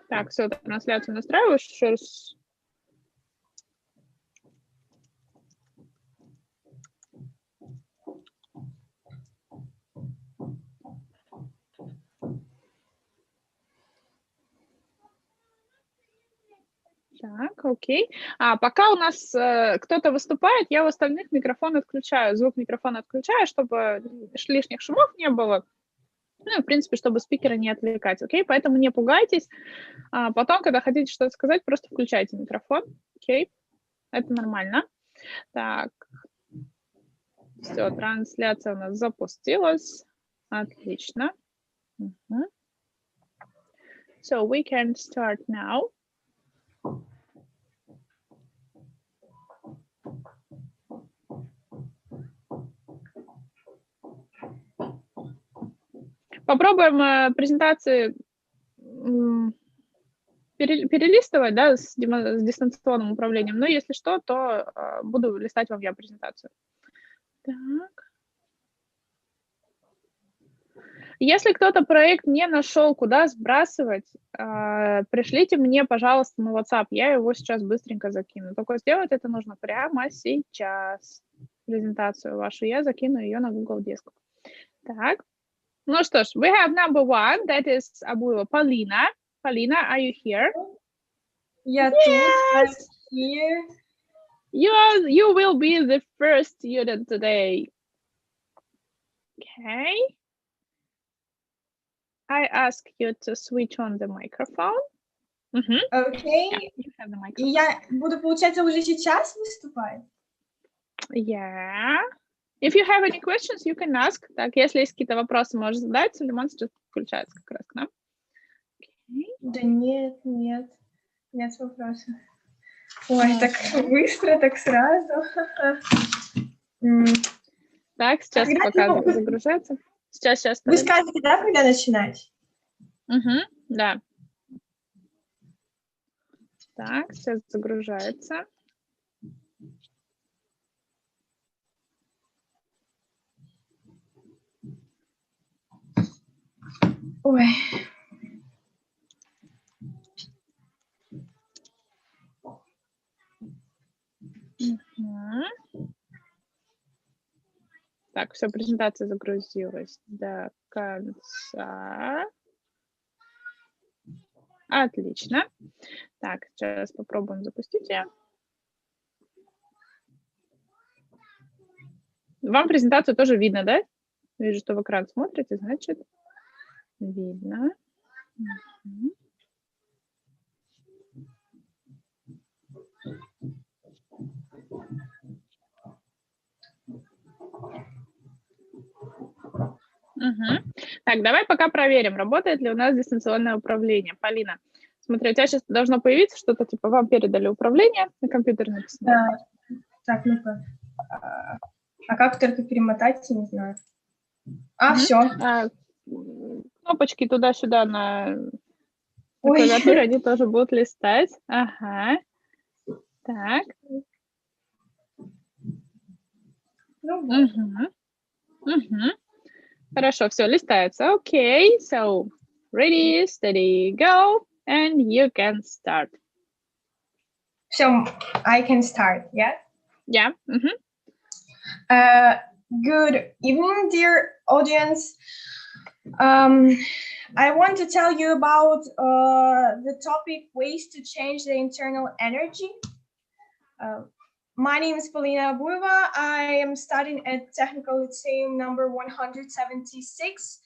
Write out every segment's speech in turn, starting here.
Так, все, трансляцию настраиваешь еще раз. Так, окей. Пока у нас кто-то выступает, я у остальных микрофон отключаю, звук микрофона отключаю, чтобы лишних шумов не было. Ну, и, в принципе, чтобы спикера не отвлекать, окей? Поэтому не пугайтесь. Потом, когда хотите что-то сказать, просто включайте микрофон, окей? Это нормально. Так, все, трансляция у нас запустилась. Отлично. So we can start now. Попробуем презентации перелистывать, да, с дистанционным управлением. Но если что, то буду листать вам я презентацию. Так. Если кто-то проект не нашел, куда сбрасывать, пришлите мне, пожалуйста, на WhatsApp. Я его сейчас быстренько закину. Только сделать это нужно прямо сейчас. Презентацию вашу я закину ее на Google Диск. Так. Ну что ж, we have number one, that is Абуева Полина. Полина, are you here? Я тут, I'm here. You will be the first student today. Okay. I ask you to switch on the microphone. Okay. Yeah, you have the microphone. И я буду, получается, уже сейчас выступать? Yeah. If you have any questions, you can ask. Так, если есть какие-то вопросы, можешь задать. Сулейман сейчас включается как раз к нам. Okay. Да нет вопросов. Ой, так быстро, так сразу. Так, сейчас показываю, загружается. Сейчас. Вы скажете, да, когда начинать? Да. Так, сейчас загружается. Ой. Так, все, презентация загрузилась до конца. Отлично. Так, сейчас попробуем запустить ее. Вам презентацию тоже видно, да? Вижу, что в экран смотрите, значит, видно. Так, давай пока проверим, работает ли у нас дистанционное управление. Полина, смотри, у тебя сейчас должно появиться что-то, типа вам передали управление на компьютер написано. Да. Так, ну-ка. А как только перемотать, я не знаю. Все. Кнопочки туда-сюда на клавиатуре, они тоже будут листать. Ага. Так. Хорошо, все, листается. Окей, so ready, steady, go, and you can start. So, I can start, yeah? Yeah. Good evening, dear audience. I want to tell you about the topic ways to change the internal energy. My name is Polina Abuyeva. I am studying at Technical Lyceum number 176,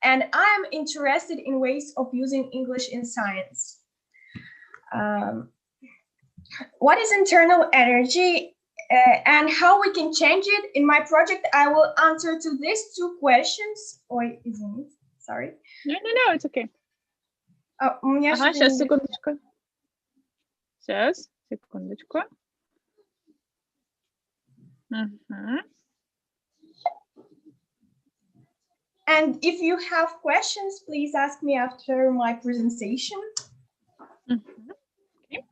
and I am interested in ways of using English in science. What is internal energy and how we can change it? In my project, I will answer to these two questions. Ой, извините, sorry. No, it's okay. Сейчас, секундочку. Сейчас, секундочку. And if you have questions, please ask me after my presentation. Okay.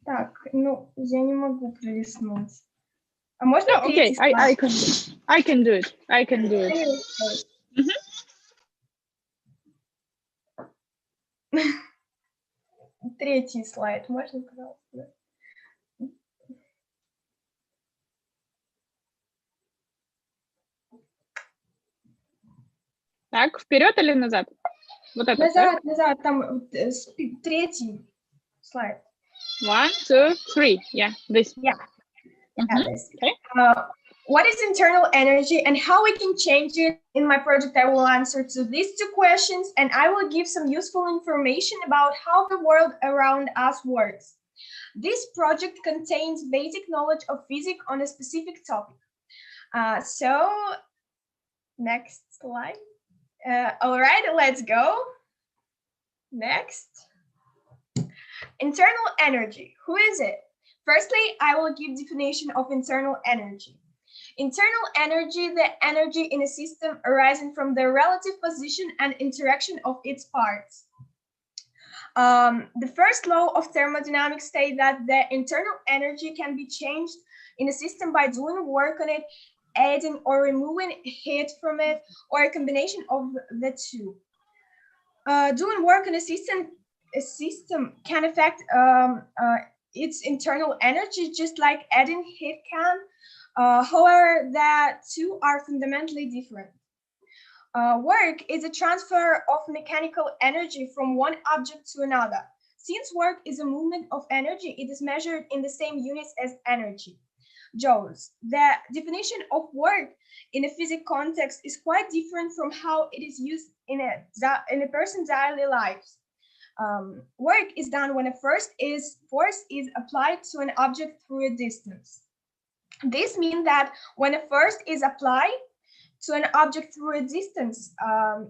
Так, ну, я не могу пролистнуть. А можно Okay, I can do it. Третий слайд, можно, пожалуйста? Так, вперед или назад? Вот это. Назад, там третий слайд. 1, 2, 3. Yeah, this. Yeah. This. Okay. What is internal energy and how we can change it? In my project, I will answer to these two questions, and I will give some useful information about how the world around us works. This project contains basic knowledge of physics on a specific topic. So, next slide. All right, let's go. Next. Internal energy. Who is it? Firstly, I will give definition of internal energy. Internal energy, the energy in a system arising from the relative position and interaction of its parts. The first law of thermodynamics states that the internal energy can be changed in a system by doing work on it, adding or removing heat from it, or a combination of the two. Doing work on a system can affect its internal energy just like adding heat can. However, the two are fundamentally different. Work is a transfer of mechanical energy from one object to another. Since work is a movement of energy, it is measured in the same units as energy. Joules. The definition of work in a physics context is quite different from how it is used in a person's daily lives. Work is done when a force is applied to an object through a distance. This means that when a force is applied to an object through a distance,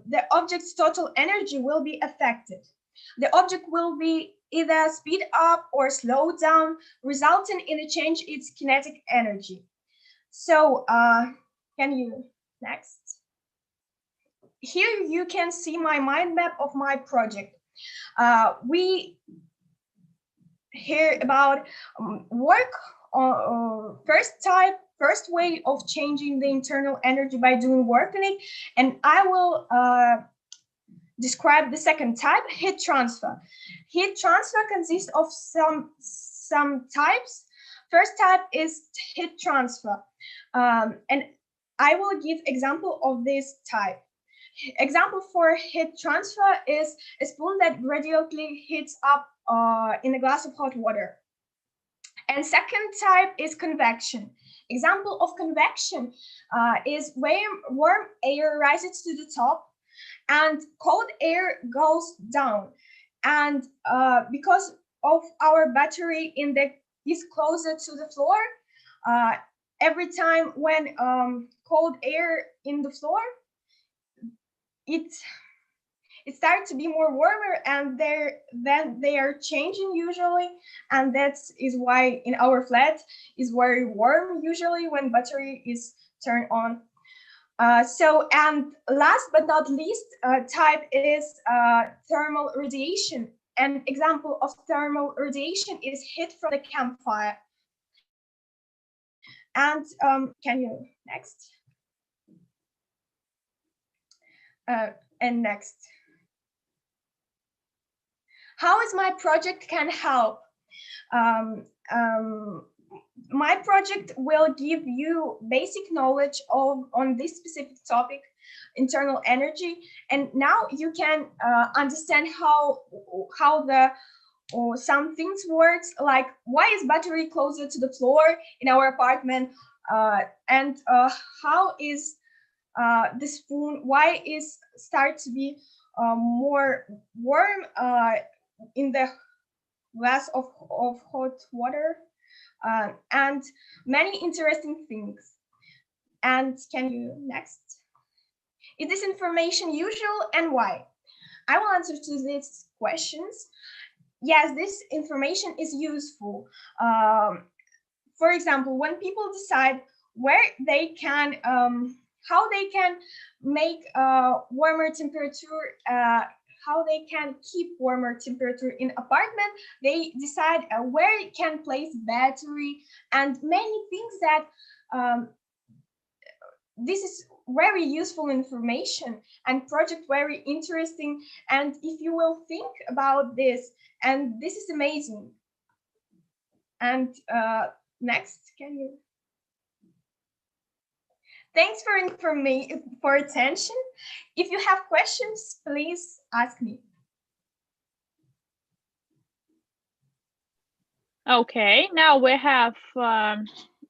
the object's total energy will be affected. The object will be either speed up or slow down, resulting in a change in its kinetic energy. So, can you next? Here you can see my mind map of my project. We hear about work. First way of changing the internal energy by doing work on it, and I will describe the second type, heat transfer. Heat transfer consists of some types. First type is heat transfer, and I will give example of this type. Example for heat transfer is a spoon that gradually heats up in a glass of hot water. And second type is convection. Example of convection is warm air rises to the top and cold air goes down. And because of our battery is closer to the floor, every time when cold air in the floor, it starts to be more warmer, and then they are changing usually, and that is why in our flat is very warm usually when battery is turned on. So, and last but not least type is thermal radiation. An example of thermal radiation is heat from the campfire. And can you next? And next. How is my project can help? My project will give you basic knowledge on this specific topic, internal energy, and now you can understand how some things works, like why is battery closer to the floor in our apartment, and how is the spoon, why is start to be more warm in the glass of hot water, and many interesting things. And can you next? Is this information usual and why? I will answer to these questions. Yes, this information is useful. For example, when people decide where they can, how they can make warmer temperature, how they can keep warmer temperature in apartment, they decide where it can place battery and many things that this is very useful information and project very interesting. And if you will think about this, and this is amazing. And next, can you? Thanks for attention. If you have questions, please ask me. Okay, now we have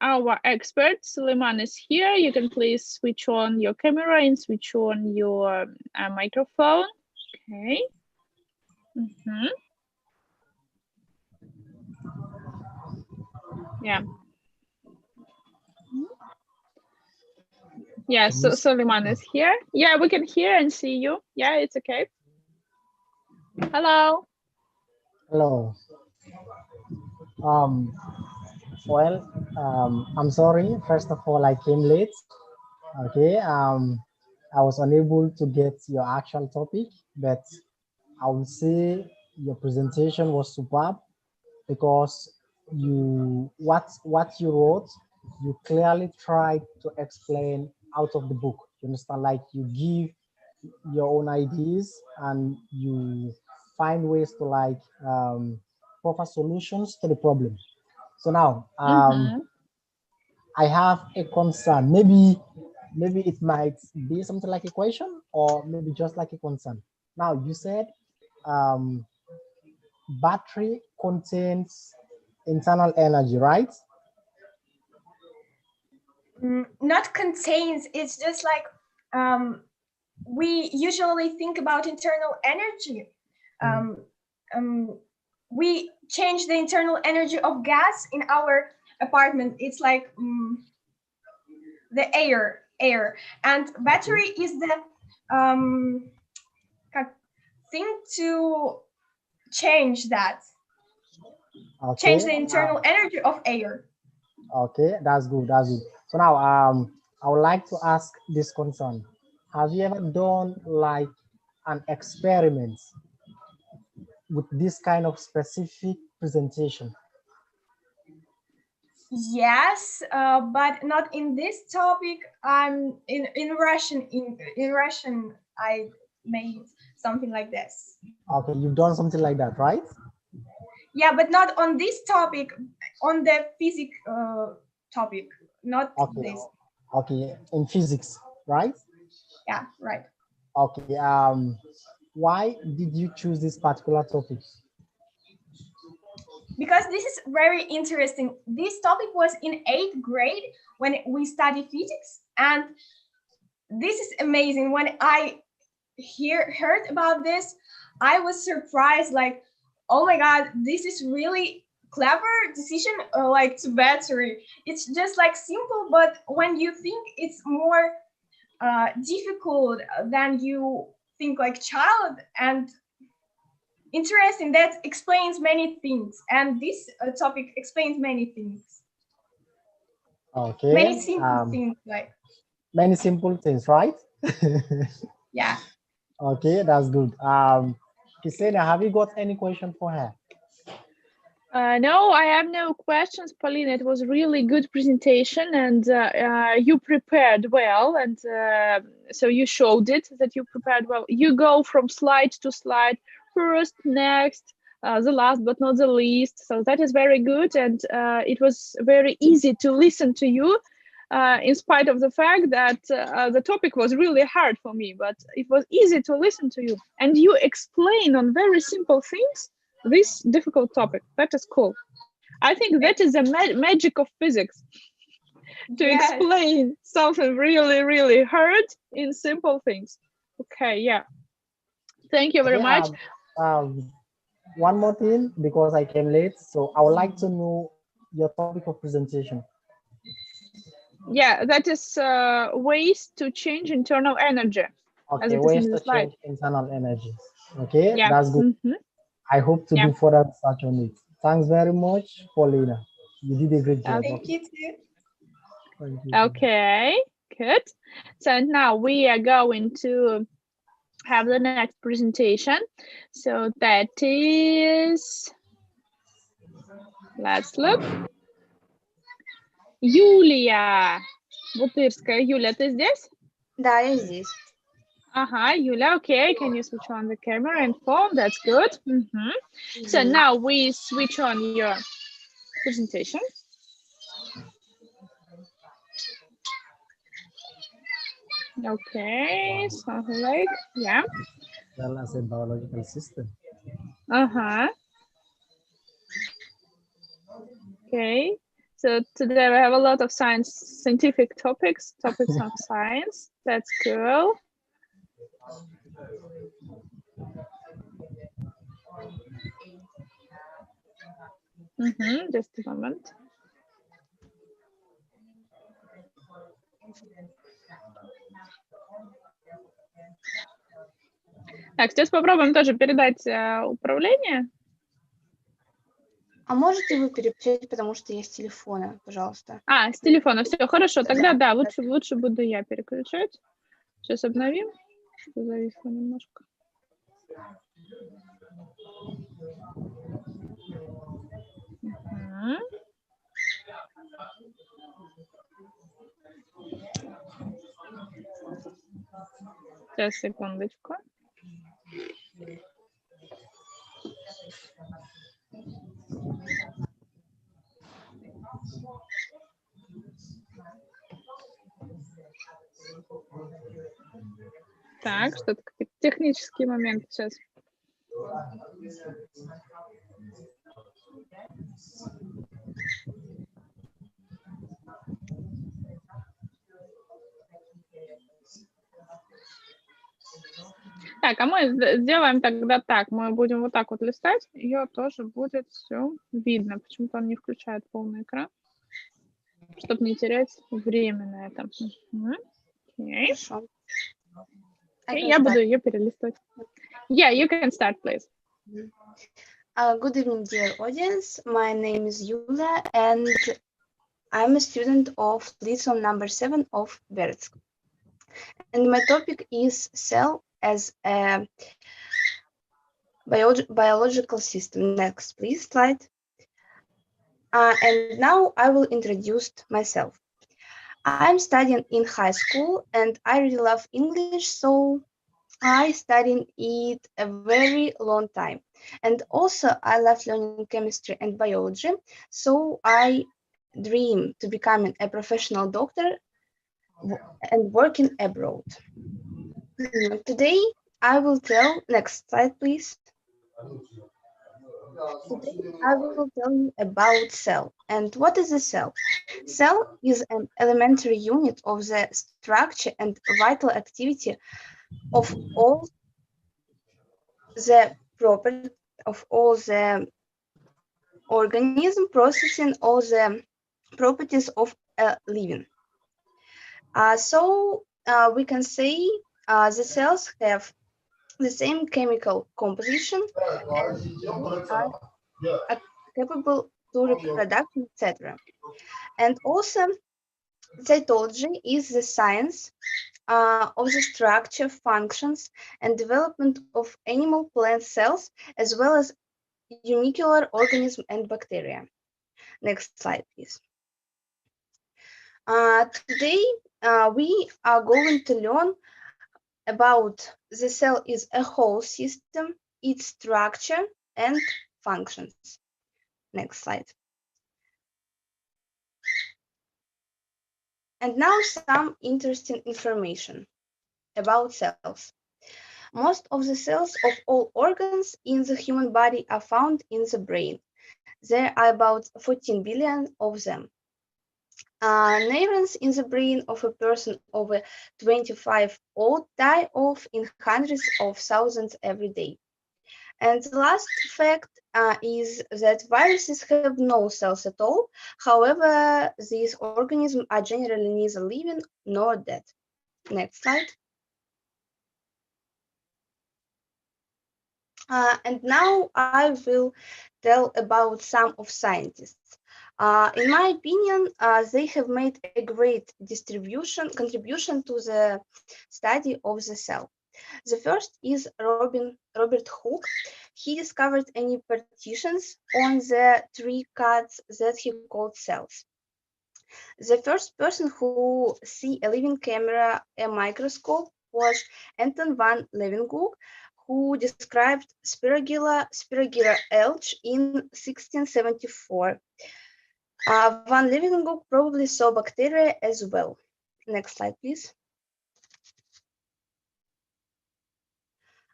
our expert, Suleiman is here. You can please switch on your camera and switch on your microphone. Okay. Mm-hmm. Yeah. Yeah, so Suleiman is here. Yeah, we can hear and see you. Yeah, it's okay. Hello. Hello. Well, I'm sorry. First of all, I came late. Okay. I was unable to get your actual topic, but I would say your presentation was superb because what you wrote, you clearly tried to explain out of the book. You understand? Like you give your own ideas and you find ways to like proper solutions to the problem. So now I have a concern. Maybe it might be something like a question or maybe just like a concern. Now you said battery contains internal energy, right? Not contains, it's just like we usually think about internal energy. We change the internal energy of gas in our apartment. It's like the air, and battery is the thing to change that. Okay. Change the internal energy of air. Okay, that's good. That's good. So now, I would like to ask this concern. Have you ever done like an experiment with this kind of specific presentation? Yes, but not in this topic. I'm in Russian. In Russian, I made something like this. Okay, you've done something like that, right? Yeah, but not on this topic. On the physics topic, not this. Okay, in physics, right? Yeah, right. Okay. Why did you choose this particular topic? Because this is very interesting. This topic was in 8th grade when we studied physics, and this is amazing. When I heard about this, I was surprised, like, oh my God, this is really clever decision, like to battery. It's just like simple, but when you think it's more difficult than you think like child, and interesting, that explains many things, and this topic explains many things. Okay. Many simple things, like many simple things, right? yeah. Okay, that's good. Kisena, have you got any question for her? No, I have no questions, Pauline. It was really good presentation, and you prepared well, and so you showed it that you prepared well. You go from slide to slide, first, next, the last but not the least. So that is very good, and it was very easy to listen to you, in spite of the fact that the topic was really hard for me, but it was easy to listen to you, and you explain on very simple things this difficult topic. That is cool. I think that is the magic of physics, to explain something really, really hard in simple things. Okay, yeah. Thank you very much. One more thing, because I came late, so I would like to know your topic of presentation. Yeah, that is ways to change internal energy. Okay, ways to change internal energy. Okay, yeah. That's good. I hope to do further research on it. Thanks very much, Paulina. You did a great job. Thank you too. Thank you. Okay, good. So now we are going to have the next presentation. So that is, let's look. Yulia. Бутырская. Юля, ты здесь? Да, я здесь. Ага, Юля, okay. Can you switch on the camera and phone? That's good. So now we switch on your presentation. Okay, something like, yeah. Well, as a biological system. Okay, so today we have a lot of scientific topics of science. That's cool. Just a moment. Так, сейчас попробуем тоже передать управление. А можете вы переключать, потому что я с телефона, пожалуйста? А, с телефона, все, хорошо, тогда да, лучше буду я переключать. Сейчас обновим, зависло немножко. Сейчас, секундочку. Так, что-то технический момент сейчас. Так, а мы сделаем тогда так. Мы будем вот так вот листать. Ее тоже будет все видно. Почему-то он не включает полный экран, чтобы не терять время на этом. Okay. Хорошо. Okay, я буду ее перелистывать. Yeah, you can start, please. Good evening, dear audience. My name is Yulia, and I'm a student of lesson number 7 of Bertsk. And my topic is cell as a biological system. Next, please, slide. And now I will introduce myself. I'm studying in high school, and I really love English, so I studied it a very long time. And also I love learning chemistry and biology, so I dream to becoming a professional doctor and working abroad. Today I will tell, next slide please. Today I will tell you about cell. And what is a cell? Cell is an elementary unit of the structure and vital activity of all the property of all the organism processing all the properties of a living. So we can say the cells have the same chemical composition and are capable to reproduction, etc. And also cytology is the science of the structure, functions, and development of animal plant cells, as well as unicellular organism and bacteria. Next slide, please. Today, we are going to learn about the cell is a whole system, its structure and functions. Next slide. And now some interesting information about cells. Most of the cells of all organs in the human body are found in the brain. There are about 14 billion of them. Neurons in the brain of a person over 25 old die off in hundreds of thousands every day. And the last fact is that viruses have no cells at all. However, these organisms are generally neither living nor dead. Next slide. And now I will tell about some of scientists. In my opinion, they have made a great contribution to the study of the cell. The first is Robert Hooke. He discovered any partitions on the tree cuts that he called cells. The first person who see a living camera, a microscope, was Anton van Leeuwenhoek, who described Spiraea elch in 1674. Van Leeuwenhoek probably saw bacteria as well. Next slide, please.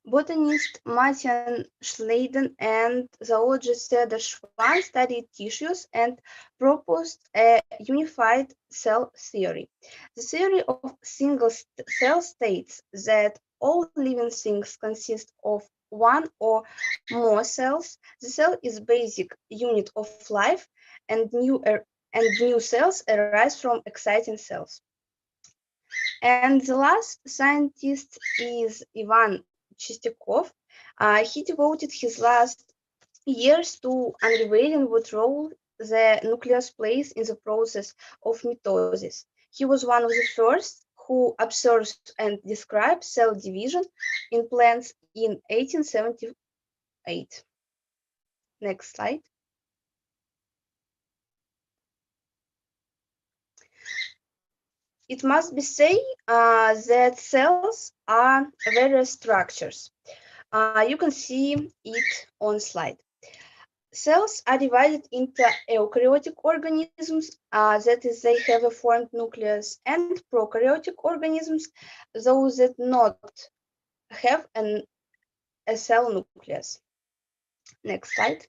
Botanist Martin Schleiden and zoologist Theodor Schwann studied tissues and proposed a unified cell theory. The theory of single cell states that all living things consist of one or more cells. The cell is basic unit of life, and new cells arise from exciting cells. And the last scientist is Ivan Chestakov. He devoted his last years to unveiling what role the nucleus plays in the process of mitosis. He was one of the first who observed and described cell division in plants in 1878. Next slide. It must be said that cells are various structures. You can see it on slide. Cells are divided into eukaryotic organisms, that is, they have a formed nucleus, and prokaryotic organisms, those that not have a cell nucleus. Next slide.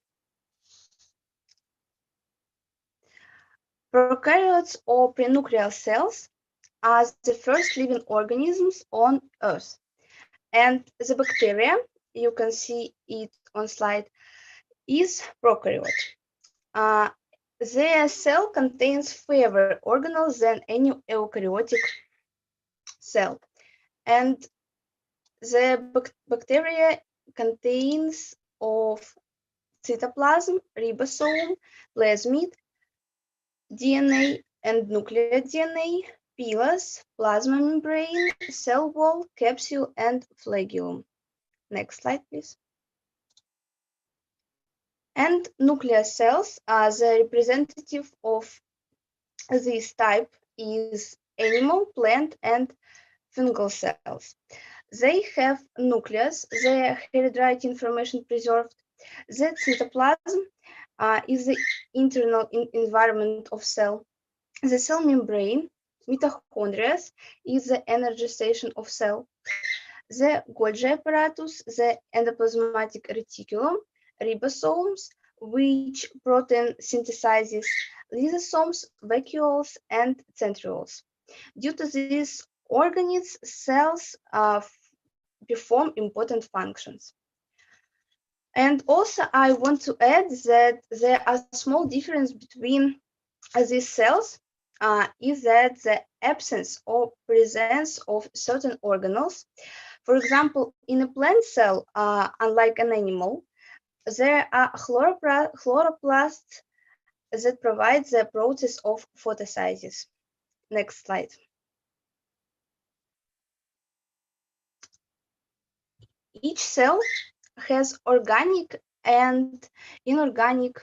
Prokaryotes or prenuclear cells are the first living organisms on Earth. And the bacteria, you can see it on slide, is prokaryote. Their cell contains fewer organelles than any eukaryotic cell. And the bacteria contains of cytoplasm, ribosome, plasmid, DNA and nuclear DNA, pilus, plasma membrane, cell wall, capsule, and flagellum. Next slide, please. And nuclear cells are the representative of this type is animal, plant, and fungal cells. They have nucleus, their hereditary information preserved. The cytoplasm is the internal environment of cell. The cell membrane, mitochondria, is the energy station of cell. The Golgi apparatus, the endoplasmatic reticulum, ribosomes, which protein synthesizes, lysosomes, vacuoles, and centrioles. Due to these organs, cells perform important functions. And also, I want to add that there are small differences between these cells. Is that the absence or presence of certain organelles. For example, in a plant cell, unlike an animal, there are chloroplasts that provide the process of photosynthesis. Next slide. Each cell has organic and inorganic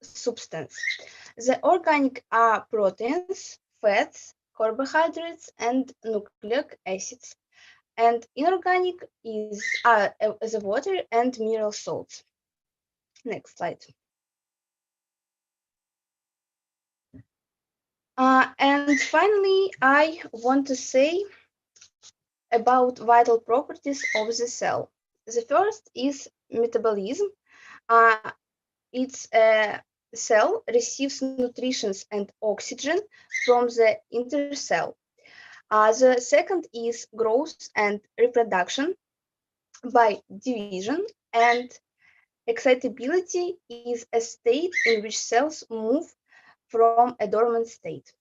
substance. The organic are proteins, fats, carbohydrates, and nucleic acids. And inorganic is the water and mineral salts. Next slide. And finally, I want to say about vital properties of the cell. The first is metabolism. It's a cell receives nutrition and oxygen from the intercell. The second is growth and reproduction by division, and excitability is a state in which cells move from a dormant state.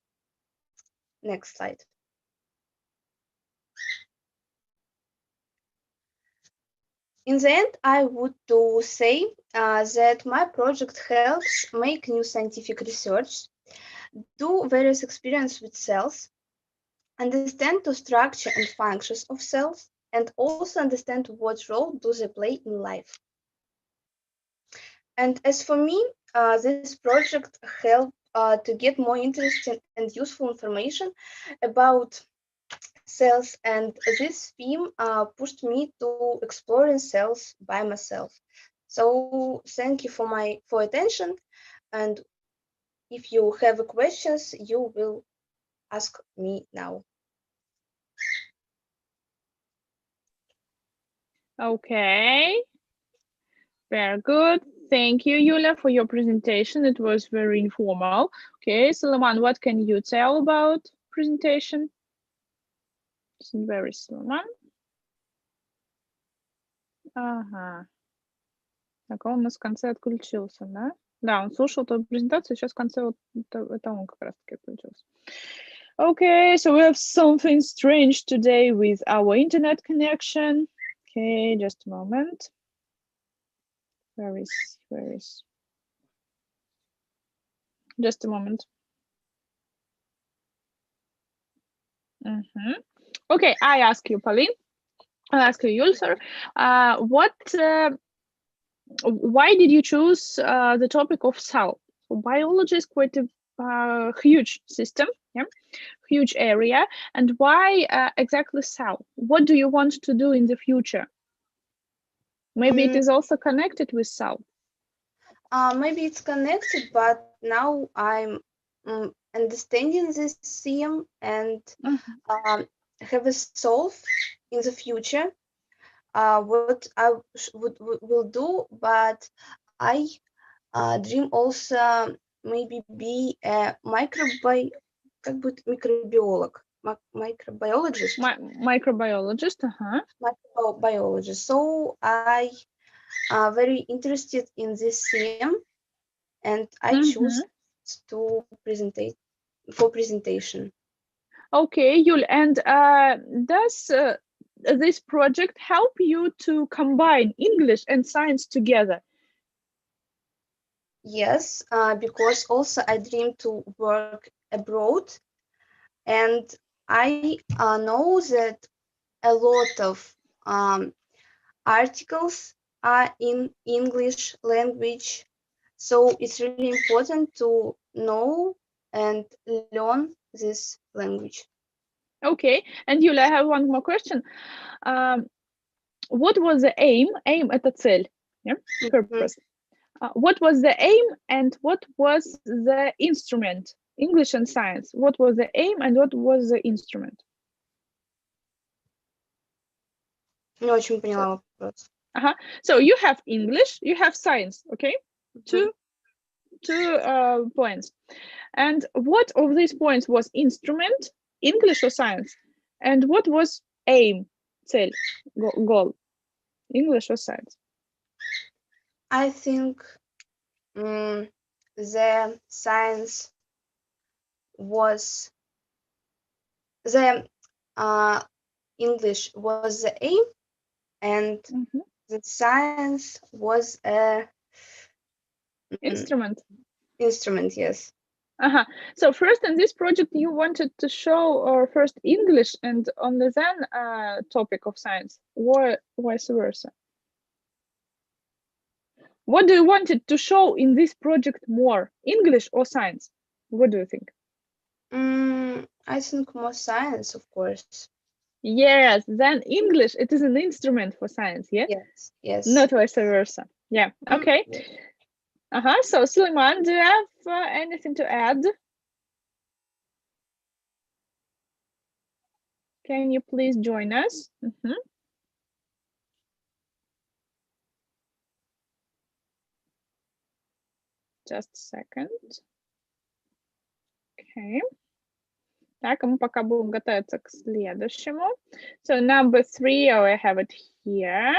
Next slide. In the end, I would to say that my project helps make new scientific research, do various experiments with cells, understand the structure and functions of cells, and also understand what role do they play in life. And as for me, this project helped to get more interesting and useful information about cells, and this theme pushed me to exploring cells by myself. So thank you for attention, and if you have questions, you will ask me now. Okay, very good. Thank you, Yulia, for your presentation. It was very informal. Okay, Suleiman, what can you tell about presentation? Very Suleiman. Ага. Так, он у нас в конце отключился, да? Да, он слушал твою презентацию, сейчас в конце вот это он как раз-таки отключился. Okay, so we have something strange today with our internet connection. Okay, just a moment. Where is? Just a moment. Okay, I ask you, Pauline. I'll ask you, Yul, sir. Why did you choose the topic of cell? So biology is quite a huge system, yeah, huge area. And why exactly cell? What do you want to do in the future? Maybe it is also connected with cell. Maybe it's connected, but now I'm understanding this theme and have a solve in the future what I will do, but I dream also maybe be a microbiologist. Microbiologist, Microbiologist. So I very interested in this theme, and I choose to presentation. Okay, Yul, and does this project help you to combine English and science together? Yes, because also I dream to work abroad, and I know that a lot of articles are in English language, so it's really important to know and learn this language. Okay, and Yulia, I have one more question. What was the aim? Aim – это цель, yeah? Purpose. What was the aim and what was the instrument? English and science. What was the aim and what was the instrument? Не очень поняла вопрос. So you have English, you have science, okay? Two points. And what of these points was instrument, English or science? And what was aim, цель, goal, English or science? I think the science was the English was the aim, and the science was a instrument. Instrument, yes. So first in this project you wanted to show first English and only then topic of science, or vice versa? What do you wanted to show in this project more, English or science? What do you think? I think more science, of course. Yes, then English, it is an instrument for science, yeah? Yes. Not vice versa. Yeah, okay. So Suleiman, do you have anything to add? Can you please join us? Just a second. Okay. Так, мы пока будем готовиться к следующему. So number 3, I have it here.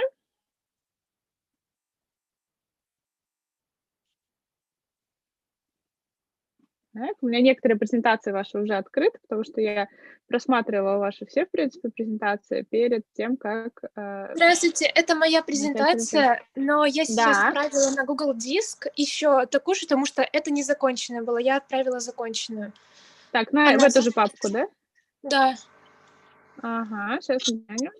Так, у меня некоторые презентации ваши уже открыты, потому что я просматривала ваши все, в принципе, презентации перед тем, как... Здравствуйте, это моя презентация, но я сейчас отправила на Google Диск еще такую же, потому что это не законченная была, я отправила законченную. Так, в эту же папку, да? Да. Ага, сейчас глянем.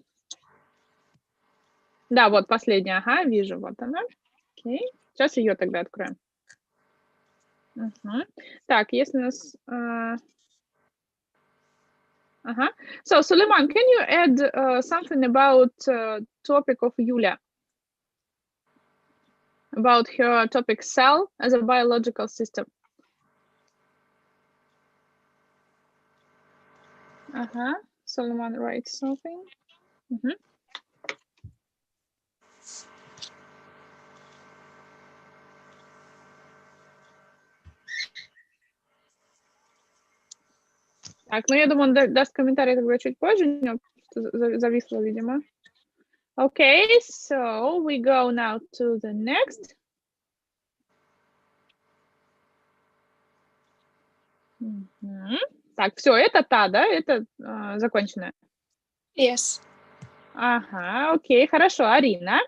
Да, вот последняя, вижу, вот она. Окей. Сейчас ее тогда откроем. Так, если у нас... So, Suleiman, can you add something about topic of Yulia? About her topic cell as a biological system. Suleiman writes something. Так, ну я думаю, он даст комментарий тогда чуть позже, у него зависло, видимо. Okay, so we go now to the next. Так, все, это та, да? Это законченная? Yes. Ага, окей, хорошо. Арина.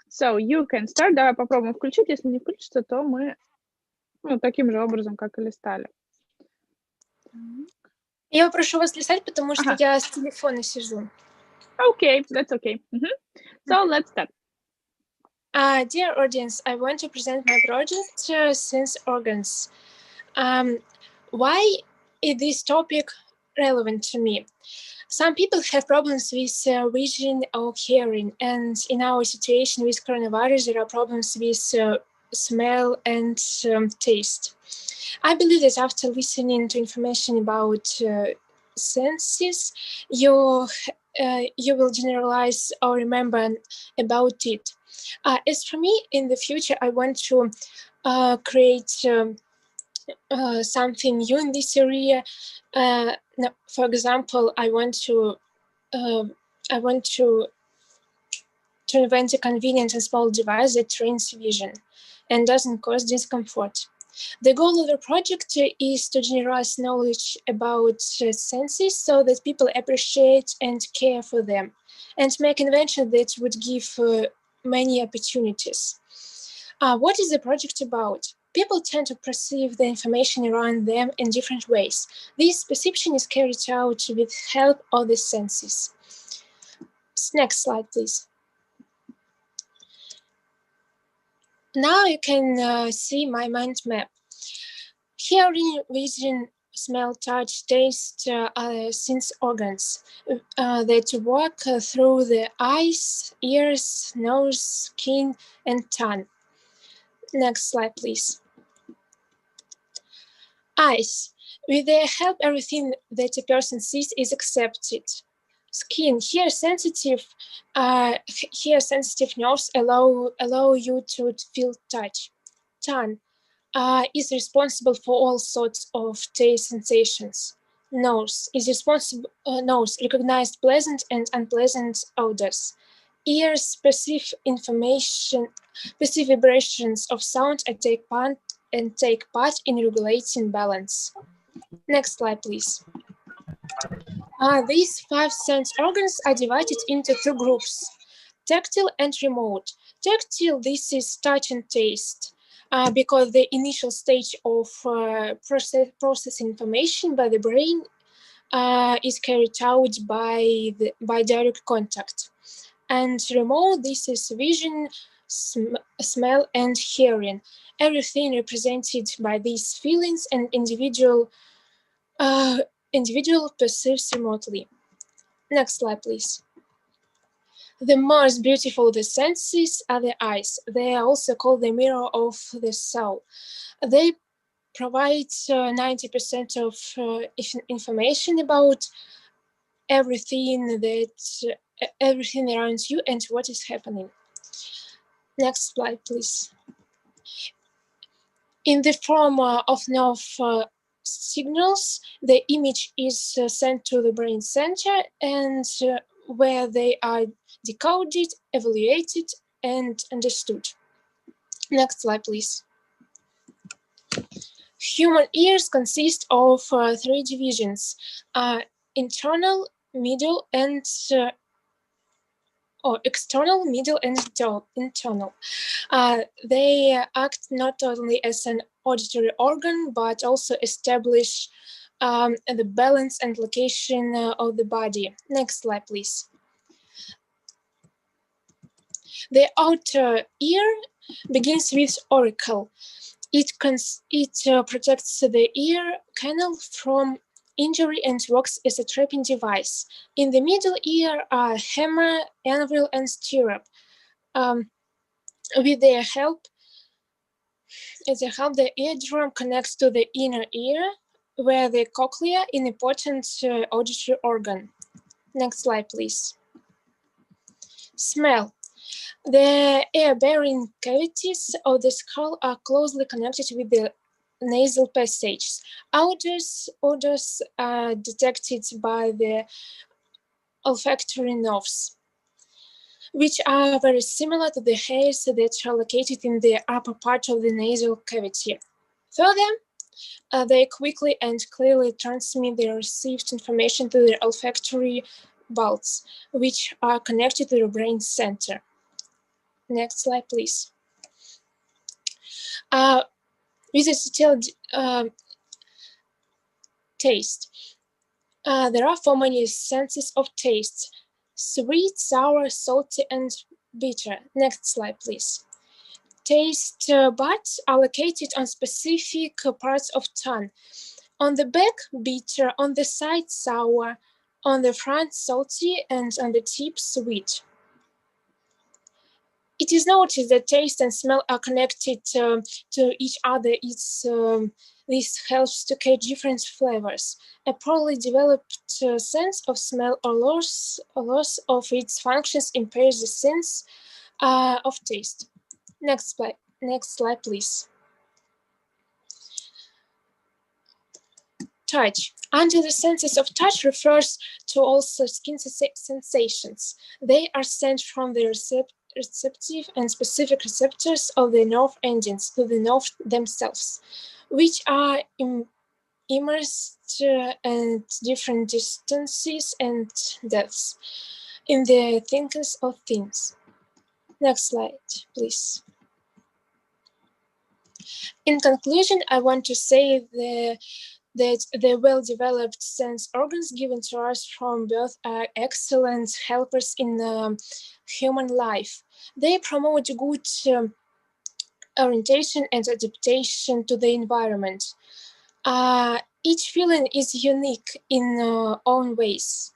So, you can start. Давай попробуем включить. Если не включится, то мы таким же образом, как и листали. Я попрошу вас листать, потому что я с телефона сижу. Okay, that's okay. So, let's start. Dear audience, I want to present my project, Sense Organs. Why is this topic relevant to me? Some people have problems with vision or hearing, and in our situation with coronavirus, there are problems with smell and taste. I believe that after listening to information about senses, you will generalize or remember about it. As for me, in the future, I want to create something new in this area. For example, I want to invent a convenient and small device that trains vision and doesn't cause discomfort. The goal of the project is to generalize knowledge about senses so that people appreciate and care for them, and make invention that would give many opportunities. What is the project about? People tend to perceive the information around them in different ways. This perception is carried out with help of the senses. Next slide, please. Now you can see my mind map. Hearing, vision, smell, touch, taste are sense organs that work through the eyes, ears, nose, skin, and tongue. Next slide, please. Eyes. With their help, everything that a person sees is accepted. Skin. Here, sensitive nerves allow you to feel touch. Tongue is responsible for all sorts of taste sensations. Nose is responsible. Nose recognized pleasant and unpleasant odors. Ears perceive information, perceive vibrations of sound, and take part in regulating balance. Next slide, please. These 5 sense organs are divided into 2 groups: tactile and remote. Tactile, this is touch and taste, because the initial stage of processing information by the brain is carried out by direct contact. And remote, this is vision, smell, and hearing. Everything represented by these feelings and individual perceives remotely. Next slide, please. The most beautiful of the senses are the eyes. They are also called the mirror of the soul. They provide 90% of information about everything around you and what is happening. Next slide, please. In the form of nerve signals, the image is sent to the brain center, and where they are decoded, evaluated, and understood. Next slide, please. Human ears consist of 3 divisions: internal, middle, and external, middle, and internal. They act not only as an auditory organ, but also establish the balance and location of the body. Next slide, please. The outer ear begins with auricle. It protects the ear canal from injury and works as a trapping device. In the middle ear are hammer, anvil, and stirrup. With their help, the eardrum connects to the inner ear, where the cochlea, an important auditory organ. Next slide, please. Smell. The air-bearing cavities of the skull are closely connected with the nasal passages. Odors are detected by the olfactory nerves, which are very similar to the hairs that are located in the upper part of the nasal cavity. Further, they quickly and clearly transmit the received information to the olfactory bulbs, which are connected to the brain center. Next slide, please. With a detailed taste, there are 4 many senses of taste: sweet, sour, salty, and bitter. Next slide, please. Taste buds are located on specific parts of tongue. On the back, bitter; on the side, sour; on the front, salty; and on the tip, sweet. It is noticed that taste and smell are connected to each other. This helps to catch different flavors. A poorly developed sense of smell or loss of its functions impairs the sense of taste. Next slide, please. Touch. Under the senses of touch refers to also skin sensations. They are sent from the receptive and specific receptors of the nerve endings to the nerve themselves, which are immersed at different distances and depths in the thickness of things. Next slide, please. In conclusion, I want to say that the well-developed sense organs given to us from birth are excellent helpers in human life. They promote good orientation and adaptation to the environment. Each feeling is unique in own ways.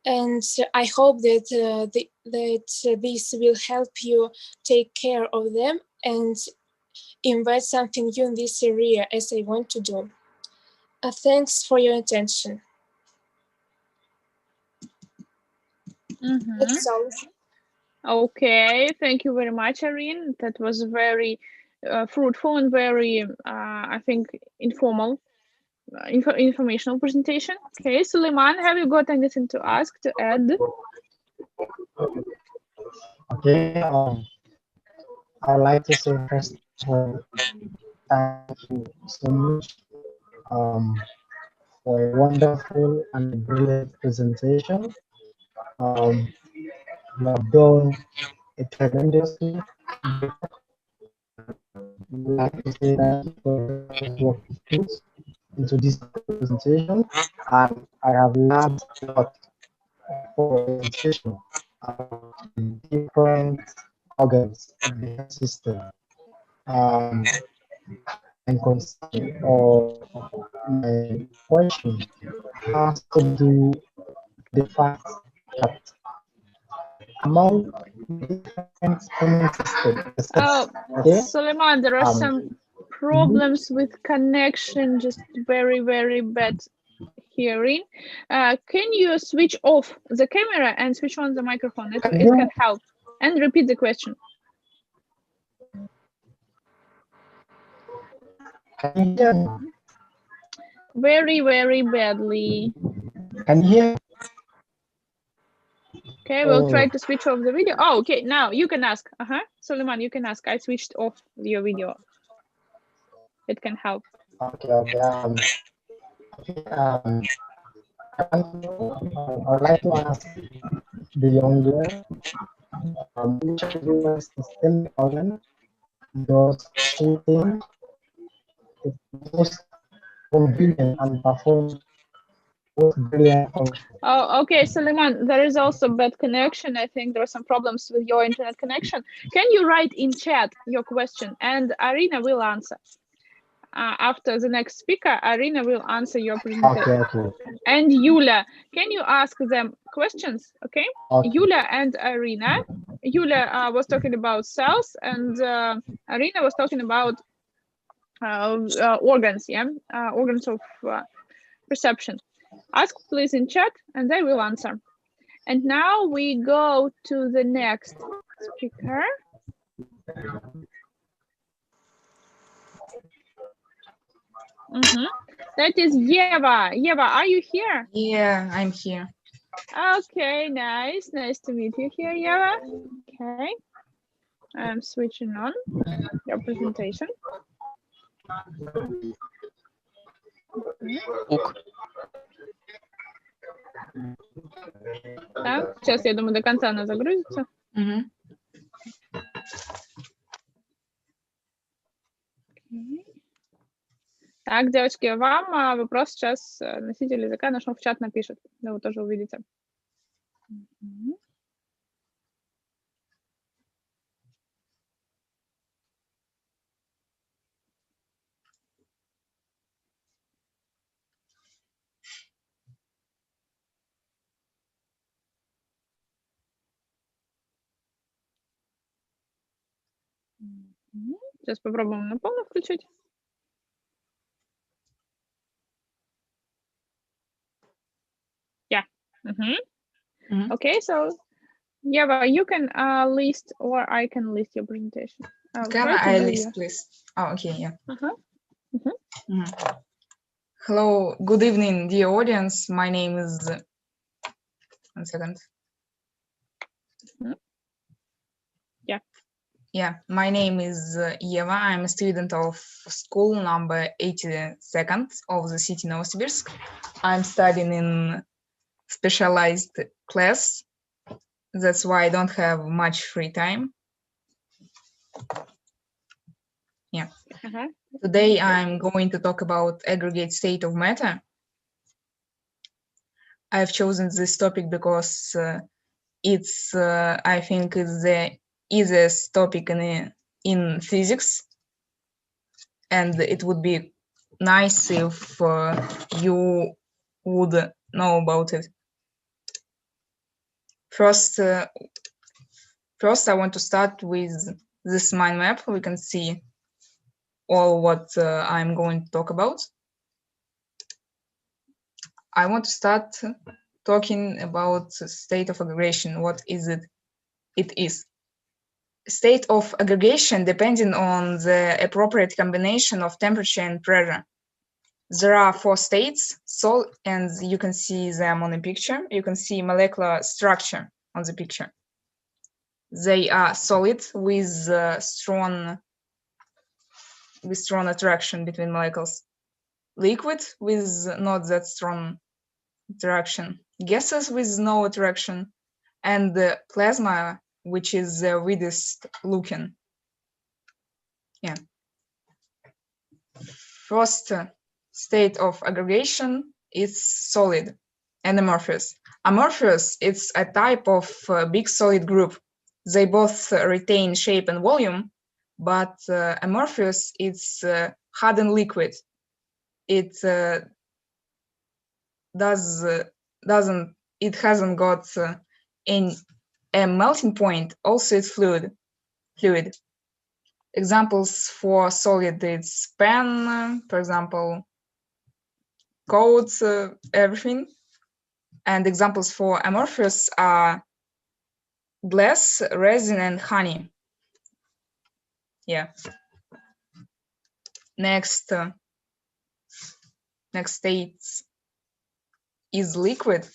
And I hope that, this will help you take care of them and invent something new in this area, as I want to do. Thanks for your attention. That's all. Okay, thank you very much, Irene. That was very fruitful and very, I think, informational presentation. Okay, Suleiman, have you got anything to ask, to add? Okay, I'd like to say first of all, thank you so much for a wonderful and brilliant presentation. You have done a tremendously good. I'd like to say thank you for the work you put into this presentation, and I have learned a lot for presentation about the different organs of the health system. And concern or my question has to do the fact that among different immune systems, okay, Suleiman, there are some problems with connection, just very, very bad hearing. Can you switch off the camera and switch on the microphone? It can help. And repeat the question. Can you hear me? Very, very badly. Can you hear? Okay, we'll try to switch off the video. Oh, okay, now you can ask. Suleiman, you can ask. I switched off your video. It can help. Okay, okay. I'd like to ask the young girl, which human system organ does she think is most convenient and perform brilliant function. Oh, okay, Suleiman, there is also bad connection. I think there are some problems with your internet connection. Can you write in chat your question and Arina will answer? After the next speaker, Arina will answer your presentation. Okay. And Yulia, can you ask them questions? Okay. Yulia and Arina. Yulia was talking about cells and Arina was talking about organs, yeah, organs of perception. Ask please in chat and they will answer. And now we go to the next speaker. That is Yeva. Yeva, are you here? Yeah, I'm here. Okay, nice. Nice to meet you here, Yeva. Okay. I'm switching on your presentation. Так, сейчас, я думаю, до конца она загрузится. Так, девочки, вам вопрос сейчас носитель языка наш в чат напишет. Да, вы тоже увидите. Сейчас попробуем на полную включить. Yeah. Okay, so Yeva, you can list or I can list your presentation. Can I list, please? Oh, okay, yeah. Hello, good evening, dear audience. My name is... One second. Yeah, my name is Eva. I'm a student of school number 82nd of the city Novosibirsk. I'm studying in specialized class. That's why I don't have much free time. Yeah. Today I'm going to talk about aggregate state of matter. I've chosen this topic because it's, I think, is the easiest topic in physics, and it would be nice if you would know about it. First, I want to start with this mind map. We can see all what I'm going to talk about. I want to start talking about state of aggregation. What is it? It is state of aggregation depending on the appropriate combination of temperature and pressure. There are 4 states, and you can see them on the picture. You can see molecular structure on the picture. They are solid with strong attraction between molecules. Liquid with not that strong attraction. Gases with no attraction, and the plasma, which is the weirdest looking. Yeah. First state of aggregation is solid and amorphous. Amorphous, it's a type of big solid group. They both retain shape and volume, but amorphous, it's hardened liquid. It hasn't got a melting point. Also, it's fluid. Examples for solid, it's pen, for example, coats, everything. And examples for amorphous are glass, resin, and honey. Yeah. Next state is liquid.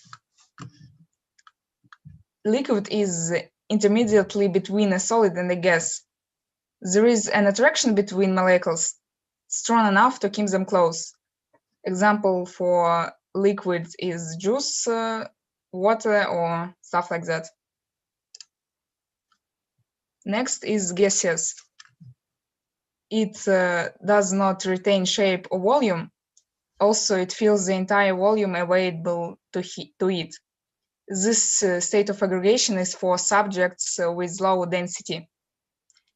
Liquid is intermediately between a solid and a gas. There is an attraction between molecules strong enough to keep them close. Example for liquid is juice, water, or stuff like that. Next is gaseous. It does not retain shape or volume. Also, it fills the entire volume available to it. This state of aggregation is for subjects with low density.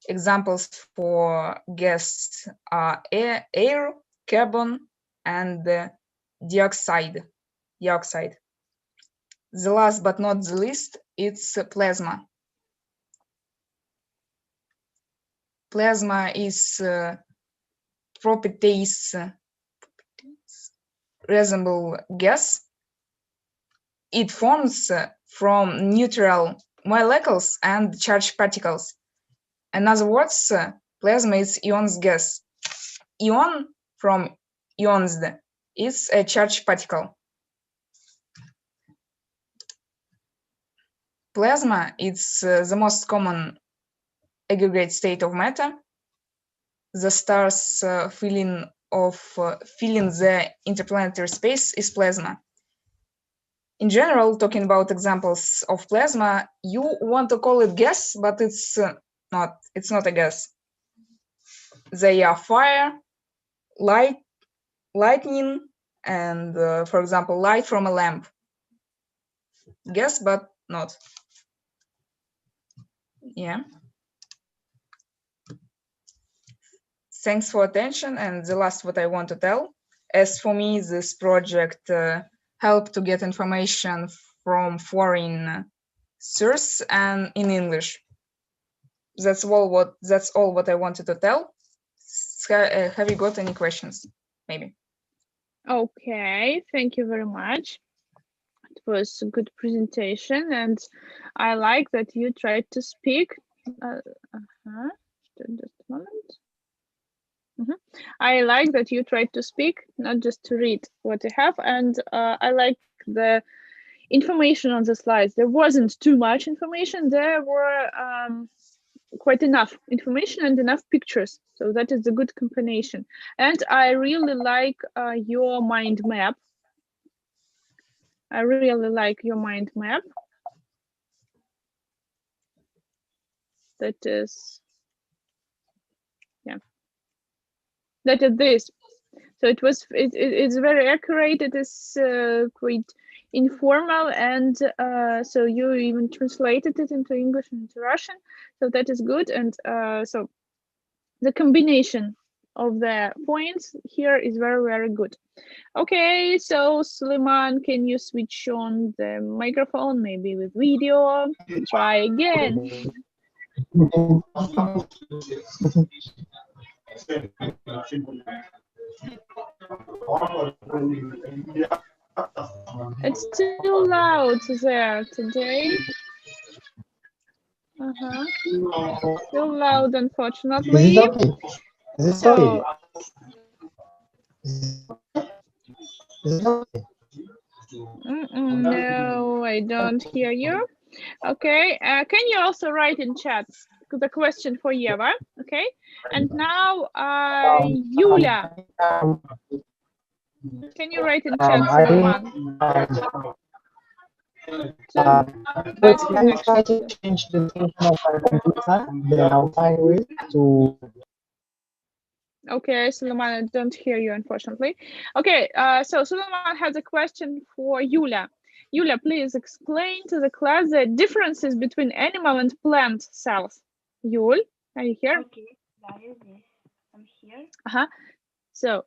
Examples for gas are air, carbon, and dioxide. The last but not the least, it's plasma. Plasma is properties resemble gas. It forms from neutral molecules and charged particles. In other words, plasma is ion's gas. Ion from ionized is a charged particle. Plasma is the most common aggregate state of matter. The star's filling the interplanetary space is plasma. In general, talking about examples of plasma, you want to call it gas, but it's not a gas. They are fire, lightning, and for example, light from a lamp. Gas, but not. Yeah. Thanks for attention. And the last what I want to tell, as for me, this project helped to get information from foreign source and in English. That's all what I wanted to tell. Have you got any questions? Maybe. Okay, thank you very much. It was a good presentation, and I like that you tried to speak. Just a moment. I like that you tried to speak, not just to read what you have, and I like the information on the slides. There wasn't too much information. There were quite enough information and enough pictures. So that is a good combination. And I really like your mind map. I really like your mind map. That is, yeah. That is this. So it's very accurate. It is quite informal, and so you even translated it into English and into Russian. So that is good. And so the combination of the points here is very, very good. Okay, so Suleiman, can you switch on the microphone, maybe with video? Try again. It's too loud there today. Too loud, unfortunately. Is it okay? Is it okay? Is it okay? No, I don't hear you. Okay, can you also write in chat the question for Eva? Okay, and now Yulia. Can you write in chat, Suleiman? But can you try to change the function of our computer, the outside way to... Okay, Suleiman, I don't hear you, unfortunately. Okay, so Suleiman has a question for Yulia. Yulia, please explain to the class the differences between animal and plant cells. Yul, are you here? Okay, I'm here. So,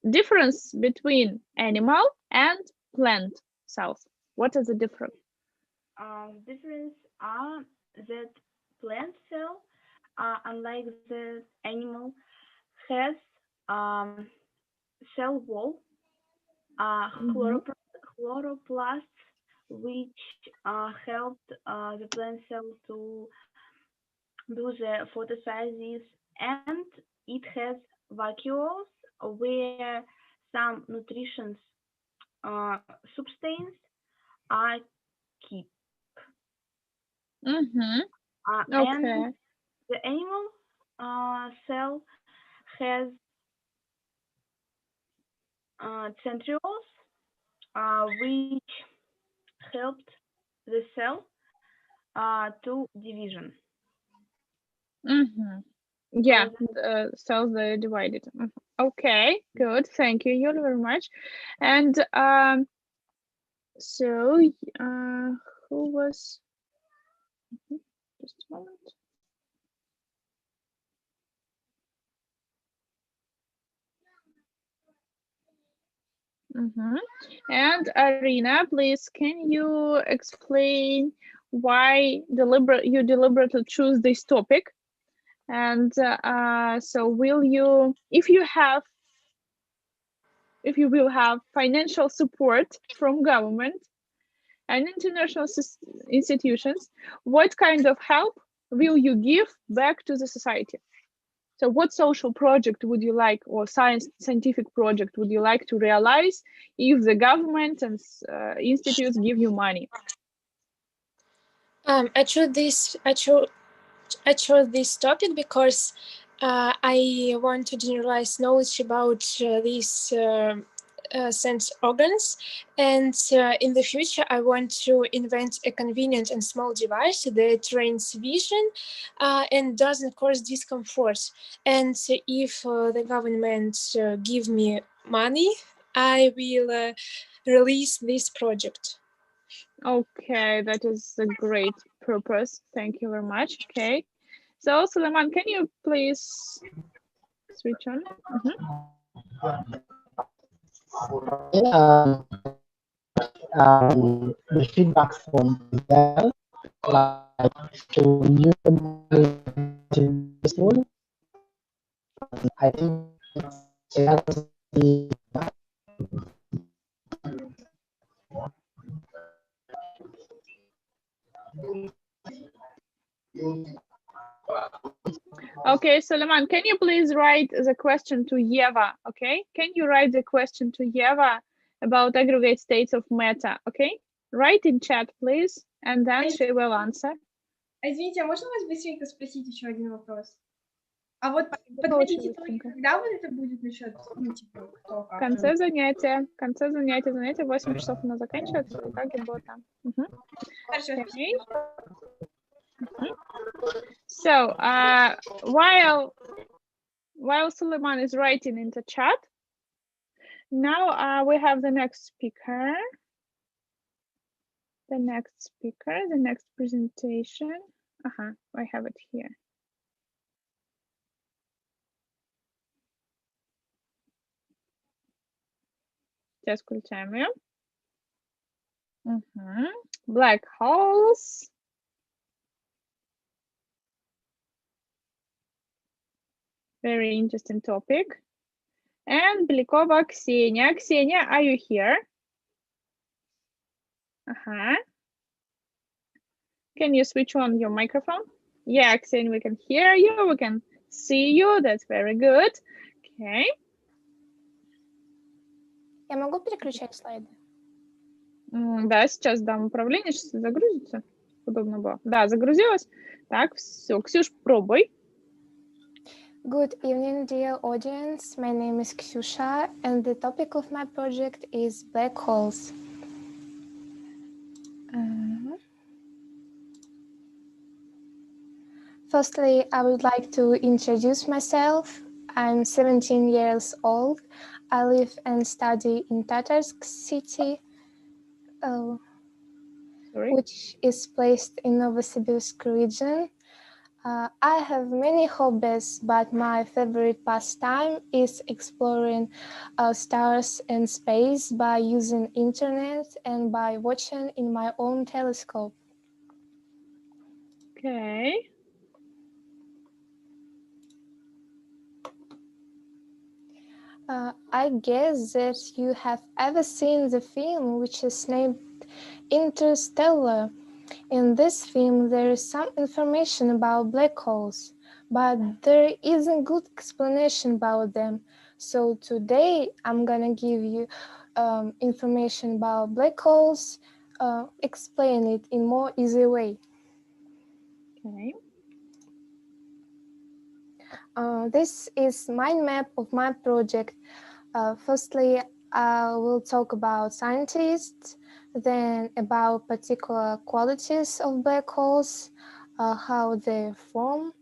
difference between animal and plant cells. What is the difference? Difference are that plant cell, unlike the animal, has cell wall, chloroplasts, which helped the plant cell to do the photosynthesis, and it has vacuoles where some nutrition substances are kept. Okay. And the animal cell has centrioles, which helped the cell to division. Yeah, cells that are divided. Okay, good. Thank you, Yulia, very much. And so, who was? Just a moment. And Arina, please, can you explain why you deliberately choose this topic? And so will you, if you will have financial support from government and international institutions, what kind of help will you give back to the society? So what social project would you like, or scientific project would you like to realize if the government and institutes give you money? I chose this topic because I want to generalize knowledge about these sense organs, and in the future I want to invent a convenient and small device that trains vision and doesn't cause discomfort. And if the government give me money, I will release this project. Okay, that is a great purpose. Thank you very much. Okay, so Suleiman, can you please switch on? The feedback from them, like to new school, I think it's Okay, Suleiman, can you please write the question to Eva? Okay, can you write the question to Eva about aggregate states of matter? Okay, write in chat, please, and then she will answer. Извините, а можно вас быстренько спросить еще один вопрос? А вот подводите итоги, когда вот это будет насчет, ну, типа, кто как? В конце занятия, занятия 8 часов у нас заканчивается, итоги будут там. Хорошо. Okay. So, while Suleiman is writing in the chat, now we have the next speaker. The next presentation. I have it here. Сейчас включаем ее. Black holes. Very interesting topic. And Белякова Ksenia. Ksenia, are you here? Can you switch on your microphone? Yeah, Ksenia, we can hear you. We can see you. That's very good. Okay. Я могу переключать слайды? Да, сейчас дам управление, сейчас загрузится. Удобно было. Да, загрузилось. Так, все. Ксюш, пробуй. Good evening, dear audience. My name is Ksyusha, and the topic of my project is black holes. Firstly, I would like to introduce myself. I'm 17 years old. I live and study in Tatarsk city, which is placed in Novosibirsk region. I have many hobbies, but my favorite pastime is exploring stars and space by using internet and by watching in my own telescope. Okay. I guess that you have ever seen the film which is named Interstellar. In this film, there is some information about black holes, but there isn't good explanation about them. So today, I'm gonna give you information about black holes, explain it in more easy way. Okay. This is mind map of my project. Firstly, I will talk about scientists, then about particular qualities of black holes, how they form,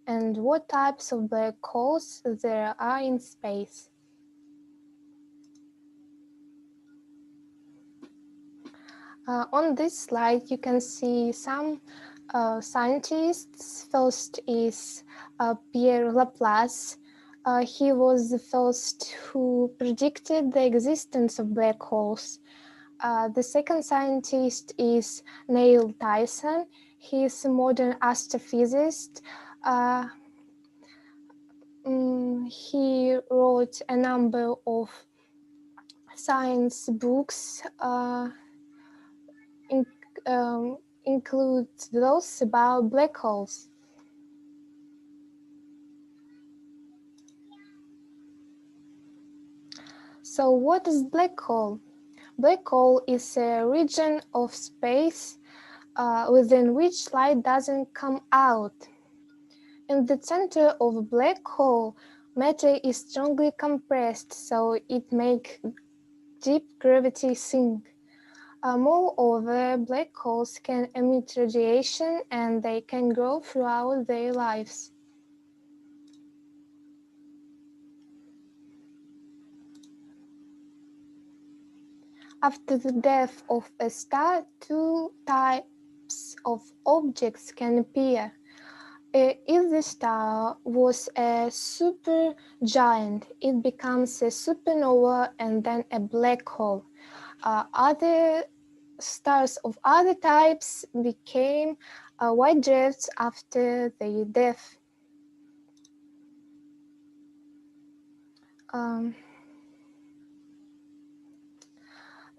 and what types of black holes there are in space. On this slide, you can see some scientists. First is Pierre Laplace. He was the first who predicted the existence of black holes. The second scientist is Neil Tyson. He is a modern astrophysicist. He wrote a number of science books, include those about black holes. So what is black hole? Black hole is a region of space within which light doesn't come out. In the center of a black hole, matter is strongly compressed, so it makes deep gravity sink. Moreover, black holes can emit radiation and they can grow throughout their lives. After the death of a star, two types of objects can appear. If the star was a supergiant, it becomes a supernova and then a black hole. Other stars of other types became white dwarfs after their death.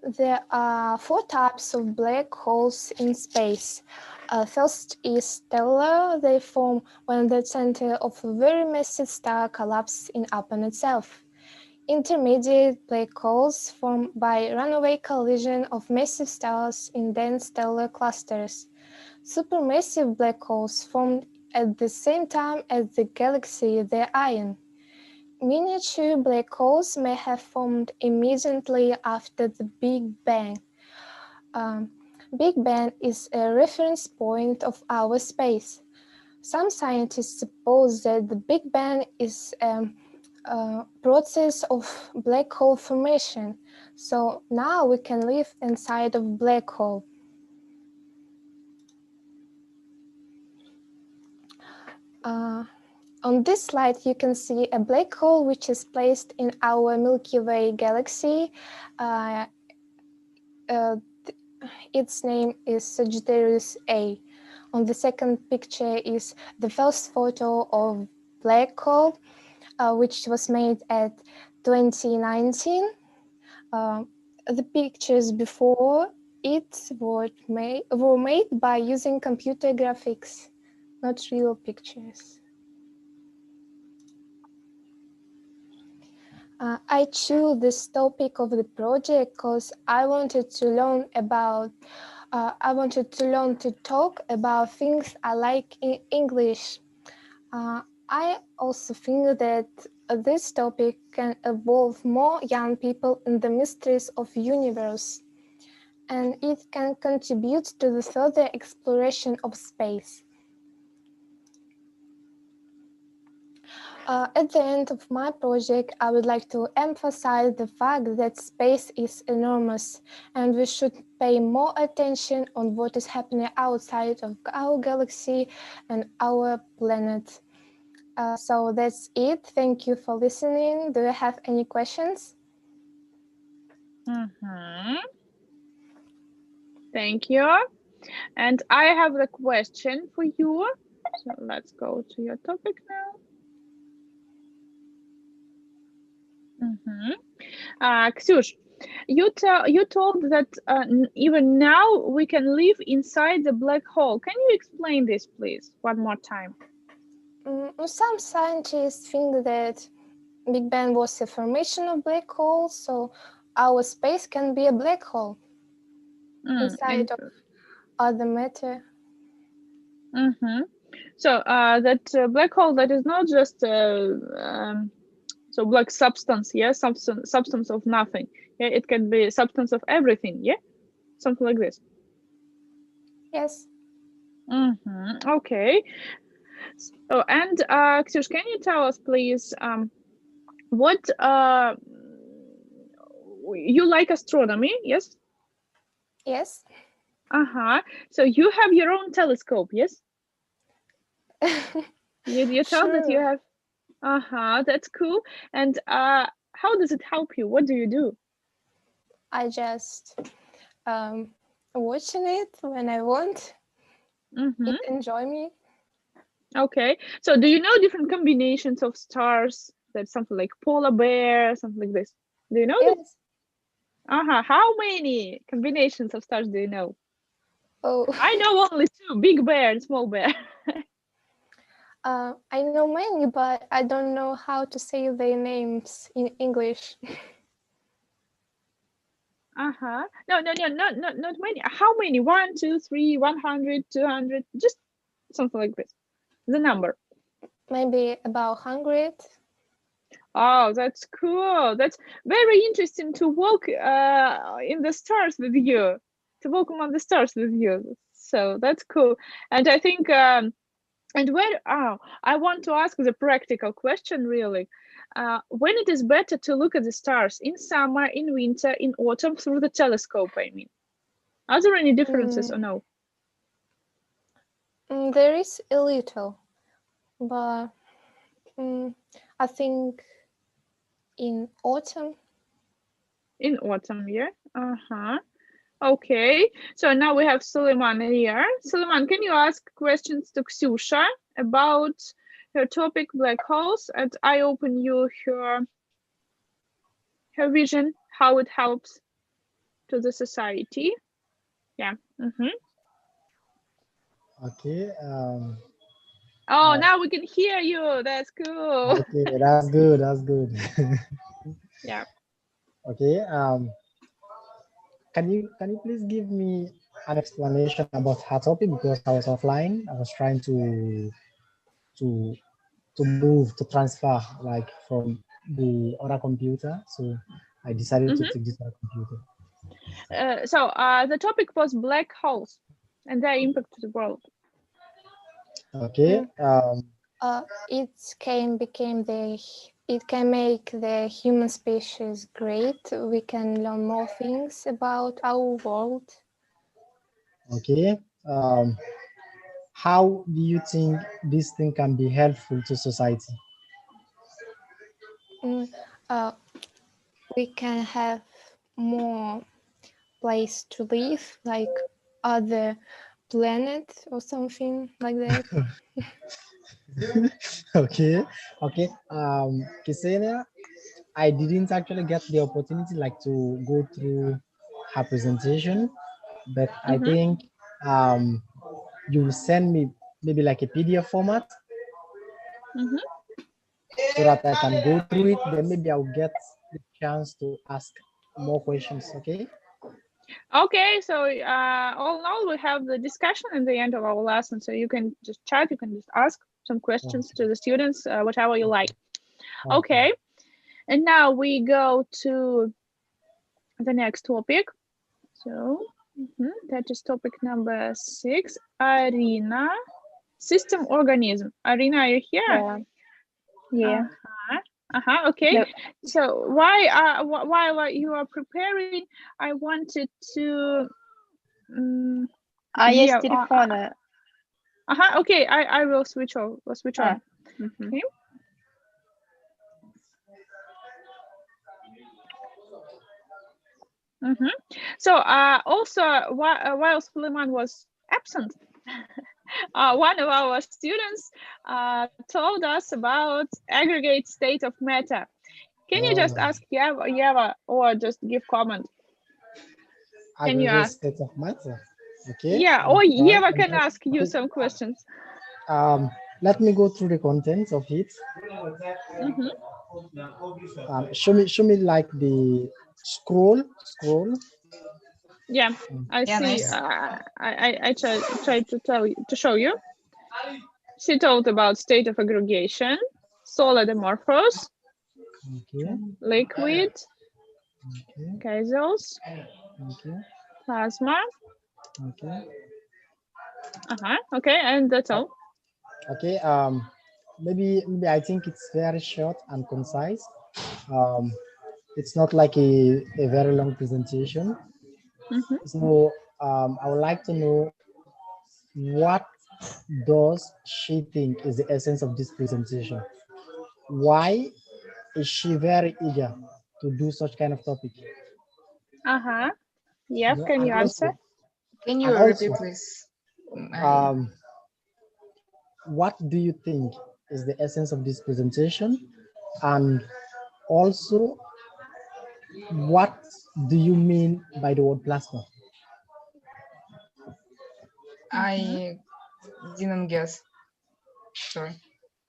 There are four types of black holes in space. First is stellar. They form when the center of a very massive star collapses in upon itself. Intermediate black holes form by runaway collision of massive stars in dense stellar clusters. Supermassive black holes formed at the same time as the galaxy they are in. Miniature black holes may have formed immediately after the Big Bang. Big Bang is a reference point of our space. Some scientists suppose that the Big Bang is a process of black hole formation. So now we can live inside of black hole. On this slide, you can see a black hole which is placed in our Milky Way galaxy. Its name is Sagittarius A. On the second picture is the first photo of black hole, which was made at 2019. The pictures before it were made by using computer graphics, not real pictures. I chose this topic of the project because I wanted to learn to talk about things I like in English. I also think that this topic can involve more young people in the mysteries of the universe, and it can contribute to the further exploration of space. At the end of my project, I would like to emphasize the fact that space is enormous and we should pay more attention on what is happening outside of our galaxy and our planet. So that's it. Thank you for listening. Do you have any questions? Thank you. And I have a question for you. So let's go to your topic now. Ksyush, you told that even now we can live inside the black hole. Can you explain this, please, one more time? Some scientists think that Big Bang was a formation of black holes, so our space can be a black hole inside of other matter. So that black hole that is not just so black substance, yeah, substance of nothing. Yeah, it can be substance of everything. Yeah, something like this. Yes. Okay. Oh, and Ksyush, can you tell us, please, what you like astronomy? Yes. Yes. So you have your own telescope, yes? You tell that you Sure. have. That's cool. And how does it help you? What do you do? I just watching it when I want. It enjoy me. Okay. So do you know different combinations of stars? That's something like polar bear, something like this. Do you know this? Yes. How many combinations of stars do you know? Oh. I know only two, big bear and small bear. I know many, but I don't know how to say their names in English. No, not many. How many? 1, 2, 3, 100, 200, just something like this. The number. Maybe about 100. Oh, that's cool. That's very interesting to walk in the stars with you, to walk among the stars with you. So that's cool. And I think, and where, I want to ask the practical question really. When it is better to look at the stars, in summer, in winter, in autumn, through the telescope, I mean? Are there any differences or no? There is a little, but I think in autumn. In autumn, yeah. Okay, so now we have Suleiman here. Suleiman, can you ask questions to Ksyusha about her topic, black holes, and I open you her vision, how it helps to the society? Yeah. Okay. Oh, now we can hear you. That's cool. Okay, that's good. That's good. Yeah. Okay. Can you please give me an explanation about her topic, because I was offline. I was trying to move to transfer like from the other computer, so I decided to take this other computer. So the topic was black holes and their impact to the world. Okay. It can make the human species great. We can learn more things about our world. Okay. How do you think this thing can be helpful to society? We can have more place to live, like other planet or something like that. Okay. Ksenia, I didn't actually get the opportunity like to go through her presentation, but I think you will send me maybe like a PDF format so that I can go through it. Then maybe I'll get the chance to ask more questions. Okay. Okay, so all in all, we have the discussion at the end of our lesson. So you can just chat, you can just ask some questions to the students, whatever you like. Okay, and now we go to the next topic. So that is topic number 6. Arina, system organism. Arina, are you here? Yeah. Okay. Yep. So while you are preparing, I wanted to. Есть телефоны. Okay, I will switch on. Okay. So also while Suleiman was absent, one of our students told us about aggregate state of matter. Can you just ask Yeva or just give comment? Can you ask? State of matter. Okay. Yeah, or Yeva can ask you some questions. Let me go through the contents of it. Show me like the scroll. Yeah, I see. Nice. I tried to show you. She told about state of aggregation, solid amorphous, liquid, gaseous, plasma. Okay, and that's all. Okay. Maybe I think it's very short and concise. Um, it's not like a very long presentation. Mhm. So I would like to know what does she think is the essence of this presentation? Why is she very eager to do such kind of topic? Uh-huh. Yes, Yeah, can you answer? Can you and repeat, also, please? um, what do you think is the essence of this presentation? And also, what do you mean by the word plasma? I didn't guess. Sorry.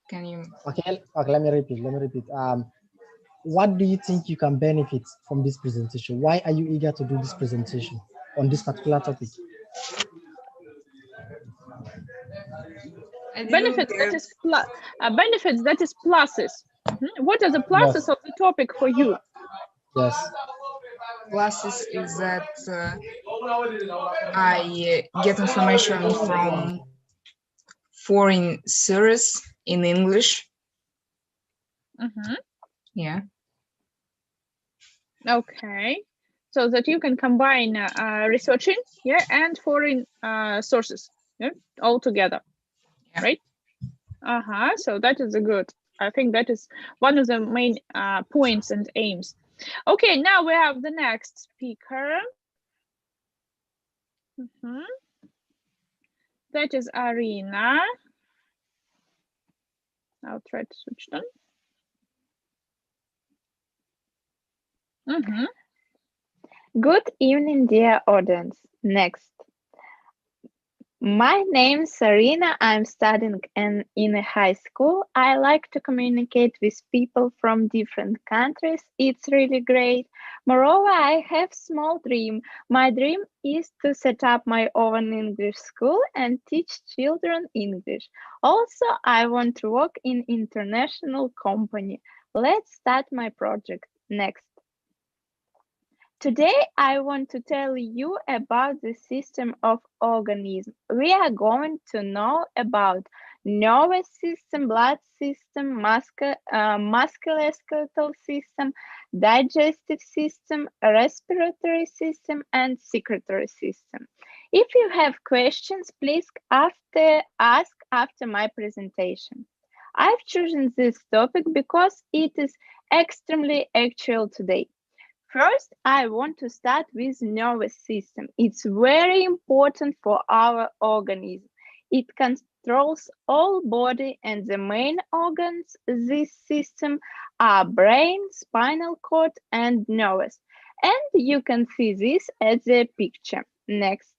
Can you? Okay, okay, let me repeat. What do you think you can benefit from this presentation? Why are you eager to do this presentation on this particular topic? I didn't Benefits that get. is benefits that is pluses. What are the pluses Yes, of the topic for you? yes. Pluses is that I get information from foreign series in English. Mhm. Yeah. Okay, so that you can combine researching, yeah, and foreign sources, yeah, all together, Yeah. right? So that is a good. I think that is one of the main points and aims. Okay, now we have the next speaker. Mhm. That is Arina. I'll try to switch them. Good evening, dear audience. Next. My name is Sarina. I'm studying in a high school. I like to communicate with people from different countries. It's really great. Moreover, I have small dream. My dream is to set up my own English school and teach children English. Also, I want to work in international company. Let's start my project. Next. Today, I want to tell you about the system of organism. We are going to know about nervous system, blood system, musculoskeletal system, digestive system, respiratory system, and secretory system. If you have questions, please ask after my presentation. I've chosen this topic because it is extremely actual today. First, I want to start with nervous system. It's very important for our organism. It controls all body and the main organs this system are brain, spinal cord and nerves. And you can see this at the picture. Next.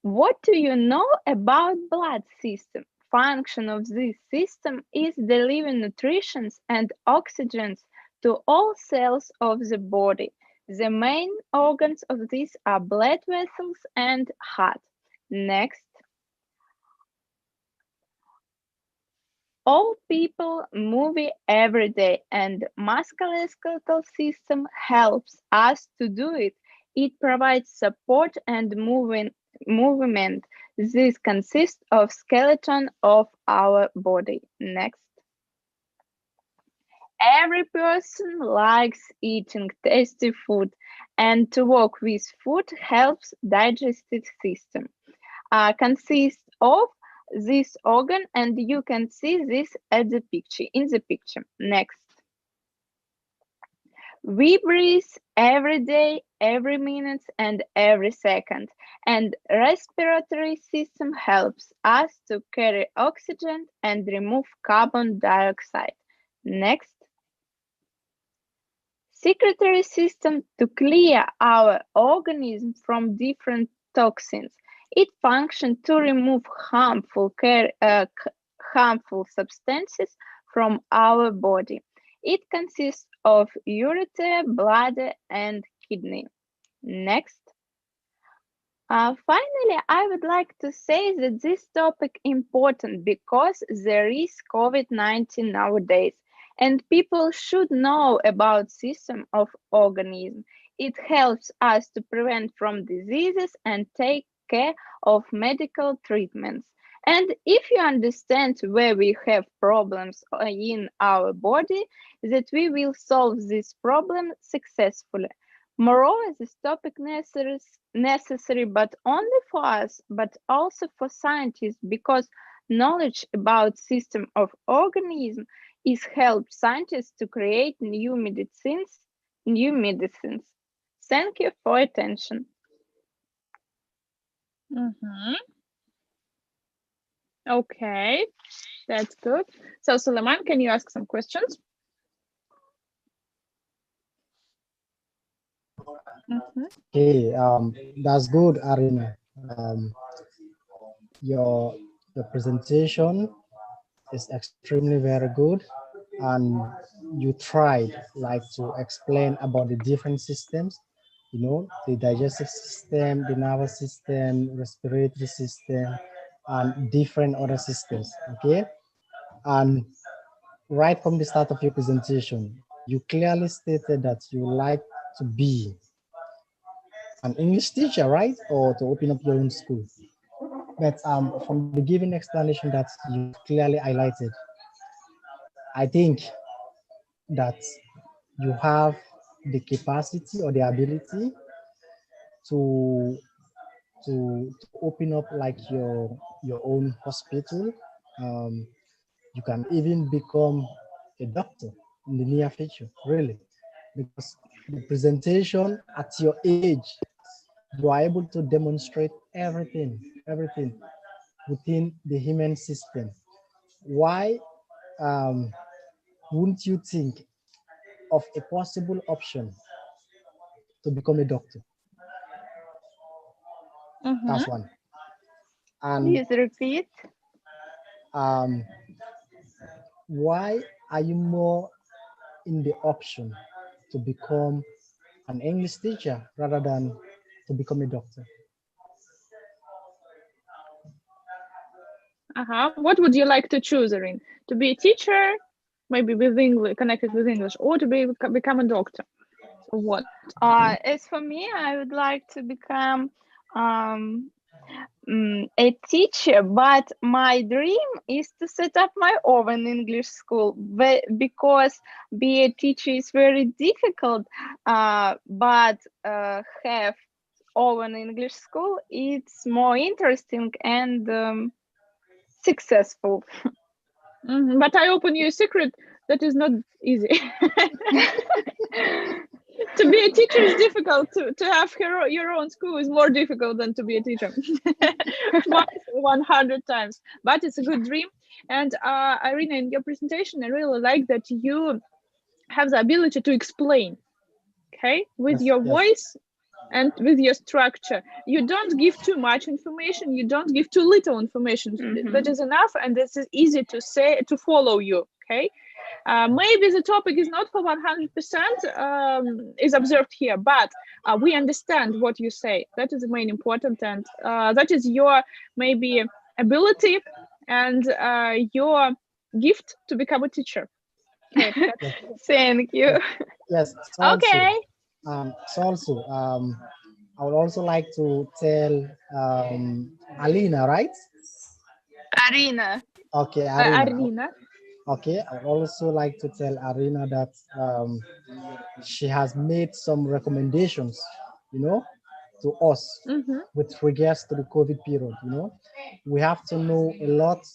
What do you know about blood system? Function of this system is delivering nutrition and oxygen to all cells of the body. The main organs of this are blood vessels and heart. Next. All people move every day and musculoskeletal system helps us to do it. It provides support and movement. This consists of skeleton of our body. Next. Every person likes eating tasty food, and to work with food helps digestive system. Consists of this organ, and you can see this at the picture in the picture. Next. We breathe every day, every minute, and every second, and respiratory system helps us to carry oxygen and remove carbon dioxide. Next. Secretory system to clear our organism from different toxins. It functions to remove harmful substances from our body. It consists of ureter, bladder, and kidney. Next. Finally, I would like to say that this topic is important because there is COVID-19 nowadays, and people should know about system of organism. It helps us to prevent from diseases and take care of medical treatments. And if you understand where we have problems in our body, that we will solve this problem successfully. Moreover, this topic necessary but only for us, but also for scientists, because knowledge about system of organism is help scientists to create new medicines. Thank you for attention. Okay, that's good. So Suleiman, can you ask some questions? Okay, that's good, Arina. Your presentation is extremely very good, and you tried like to explain about the different systems, you know, the digestive system, the nervous system, respiratory system, and different other systems. Okay, and right from the start of your presentation, you clearly stated that you like to be an English teacher, right? Or to open up your own school. But from the given explanation that you clearly highlighted, I think that you have the capacity or the ability to open up like your own hospital. You can even become a doctor in the near future, really, because the presentation at your age, you are able to demonstrate everything within the human system. Why wouldn't you think of a possible option to become a doctor? That's one. And please repeat. Why are you more in the option to become an English teacher rather than to become a doctor? What would you like to choose, Erin? To be a teacher, maybe with English, connected with English, or to become a doctor? So what? As for me, I would like to become a teacher, but my dream is to set up my own English school, because be a teacher is very difficult, but have own English school, it's more interesting and successful. But I open you a secret, that is not easy. To be a teacher is difficult. To have your own school is more difficult than to be a teacher. 100 times. But it's a good dream. And Irina, in your presentation, I really like that you have the ability to explain, okay, with your voice and with your structure. You don't give too much information, you don't give too little information. That is enough, and this is easy to say, to follow you, okay? Maybe the topic is not for 100% is observed here, but we understand what you say. That is the main important, and that is your maybe ability and your gift to become a teacher. Okay. Thank you. Yes. Okay. Also, I would also like to tell Alina, right? Arina. Okay, Arina. Arina. Okay, I would also like to tell Arina that she has made some recommendations, you know, to us with regards to the COVID period. You know, we have to know a lot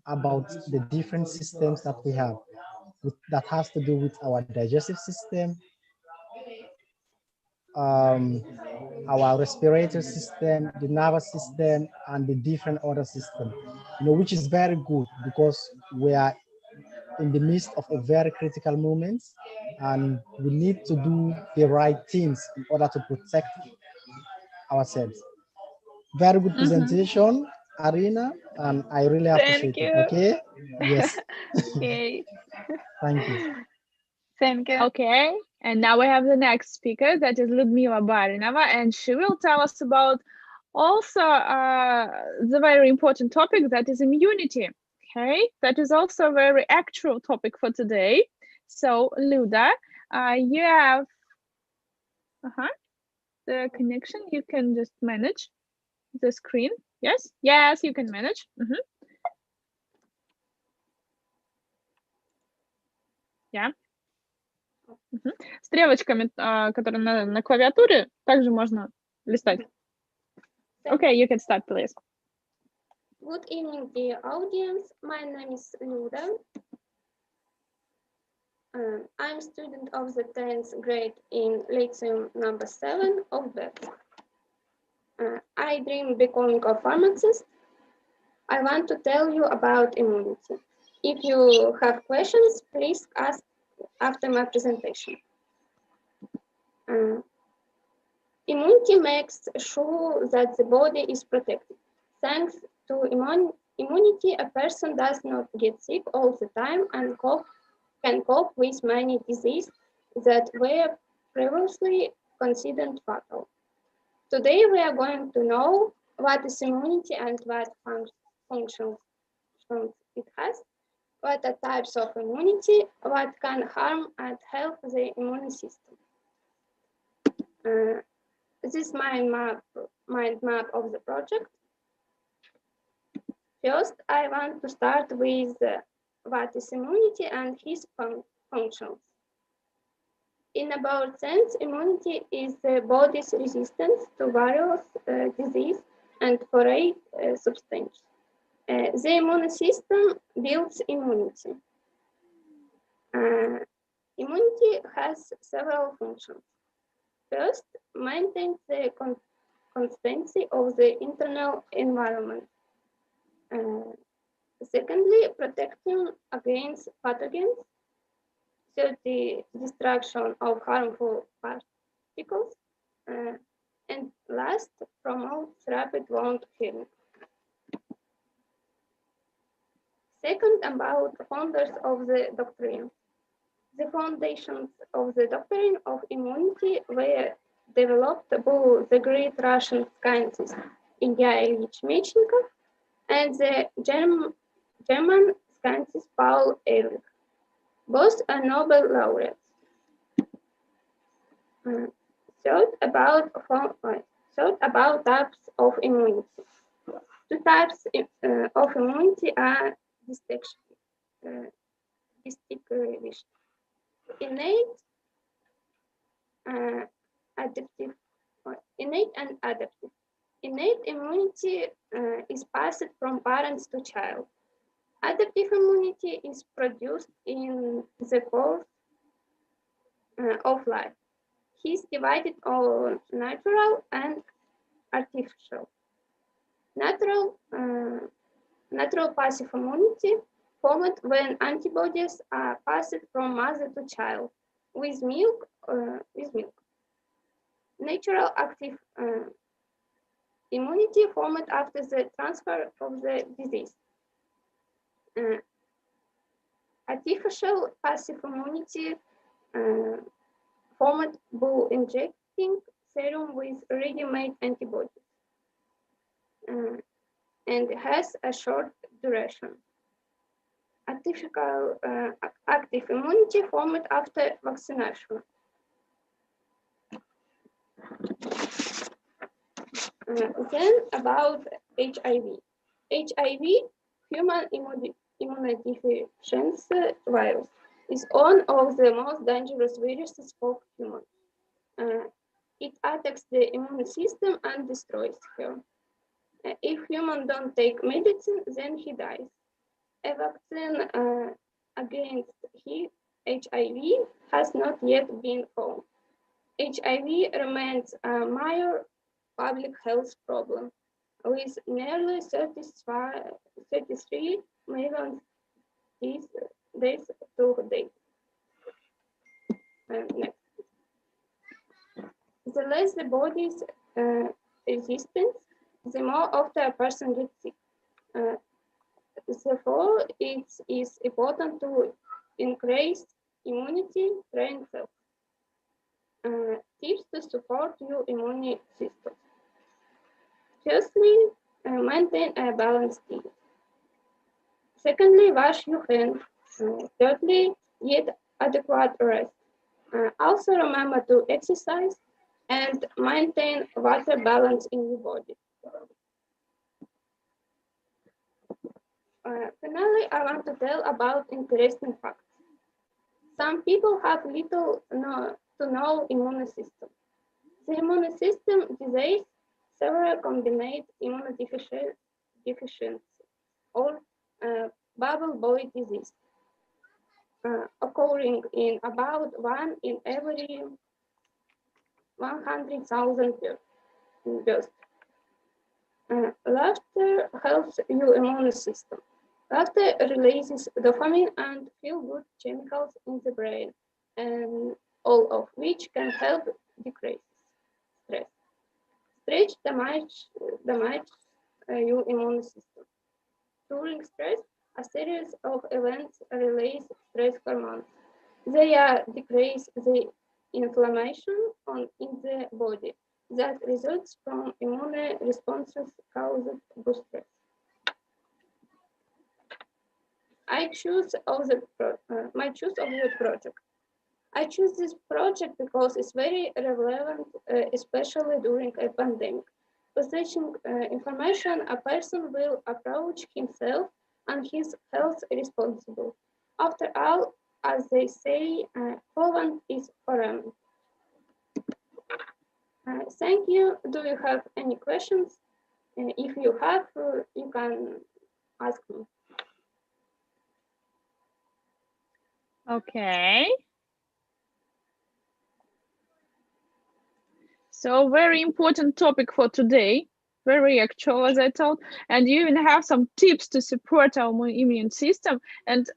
about the different systems that we have, that has to do with our digestive system, our respiratory system, the nervous system, and the different other systems, you know, which is very good because we are in the midst of a very critical moment, and we need to do the right things in order to protect ourselves. Very good presentation, Arina, and I really appreciate it. Okay. Yes. Okay. Thank you. Thank you. Okay, and now we have the next speaker, that is Ludmila Barinova, and she will tell us about also the very important topic, that is immunity. Okay, that is also a very actual topic for today. So Luda, you have the connection, you can just manage. the screen. Yes, yes, you can manage. Yeah. Стрелочками, которые на клавиатуре, также можно листать. Okay, you can start, please. Good evening, dear audience. My name is Luda. I'm a student of the 10th grade in Lyceum number 7 of Berkeley. I dream becoming a pharmacist. I want to tell you about immunity. If you have questions, please ask after my presentation. Immunity makes sure that the body is protected. Thanks to immunity, a person does not get sick all the time and can cope with many diseases that were previously considered fatal. Today, we are going to know what is immunity and what functions it has, what are types of immunity, what can harm and help the immune system. This is mind map of the project. First, I want to start with what is immunity and its functions. In a broad sense, immunity is the body's resistance to various diseases and foreign substances. The immune system builds immunity. Immunity has several functions. First, maintain the constancy of the internal environment. Secondly, protection against pathogens. Third, the destruction of harmful particles. And last, promotes rapid wound healing. Second, about founders of the doctrine. The foundations of the doctrine of immunity were developed by the great Russian scientist Ilya Ilyich Mechnikov and the German scientist Paul Ehrlich. Both are Nobel laureates. Third, about types of immunity. Two types of immunity are distinguished. Innate and adaptive. Innate immunity is passed from parents to child. Adaptive immunity is produced in the course of life. It is divided on natural and artificial. Natural passive immunity formed when antibodies are passed from mother to child with milk. Natural active immunity formed after the transfer of the disease. Artificial passive immunity formed by injecting serum with ready-made antibodies and has a short duration. Artificial active immunity formed after vaccination. Then about HIV. HIV, human immunodeficiency virus, is one of the most dangerous viruses for humans. It attacks the immune system and destroys her. If humans don't take medicine, then he dies. A vaccine against HIV has not yet been found. HIV remains a major public health problem, with nearly 33 million deaths to date. Next. The less the body's resistance, the more often a person gets sick. Therefore, it is important to increase immunity, train health. Tips to support your immune system. Firstly, maintain a balanced diet. Secondly, wash your hands. Thirdly, get adequate rest. Also remember to exercise and maintain water balance in your body. Finally, I want to tell about interesting facts. Some people have little to no immune system. The immune system disease several combined immunodeficiency or bubble boy disease, occurring in about 1 in every 100,000 births. Laughter helps your immune system. Laughter releases dopamine and feel-good chemicals in the brain, and all of which can help decrease stress. Stress damages your immune system. During stress, a series of events release stress hormones. They decrease the inflammation in the body that results from immune responses caused by stress. My choice of the project. I choose this project because it's very relevant, especially during a pandemic. Possessing information, a person will approach himself and his health responsible. After all, as they say, Poland is foreign. Thank you. Do you have any questions? If you have, you can ask me. Okay. So very important topic for today, very actual, as I told, and you even have some tips to support our immune system. And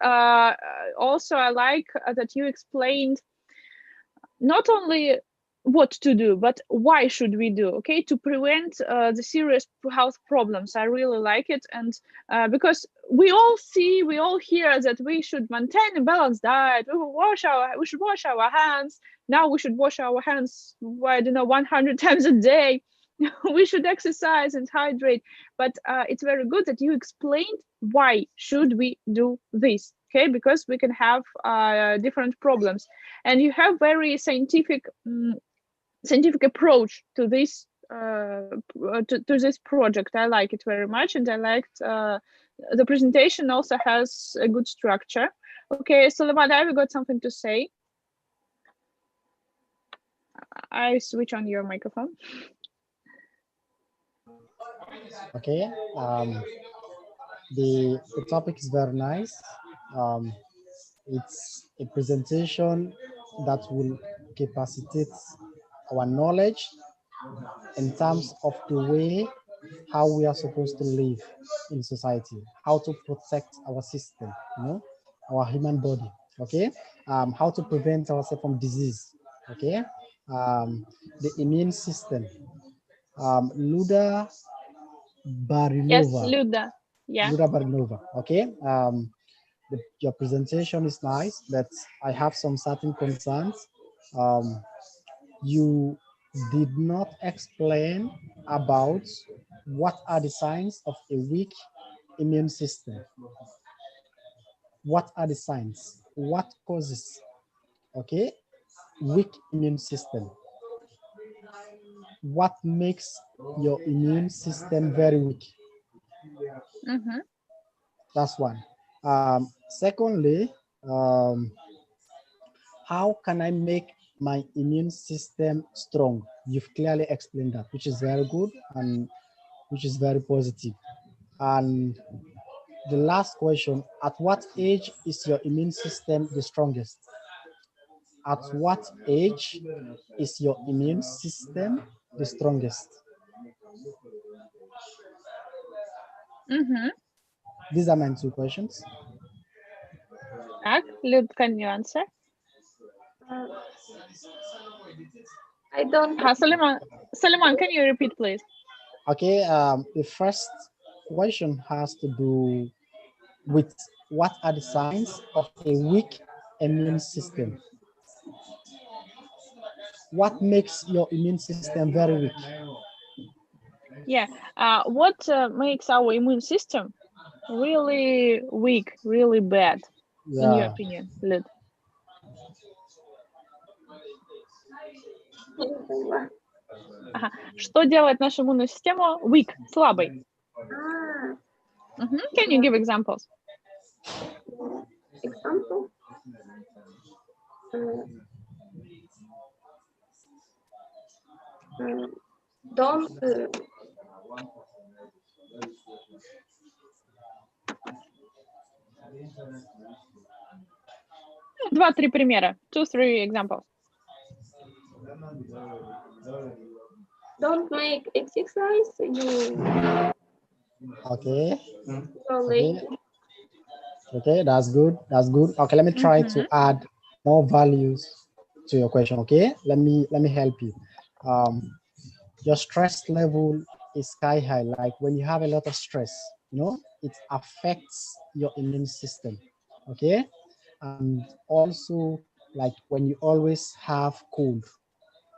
also I like that you explained not only what to do, but why should we do, okay, to prevent the serious health problems. I really like it. And because we all hear that we should maintain a balanced diet, we should wash our hands. Now we should wash our hands, I don't know, 100 times a day. We should exercise and hydrate. But it's very good that you explained why should we do this, okay, because we can have different problems. And you have very scientific approach to this to this project. I like it very much, and I liked the presentation also has a good structure. Okay, so Levada, have you got something to say? I switch on your microphone. Okay, the topic is very nice. It's a presentation that will capacitate our knowledge in terms of the way how we are supposed to live in society, how to protect our system, you know, our human body, okay, how to prevent ourselves from disease, okay, the immune system. Luda Barinova. Yes, Luda. Yeah. Luda Barinova. Okay. Your presentation is nice, but I have some certain concerns. You did not explain about what are the signs of a weak immune system. What are the signs? What causes, okay, weak immune system? What makes your immune system very weak? Mm-hmm. That's one. Secondly, how can I make my immune system strong? You've clearly explained that, which is very good and which is very positive. And the last question, at what age is your immune system the strongest? At what age is your immune system the strongest? Mm-hmm. These are my two questions. Lud, can you answer? I don't. Suleiman, can you repeat, please? Okay, the first question has to do with what are the signs of a weak immune system? What makes your immune system very weak? Yeah, what makes our immune system really weak, really bad, in your opinion, Lud? Что делает нашу иммунную систему weak, слабой? Can you give examples? Example. Don't. Два-три примера. 2-3 examples. Don't make exercise. Okay. You're lazy. Okay, that's good. That's good. Okay, let me try to add more values to your question. Okay, let me help you. Your stress level is sky high. Like when you have a lot of stress, you know, it affects your immune system. Okay, and also like when you always have cold.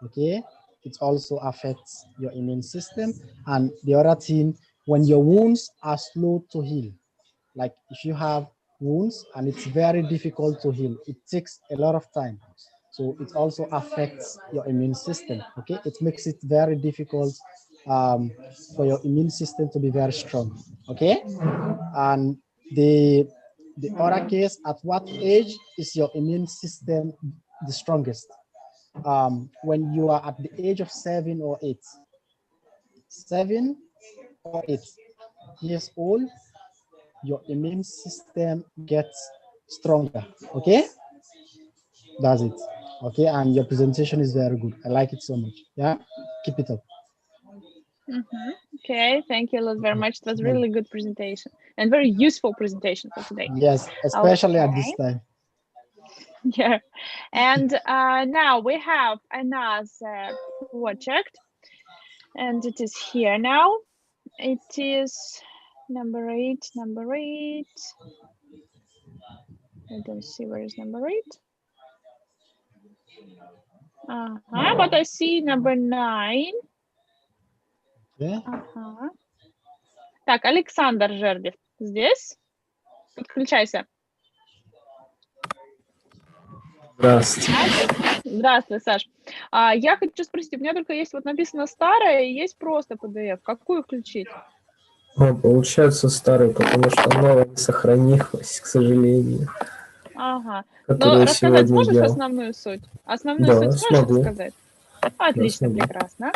Okay, it also affects your immune system. And the other thing, when your wounds are slow to heal, like if you have wounds and it's very difficult to heal, it takes a lot of time, so it also affects your immune system. Okay, it makes it very difficult for your immune system to be very strong. Okay, and the other case, at what age is your immune system the strongest? When you are at the age of 7 or 8 years old, your immune system gets stronger. Okay, that's it. Okay, and your presentation is very good. I like it so much. Yeah, keep it up. Okay, thank you, Liz, very much. It was really good presentation and very useful presentation for today. Yes, especially at this time. Yeah, and now we have another project, and it is here now. It is number 8. I don't see where is number 8. But I see number 9. Yeah. Так, Александр Жердев здесь? Подключайся. Здравствуйте. Здравствуй, Саш. Я хочу спросить, у меня только есть вот написано старое и есть просто PDF. Какую включить? Получается старый, потому что новое не сохранилось, к сожалению. Ага. Но Которую рассказать сегодня сможешь делал. основную суть? Основную Да, суть сможешь смогу. рассказать? Отлично, смогу. прекрасно.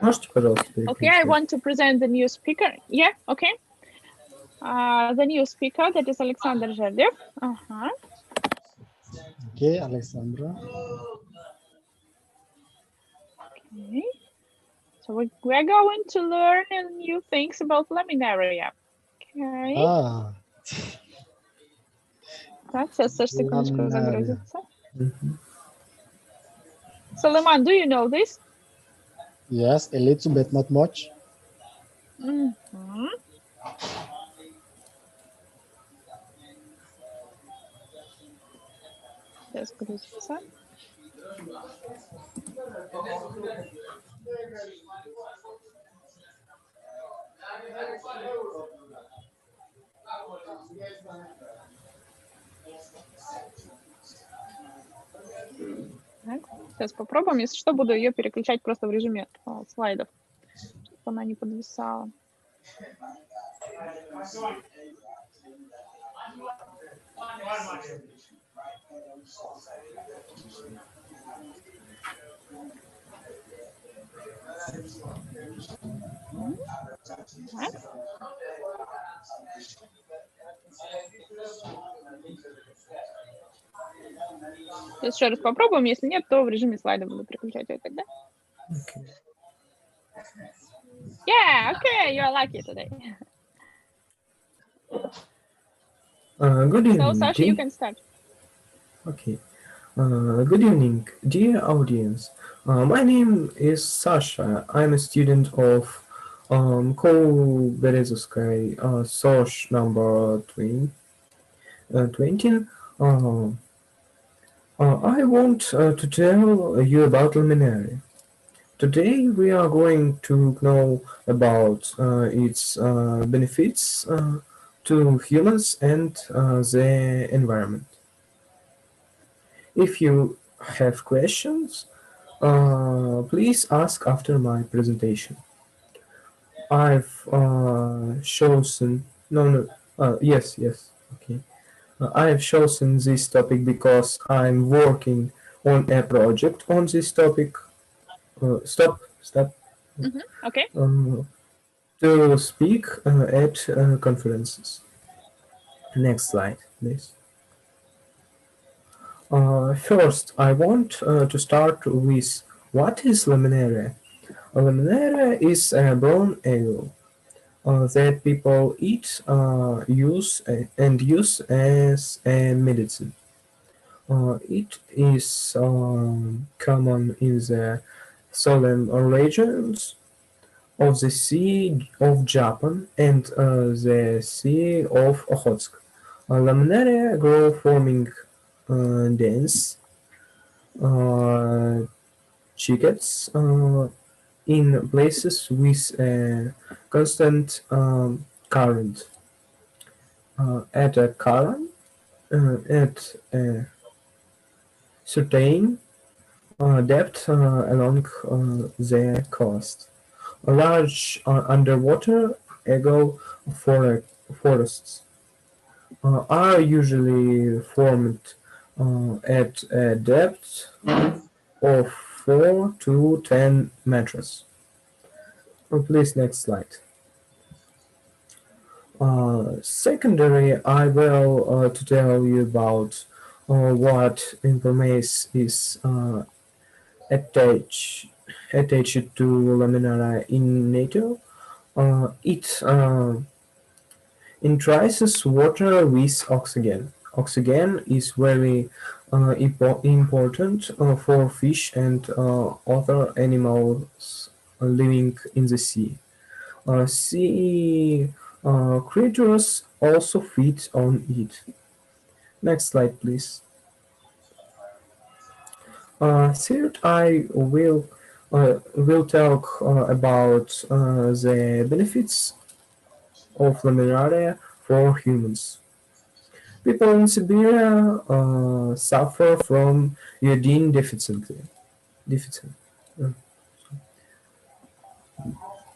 Можете, пожалуйста, Okay, I переключать? want to present the new speaker. Yeah, okay. The new speaker, that is Alexander Zherdev. Okay, Alexandra. Okay. So we're going to learn new things about laminaria. Okay. Так, сейчас, Саш, секундочку, загрузится. Suleiman, do you know this? Yes, a little bit, not much. Сейчас грузится. Так, сейчас попробуем. Если что, буду ее переключать просто в режиме слайдов, чтобы она не подвисала. Так. Сейчас еще раз попробуем. Если нет, то в режиме слайда буду переключать ее тогда. Yeah, okay, you're lucky today. Good evening. So, Sasha, you can start. Okay. Good evening, dear audience. My name is Sasha. I'm a student of Berezovsky SOSH number 20. I want to tell you about laminaria. Today we are going to know about its benefits to humans and the environment. If you have questions, please ask after my presentation. I've chosen yes, okay. I have chosen this topic because I'm working on a project on this topic. Stop. Okay. To speak at conferences. Next slide, please. First, I want to start with what is laminaria. Laminaria is a brown egg that people eat, use as a medicine. It is common in the southern regions of the Sea of Japan and the Sea of Okhotsk. Laminaria grow forming dense uh, thickets in places with a constant current. At a certain depth along the coast. Large underwater forests are usually formed at a depth of 4 to 10 meters. Please, next slide. Secondary, I will to tell you about what information is attached to laminaria in nature. It enriches water with oxygen. Oxygen is very important for fish and other animals living in the sea. Sea creatures also feed on it. Next slide, please. Third, I will talk about the benefits of laminaria for humans. People in Siberia suffer from iodine deficiency. Deficit. uh,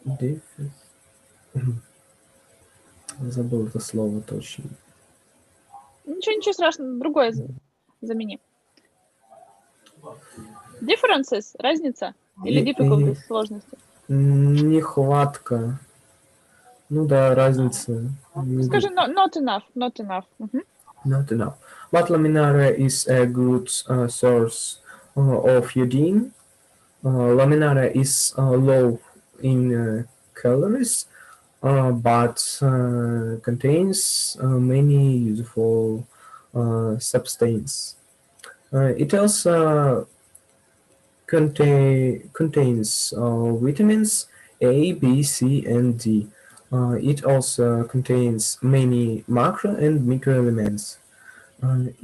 дефи- Забыл это слово точно. Ничего страшного, другое замени. Differences, разница? Или difficulties, сложности? Нехватка. Ну да, разница. Скажи, not enough. Not enough. But laminaria is a good source of iodine. Laminaria is low in calories, but contains many useful substances. It also contains vitamins A, B, C, and D. It also contains many macro and microelements.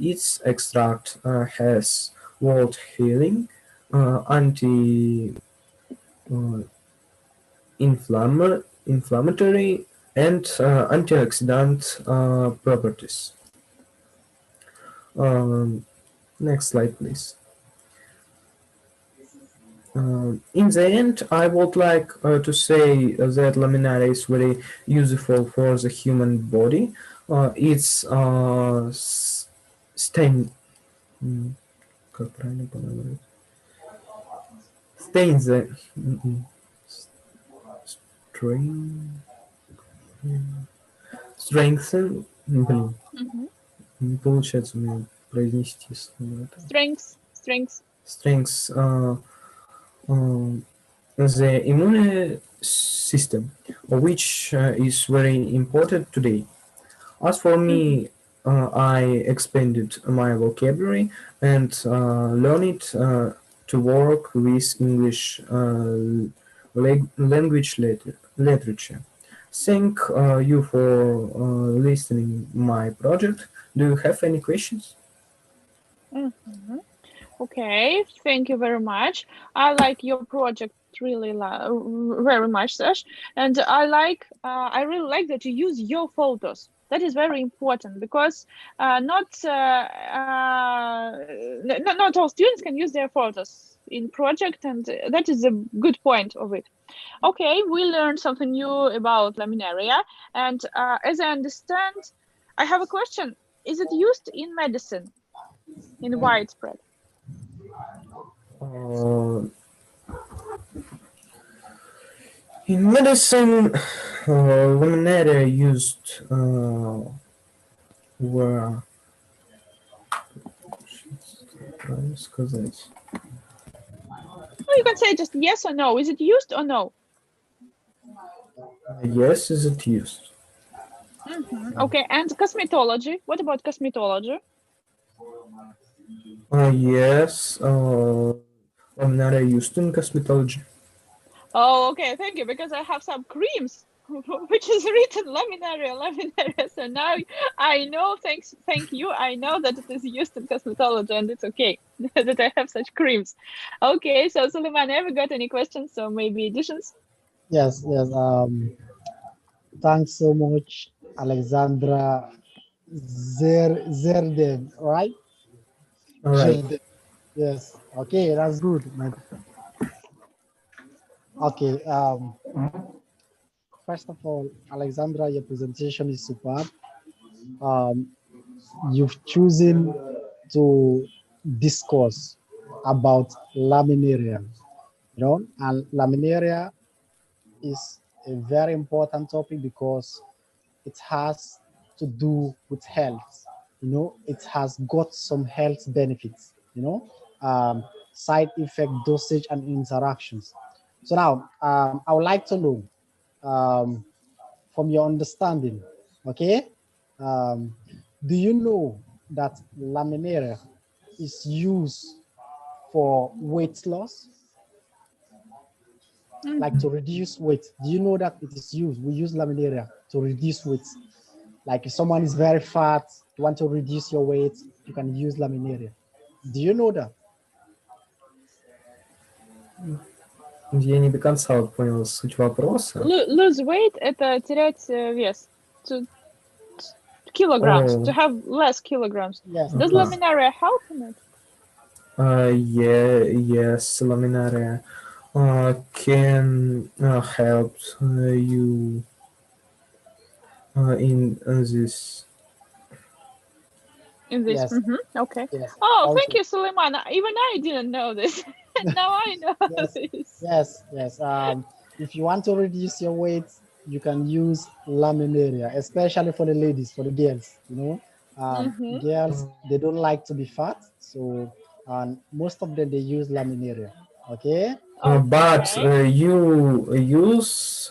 Its extract has wound healing, anti-inflammatory, and antioxidant properties. Next slide, please. In the end, I would like to say that laminaria is very useful for the human body. It's как правильно понравилось? Stains the strengthen. Блин, не получается у меня произнести слово. Strengths the immune system, which is very important today. As for me, I expanded my vocabulary and learned to work with English language literature. Thank you for listening my project. Do you have any questions? Okay, thank you very much. I like your project really very much, Sash. And I really like that you use your photos. That is very important because not all students can use their photos in project, and that is a good point of it. Okay, we learned something new about laminaria, and as I understand, I have a question. Is it used in medicine, in widespread? In medicine, laminaria used were сказать. Oh, you can say just yes or no. Is it used or no? Yes, is it used? Okay, and cosmetology. What about cosmetology? Yes, laminaria used in cosmetology. Oh, okay, thank you, because I have some creams which is written laminaria. So now I know, thank you, I know that it is used in cosmetology, and it's okay that I have such creams. Okay, so Suleiman, have you got any questions or maybe additions? Yes. Thanks so much, Alexandra Zerden, right? All right. Zerden. Yes. Okay, that's good. Okay. First of all, Alexandra, your presentation is superb. You've chosen to discuss about laminaria, and laminaria is a very important topic because it has to do with health. It has got some health benefits, side effect, dosage, and interactions. So now, I would like to know, from your understanding, okay, do you know that laminaria is used for weight loss? Like to reduce weight. Do you know that it is used? We use laminaria to reduce weight. Like if someone is very fat, you want to reduce your weight, you can use laminaria. Do you know that? Я не до конца понял суть вопроса. Lose weight – это терять вес. Kilograms, to have less kilograms. Yes. Does laminaria help in it? Yes, laminaria can help you in this. In this, yes. Okay. Yes. Oh, Also, thank you, Suleiman. Even I didn't know this. Now I know this. Yes. If you want to reduce your weight, you can use laminaria, especially for the ladies, for the girls. Girls, they don't like to be fat, so most of them they use laminaria. Okay. But you use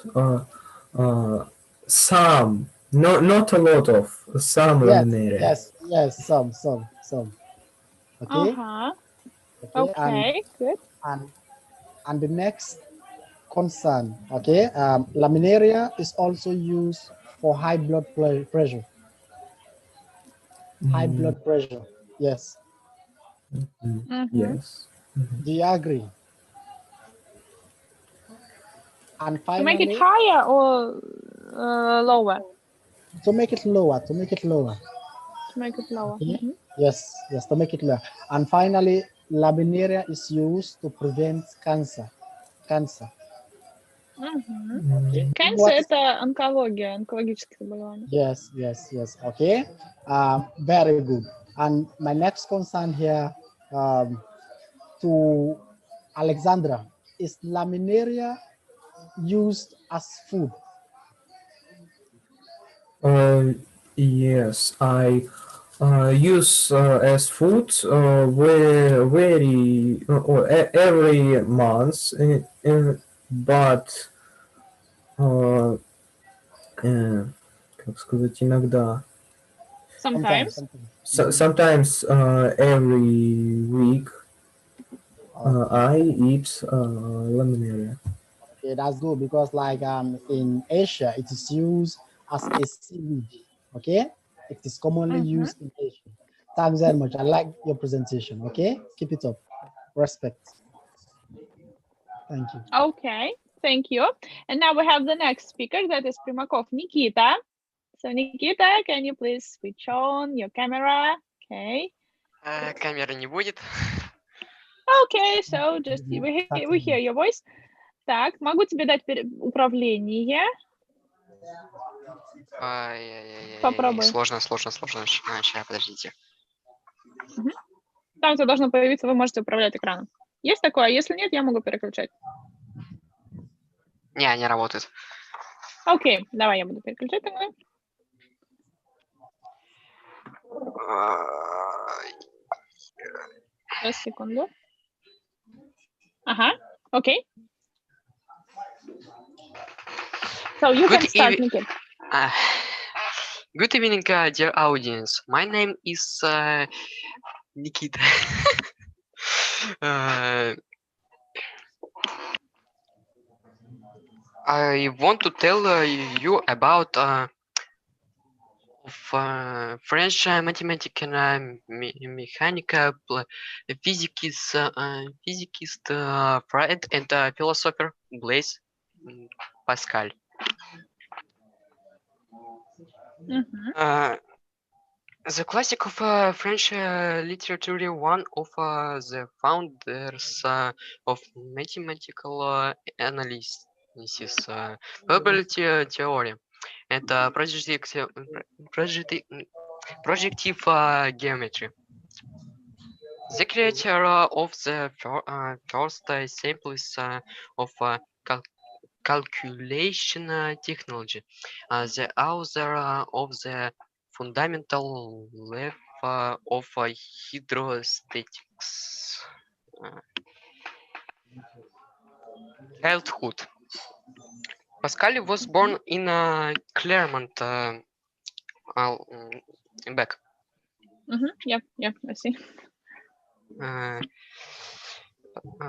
some, not a lot of, some laminaria. Yes, some. Okay. Okay, good. And the next concern, okay, laminaria is also used for high blood pressure. High blood pressure, yes. Yes. Do you agree? And finally, to make it higher or lower? To make it lower. To make it lower. Okay. Yes, to make it lower. And finally, laminaria is used to prevent cancer. Okay. Cancer – это онкология, онкологические заболевания. Yes. Okay. Very good. And my next concern here to Alexandra, is laminaria used as food? Yes, I use as food every month, but как сказать, иногда. Sometimes every week I eat laminaria. Okay, that's good because like in Asia, it is used as a seaweed. Okay, it is commonly used in Asia. Thanks very much. I like your presentation. Okay, keep it up. Respect. Thank you. Okay, thank you. And now we have the next speaker, that is Primakov Nikita. So Nikita, can you please switch on your camera? Okay. Камеры не будет. Okay, so just we hear your voice. Так, могу тебе дать управление. Попробуй. Сложно. Сейчас, подождите. Там у тебя должно появиться, вы можете управлять экраном. Есть такое? Если нет, я могу переключать. Не работает. Окей, давай я буду переключать тогда. Сейчас, секунду. Ага, окей. So you can start, Nikita. Good evening, dear audience. My name is Nikita. I want to tell you about French mathematical mechanical physicist, poet and philosopher Blaise Pascal. The classic of French literature, one of the founders of mathematical analysis, probability theory, and projective geometry. The creator of the first samples of calculation technology, the author of the fundamental law of hydrostatics. Childhood. Pascal was born in Clermont, back. Yep, I see.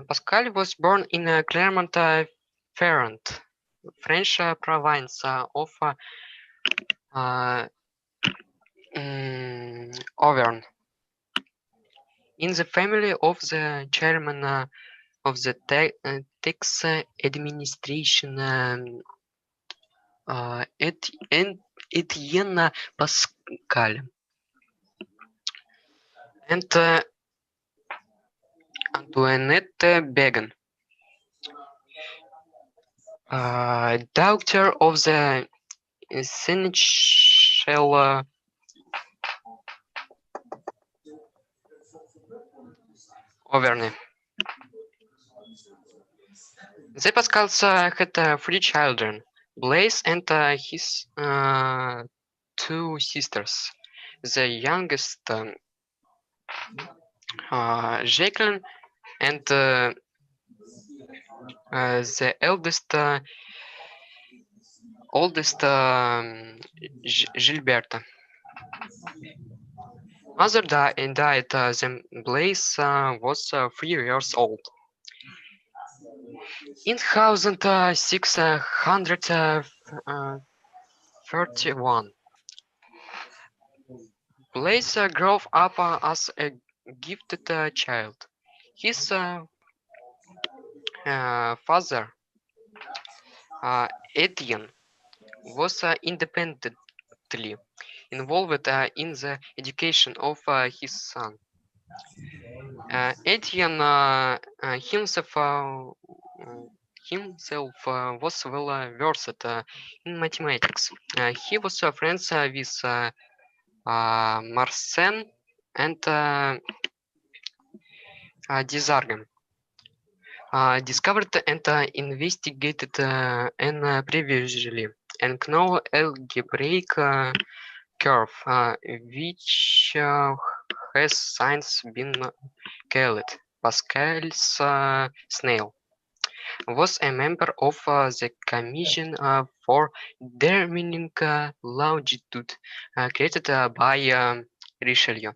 Pascal was born in Clermont-Ferrand, French province of Auvergne, in the family of the chairman of the tax administration, Etienne Pascal, and Antoinette Began, daughter of the seneschal Auvergne. The Pascals had 3 children, Blaise and his 2 sisters. The youngest, Jacqueline, and the oldest, Gilberta. Mother died when Blaise was 3 years old. In 1631, Blaise grew up as a gifted child. His father, Etienne, was independently involved in the education of his son. Etienne himself was well versed in mathematics. He was friends with Mersenne and Desargues. Discovered and investigated previously and known algebraic curve, which has since been called Pascal's snail, was a member of the Commission for Determining Longitude, created by Richelieu.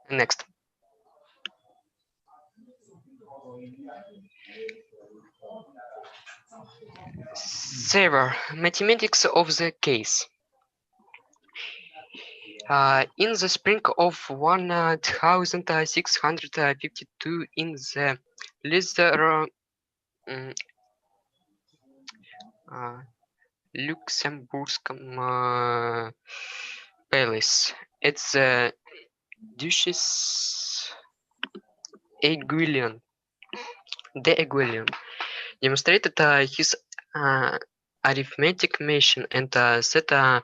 Next. Sever mathematics of the case. In the spring of 1652, in the Leather Luxembourgском palace. It's the Duchess Aiguillon. The Aiguillon demonstrated his arithmetic machine and set up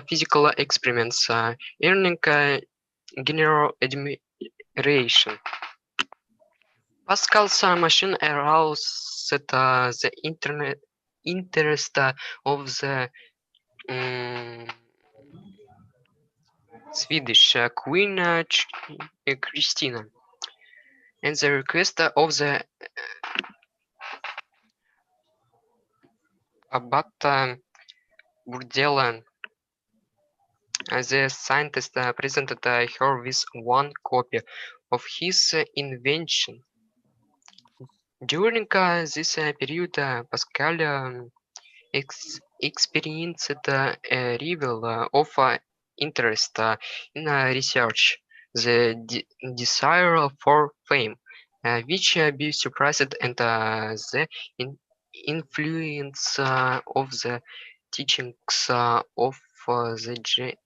physical experiments, earning general admiration. Pascal's machine aroused the interest of the Swedish Queen Christina, and the request of the Abbot Bourdelle. The scientist presented her with one copy of his invention. During this period, Pascal experienced a revival of interest in research, the desire for fame, which be surprised, and the influence of the teachings of the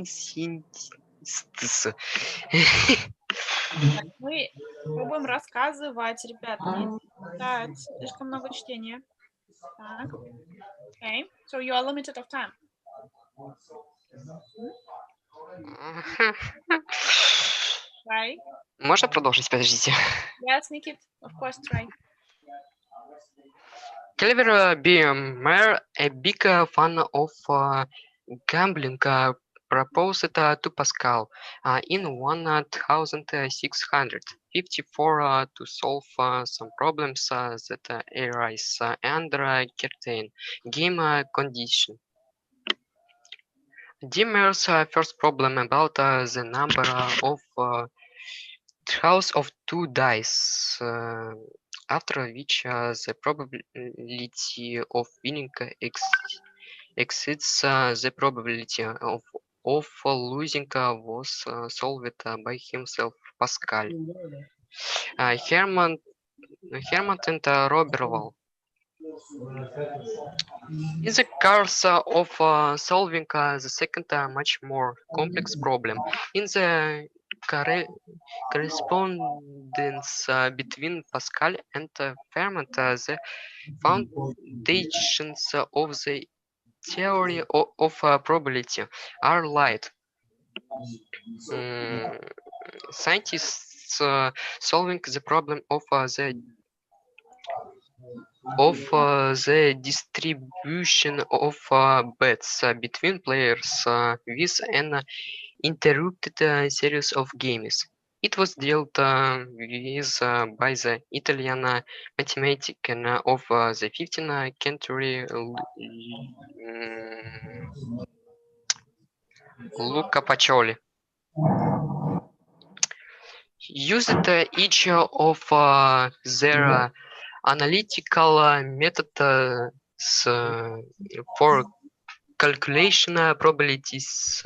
Jansenists. Мы пробуем рассказывать, ребят, не читать. Слишком много чтения. Так. Okay. So you are limited of time. Try. Можно продолжить? Подождите. Yes, Nikit, of course, try. Clever Beamer, a big fan of gambling, proposed to Pascal in 1654 to solve some problems that arise under certain game condition. Dimmer's first problem about the number of draws of 2 dice, after which the probability of winning exceeds the probability of losing was solved by himself, Pascal. Herman and Roberval. In the course of solving the second much more complex problem, in the correspondence between Pascal and Fermat, the foundations of the theory of probability are laid. Scientists solving the problem of the distribution of bets between players with an interrupted series of games. It was dealt with by the Italian mathematician of the 15th century, Luca Pacioli. Used each of their analytical methods for calculation probabilities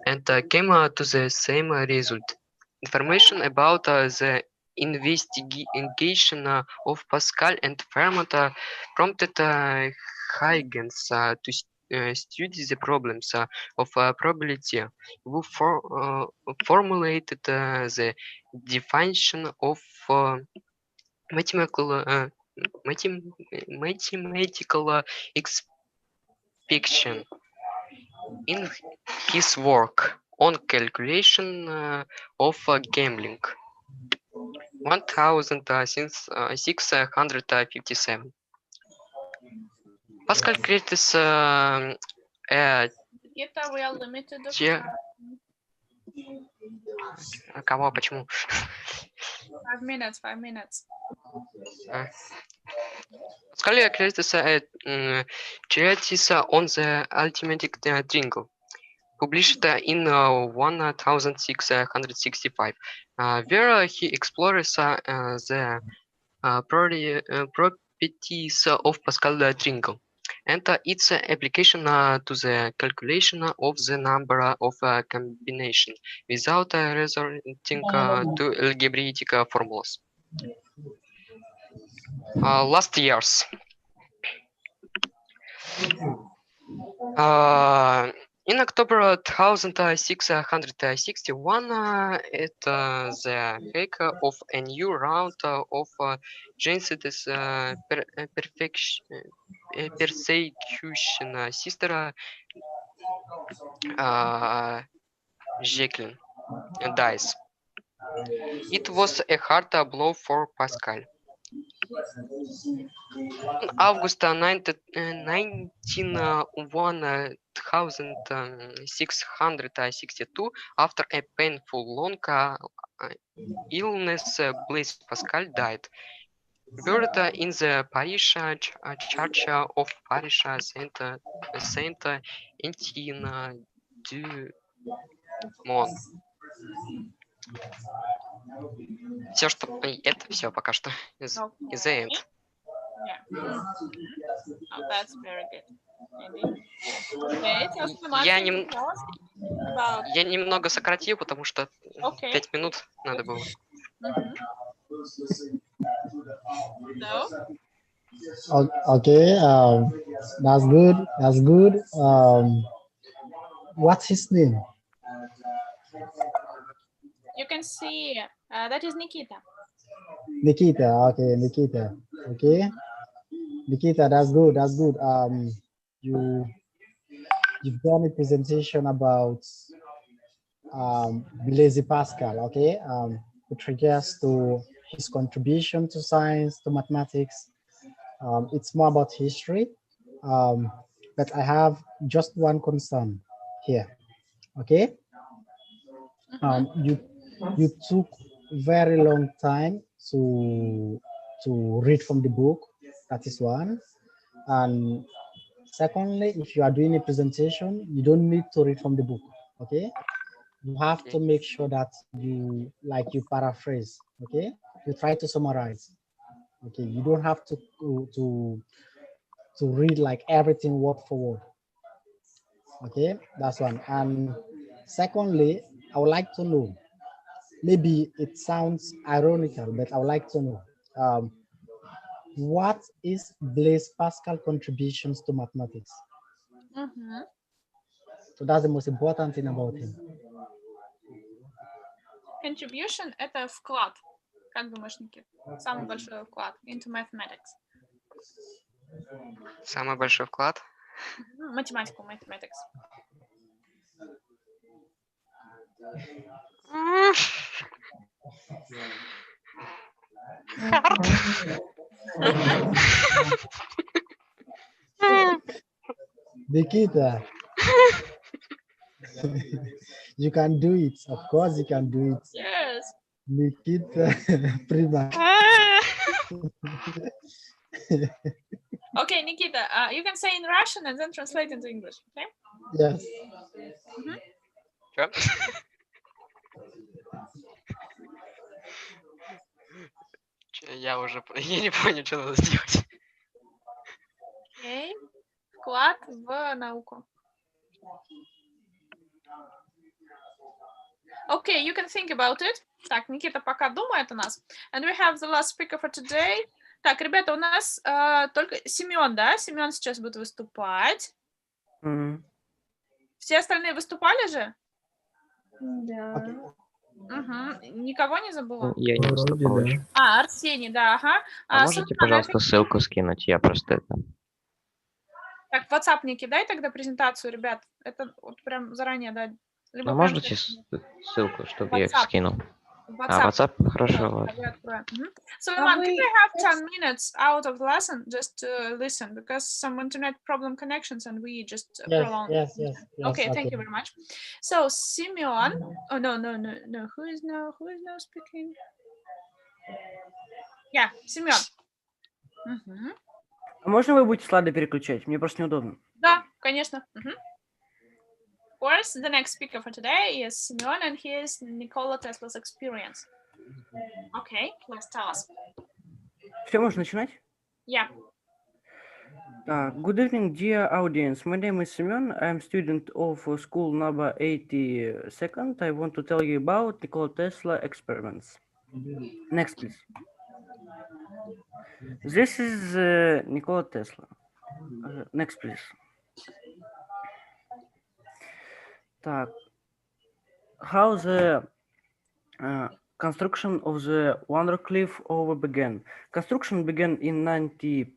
and came to the same result. Information about the investigation of Pascal and Fermat prompted Huygens to study the problems of probability, who formulated the definition of mathematical expectation in his work on calculation of gambling, 1657. Pascal created Nikita, we are limited of time. Кого? Почему? 5 minutes, 5 minutes. Pascal created a treatise on the arithmetic triangle, published in 1665, where he explores the properties of Pascal triangle and its application to the calculation of the number of combination without resorting to algebraic formulas. Last years. In October 1661, at the height of a new round of Genesius persecution, Sister Jacqueline dies. It was a hard blow for Pascal. On August 1662, after a painful long illness, Blaise Pascal died. Buried in the parish church of parish Saint Etienne du Mont. Все, что это все пока что is the end. Yeah. Oh, that's very good. Okay, tell us about... Я немного сократил, потому что 5 минут надо было. No? Okay, that's good. That's good. What's his name? You can see that is Nikita. Nikita. Okay, Nikita. Okay, Nikita. That's good. That's good. You've done a presentation about Blaise Pascal. Okay, with regards to his contribution to science, to mathematics. It's more about history, but I have just one concern here. Okay, you took very long time to read from the book. That is one, and secondly, if you are doing a presentation, you don't need to read from the book. Okay, you have to make sure that you paraphrase. Okay, you try to summarize. Okay, you don't have to read like everything word for word. Okay, that's one. And secondly, I would like to know, maybe it sounds ironical, but I would like to know, what is Blaise Pascal contributions to mathematics? So that's the most important thing about him. Contribution — это вклад. Как думаешь, Никит? Самый большой вклад into mathematics. Самый большой вклад? Математику, mathematics. Nikita, you can do it. Of course, you can do it. Yes. Nikita, prima. Okay, Nikita, you can say in Russian and then translate into English, okay? Yes. Что? Я не понял, что надо сделать. Okay. Вклад в науку. Okay, you can think about it. Так, Никита пока думает у нас. And we have the last speaker for today. Так, ребята, у нас только Семен, да? Семен сейчас будет выступать. Все остальные выступали же? Да. Никого не забыла? Я не выступал еще. Арсений, да, ага. Можете, пожалуйста, ссылку скинуть? Я просто это... Так, в WhatsApp мне кидай тогда презентацию, ребят. Это вот прям заранее, да. Либо можете ссылку, чтобы я их скинул? WhatsApp. WhatsApp? Хорошо, ладно. Suleiman, can we have 10 minutes out of the lesson just to listen, because some internet problem connections and we just prolong. Yes. Okay, thank you very much. So Simeon, oh no, who is now speaking? Yeah, Simeon. Можно вы будете слайды переключать? Мне просто неудобно. Да, конечно. Of course, the next speaker for today is Simeon, and he is Nikola Tesla's experience. Okay, let's tell us. Все, можно начинать? Yeah. Good evening, dear audience. My name is Semyon. I'm student of school number 82nd. I want to tell you about Nikola Tesla experiments. Next, please. This is Nikola Tesla. Next, please. How the construction of the Wonder Cliff over began. Construction began in 91st,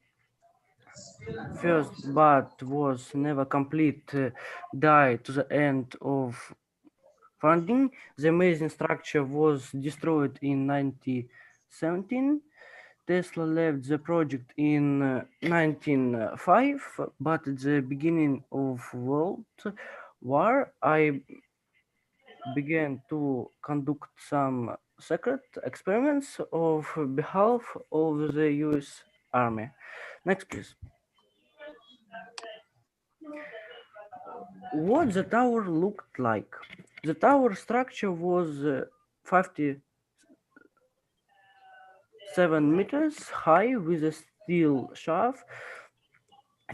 but was never complete, died to the end of funding. The amazing structure was destroyed in 1917. Tesla left the project in 1905, but at the beginning of World War, I began to conduct some secret experiments on behalf of the US Army. Next, please. What the tower looked like. The tower structure was 57 meters high with a steel shaft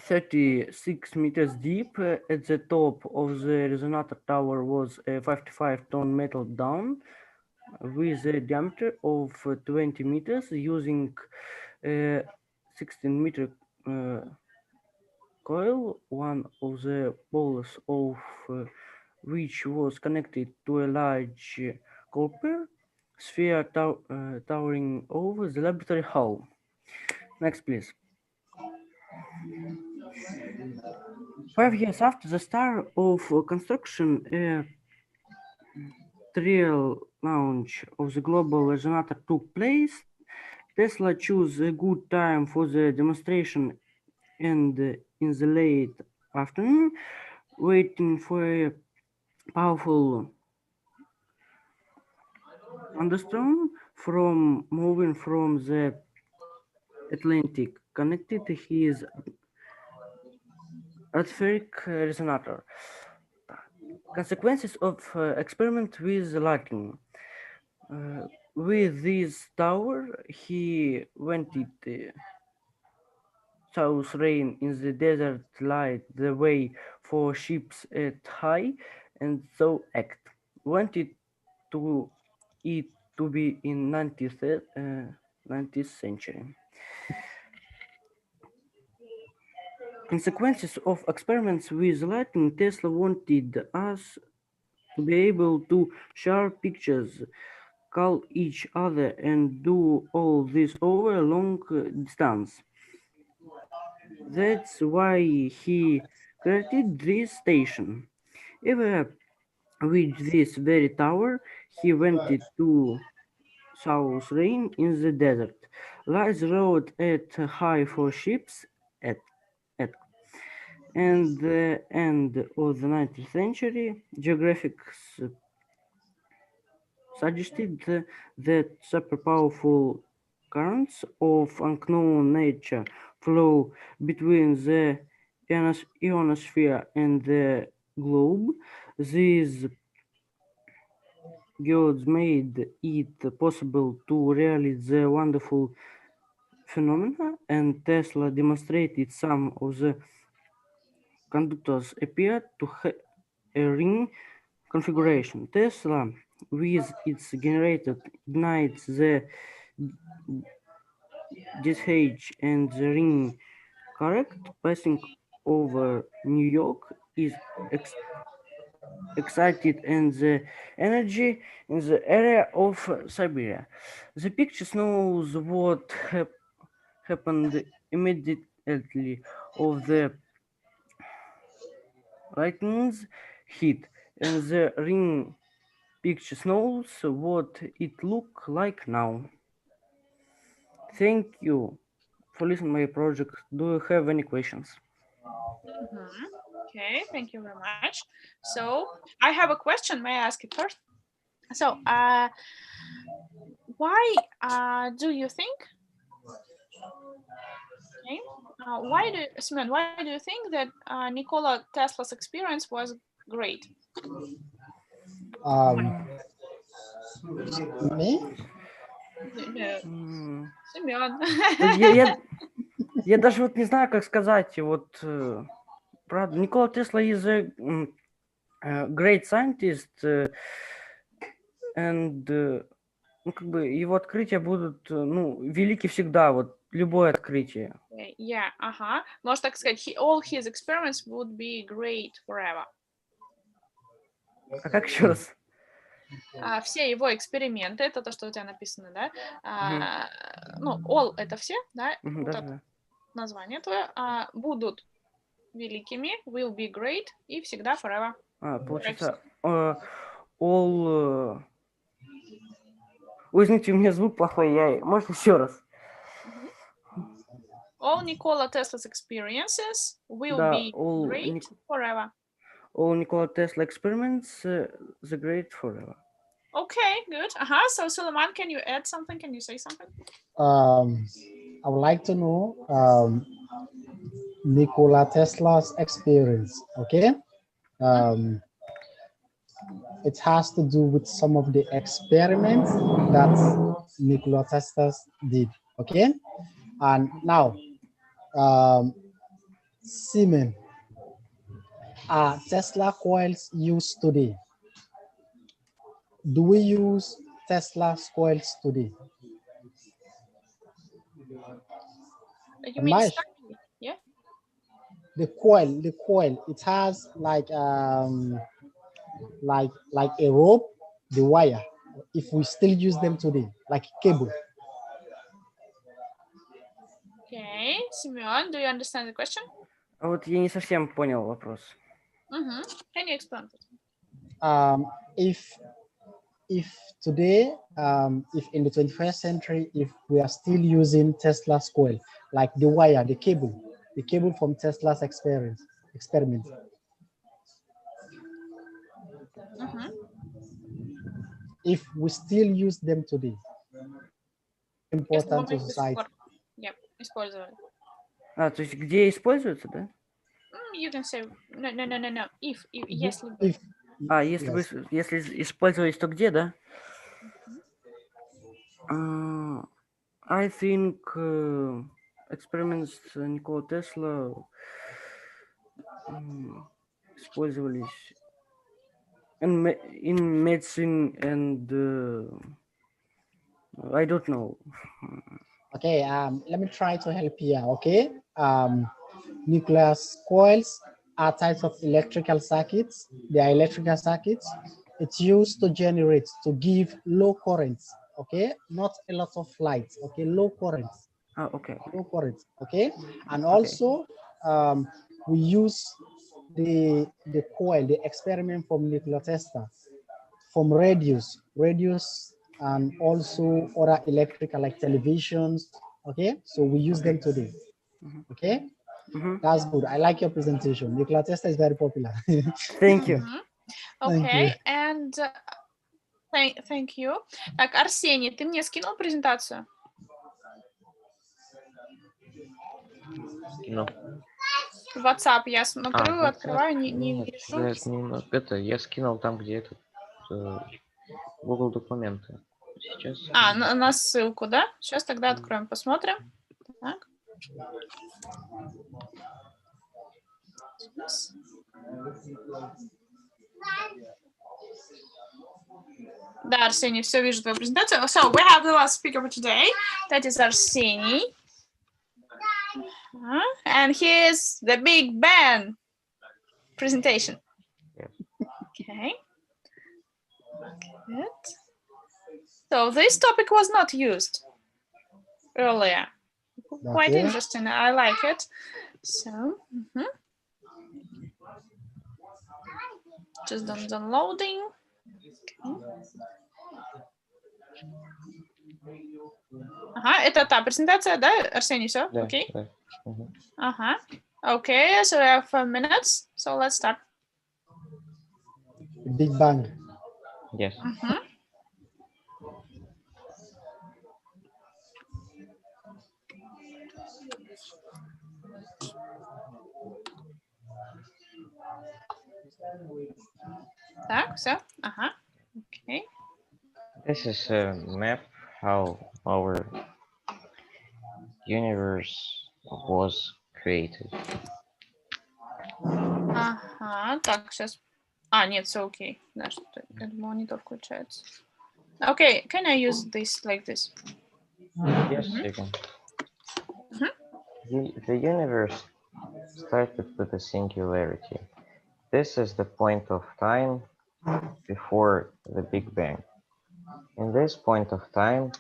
36 meters deep. At the top of the resonator tower was a 55-ton metal dome with a diameter of 20 meters using a 16-meter coil, one of the poles of which was connected to a large copper sphere towering over the laboratory hall. Next, please. 5 years after the start of construction, a trial launch of the global resonator took place. Tesla chose a good time for the demonstration, and in the late afternoon, waiting for a powerful thunderstorm from moving from the Atlantic, connected his atmospheric resonator. Consequences of experiment with lightning. With this tower, he wanted south rain in the desert light the way for ships at high, and so act. Wanted to it to be in 19th century. Consequences of experiments with lightning. Tesla wanted us to be able to share pictures, call each other, and do all this over a long distance. That's why he created this station. Even with this very tower, he wanted to south rain in the desert. Lights road at high for ships at and the end of the 19th century, geographics suggested that super powerful currents of unknown nature flow between the ionosphere and the globe. These gods made it possible to realize the wonderful phenomena, and Tesla demonstrated some of the conductors appeared to have a ring configuration. Tesla, with its generator, ignites the discharge and the ring current passing over New York is excited, and the energy in the area of Siberia. The picture shows what happened immediately of the lightning's hit, and the ring picture shows what it looks like now. Thank you for listening to my project. Do you have any questions? Okay, thank you very much. So I have a question. May I ask it first? So why do you think? Okay, Simon, why do you think that Nikola Tesla's experience was great? Me? Семен. Я Я даже вот не знаю, как сказать. Вот, правда, Никола Тесла is a great scientist, and ну, как бы его открытия будут, ну, велики всегда, вот любое открытие. Yeah, ага. Можно так сказать, all his experiments would be great forever. А как еще раз? Все его эксперименты, это то, что у тебя написано, да? Ну, all это все, да? Вот это название твое, будут великими, will be great и всегда forever. Получается, all... Ой, извините, у меня звук плохой, можно еще раз? All Nikola Tesla's experiences will be great forever. All Nikola Tesla experiments, the great forever. Okay, good. So Suleiman, can you add something? Can you say something? I would like to know Nikola Tesla's experience. Okay. It has to do with some of the experiments that Nikola Tesla did. Okay. And now, Siemens, are Tesla coils used today? Do we use Tesla coils today? You mean yeah? The coil, it has like a rope, the wire, if we still use them today, like a cable. Okay, Simeon, do you understand the question? А вот я не совсем понял вопрос. Can you explain it? If today, if in the 21st century, if we are still using Tesla's coil, like the wire, the cable from Tesla's experiment. If we still use them today, important to society. Yep, использовали. То есть где используются, да? You can say no. If если бы. Если использовались, то где, да? I think experiments Nikola Tesla использовались in medicine and I don't know. Okay, let me try to help you. Okay, nucleus coils are types of electrical circuits. They are electrical circuits. It's used to generate, to give low currents. Okay, not a lot of light. Okay, low currents. Okay. Low currents. Okay, and also we use the coil, the experiment from Nikola Tesla, from radios, and also other electrical like televisions. Okay, so we use them today. Okay, that's good. I like your presentation. Nikola Tesla is very popular. Thank you. Okay, and thank you. Так, Арсений, ты мне скинул презентацию? Скинул. WhatsApp я смотрю, открываю, не вижу. Это я скинул там, где этот Google документы. Сейчас. На ссылку, да? Сейчас тогда откроем, посмотрим. Так. Да, Арсений, все вижу твою презентацию. So, we have the last speaker for today. That is Arsenij. And here's the Big Bang presentation. Okay. Good. So this topic was not used earlier. Quite interesting. I like it. So, just downloading. Okay. Это та презентация, да, Арсений, все? Окей? Okay, so we have 5 minutes. So let's start. Big Bang. Yes. Так, все. Okay. This is a map how our universe was created. Ага, так, сейчас. Нет, все окей. Да, что-то монитор включается. Okay, can I use this like this? Yes, you can. The universe started with a singularity. This is the point of time before the Big Bang. In this point of time,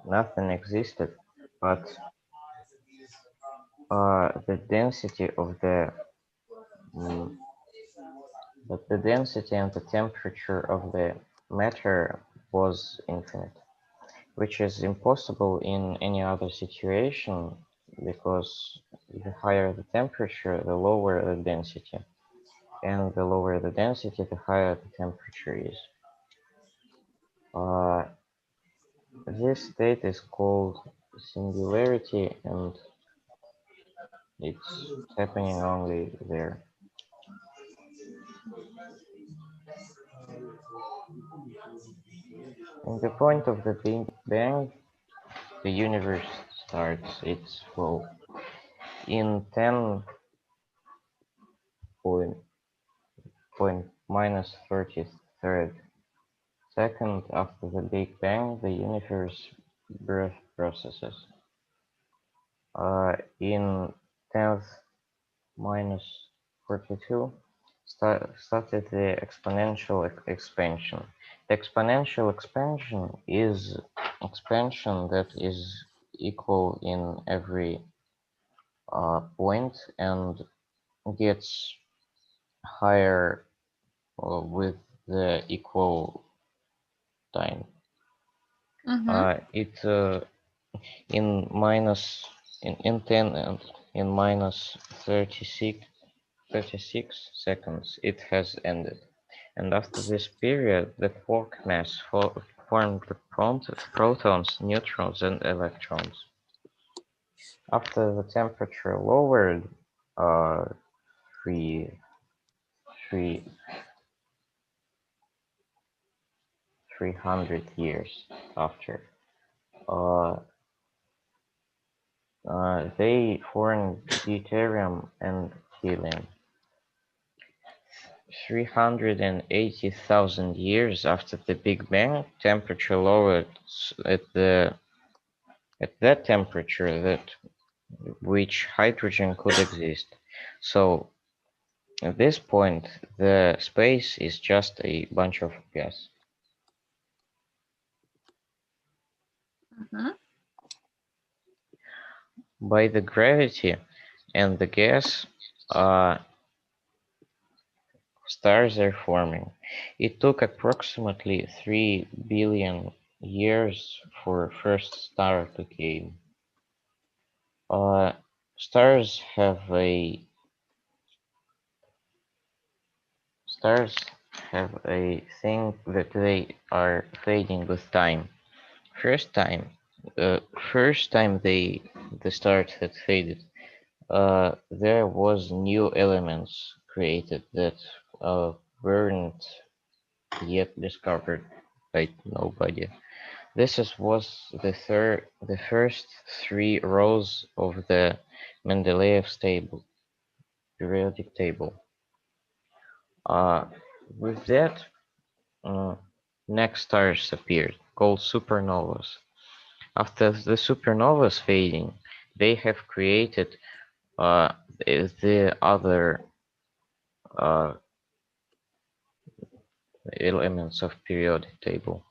nothing existed, but the density of the and the temperature of the matter was infinite, which is impossible in any other situation because the higher the temperature, the lower the density, and the lower the density, the higher the temperature is. This state is called singularity, and it's happening only there. In the point of the Big Bang, the universe starts its flow. In 10 point minus 33rd second after the Big Bang, the universe birth processes. In 10th minus 42 started the exponential expansion. The exponential expansion is expansion that is equal in every point and gets higher with the equal time. It in 10 and in minus 36 seconds it has ended, and after this period the quark mass formed the protons, neutrons, and electrons. After the temperature lowered 300 years after, they formed deuterium and helium. 380,000 years after the Big Bang, temperature lowered at that temperature that which hydrogen could exist. So at this point, the space is just a bunch of gas. By the gravity and the gas, stars are forming. It took approximately 3 billion years for first star to came. Stars have a thing that they are fading with time. First time the stars had faded, there was new elements created that weren't yet discovered by nobody. This was the first 3 rows of the Mendeleev's periodic table. With that, next stars appeared, called supernovas. After the supernovas fading, they have created the other elements of periodic table.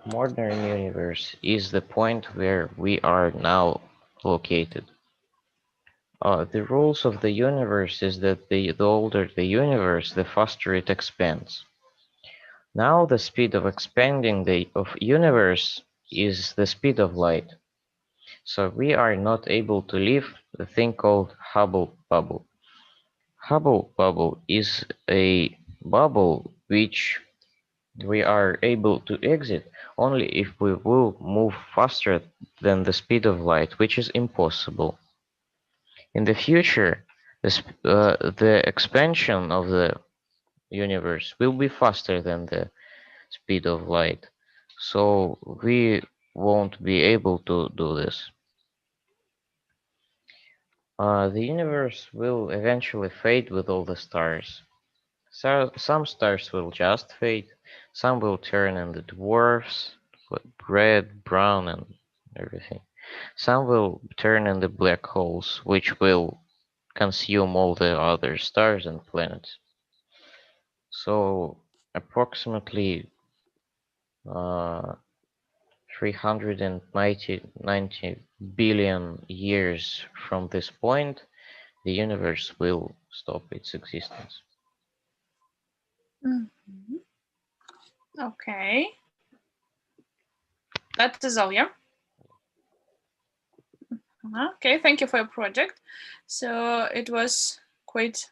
Modern universe is the point where we are now located. The rules of the universe is that the older the universe, the faster it expands. Now the speed of expanding of universe is the speed of light. So we are not able to leave the thing called Hubble bubble. Hubble bubble is a bubble which we are able to exit only if we will move faster than the speed of light, which is impossible. In the future, the expansion of the universe will be faster than the speed of light. so we won't be able to do this. The universe will eventually fade with all the stars. So some stars will just fade, some will turn into dwarfs, red, brown, and everything. Some will turn into black holes, which will consume all the other stars and planets. So approximately 390 billion years from this point, the universe will stop its existence. Okay. That is all, yeah? Okay, thank you for your project. So it was quite,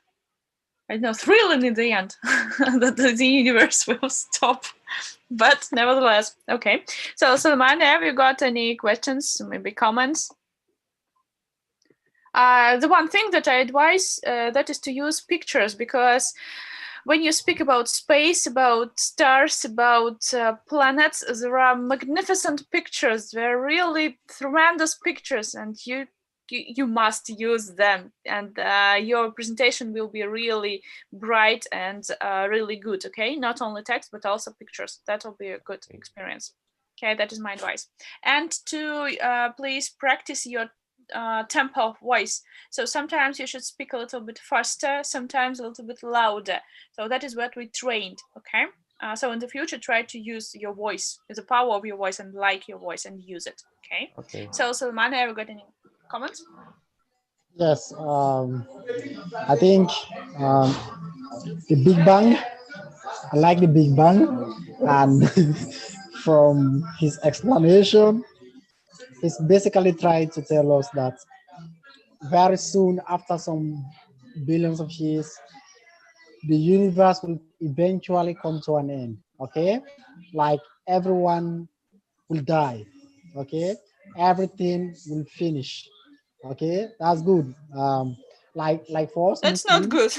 I don't know, thrilling in the end that the universe will stop. But nevertheless, okay. So Salman, have you got any questions, maybe comments? The one thing that I advise that is to use pictures, because when you speak about space, about stars, about planets, there are magnificent pictures. They're really tremendous pictures, and you must use them, and your presentation will be really bright and really good. Okay, not only text but also pictures. That will be a good experience. Okay, that is my advice. And to please practice your tempo of voice. So sometimes you should speak a little bit faster, sometimes a little bit louder. So that is what we trained, okay? So in the future, try to use your voice, the power of your voice, and like your voice and use it, okay? So Salman, have you got any comments? Yes, I think the Big Bang, I like the Big Bang, and from his explanation, he's basically trying to tell us that very soon, after some billions of years, the universe will eventually come to an end. Okay, like everyone will die. Okay, everything will finish. Okay, that's good. Like for us That's Muslims, not good.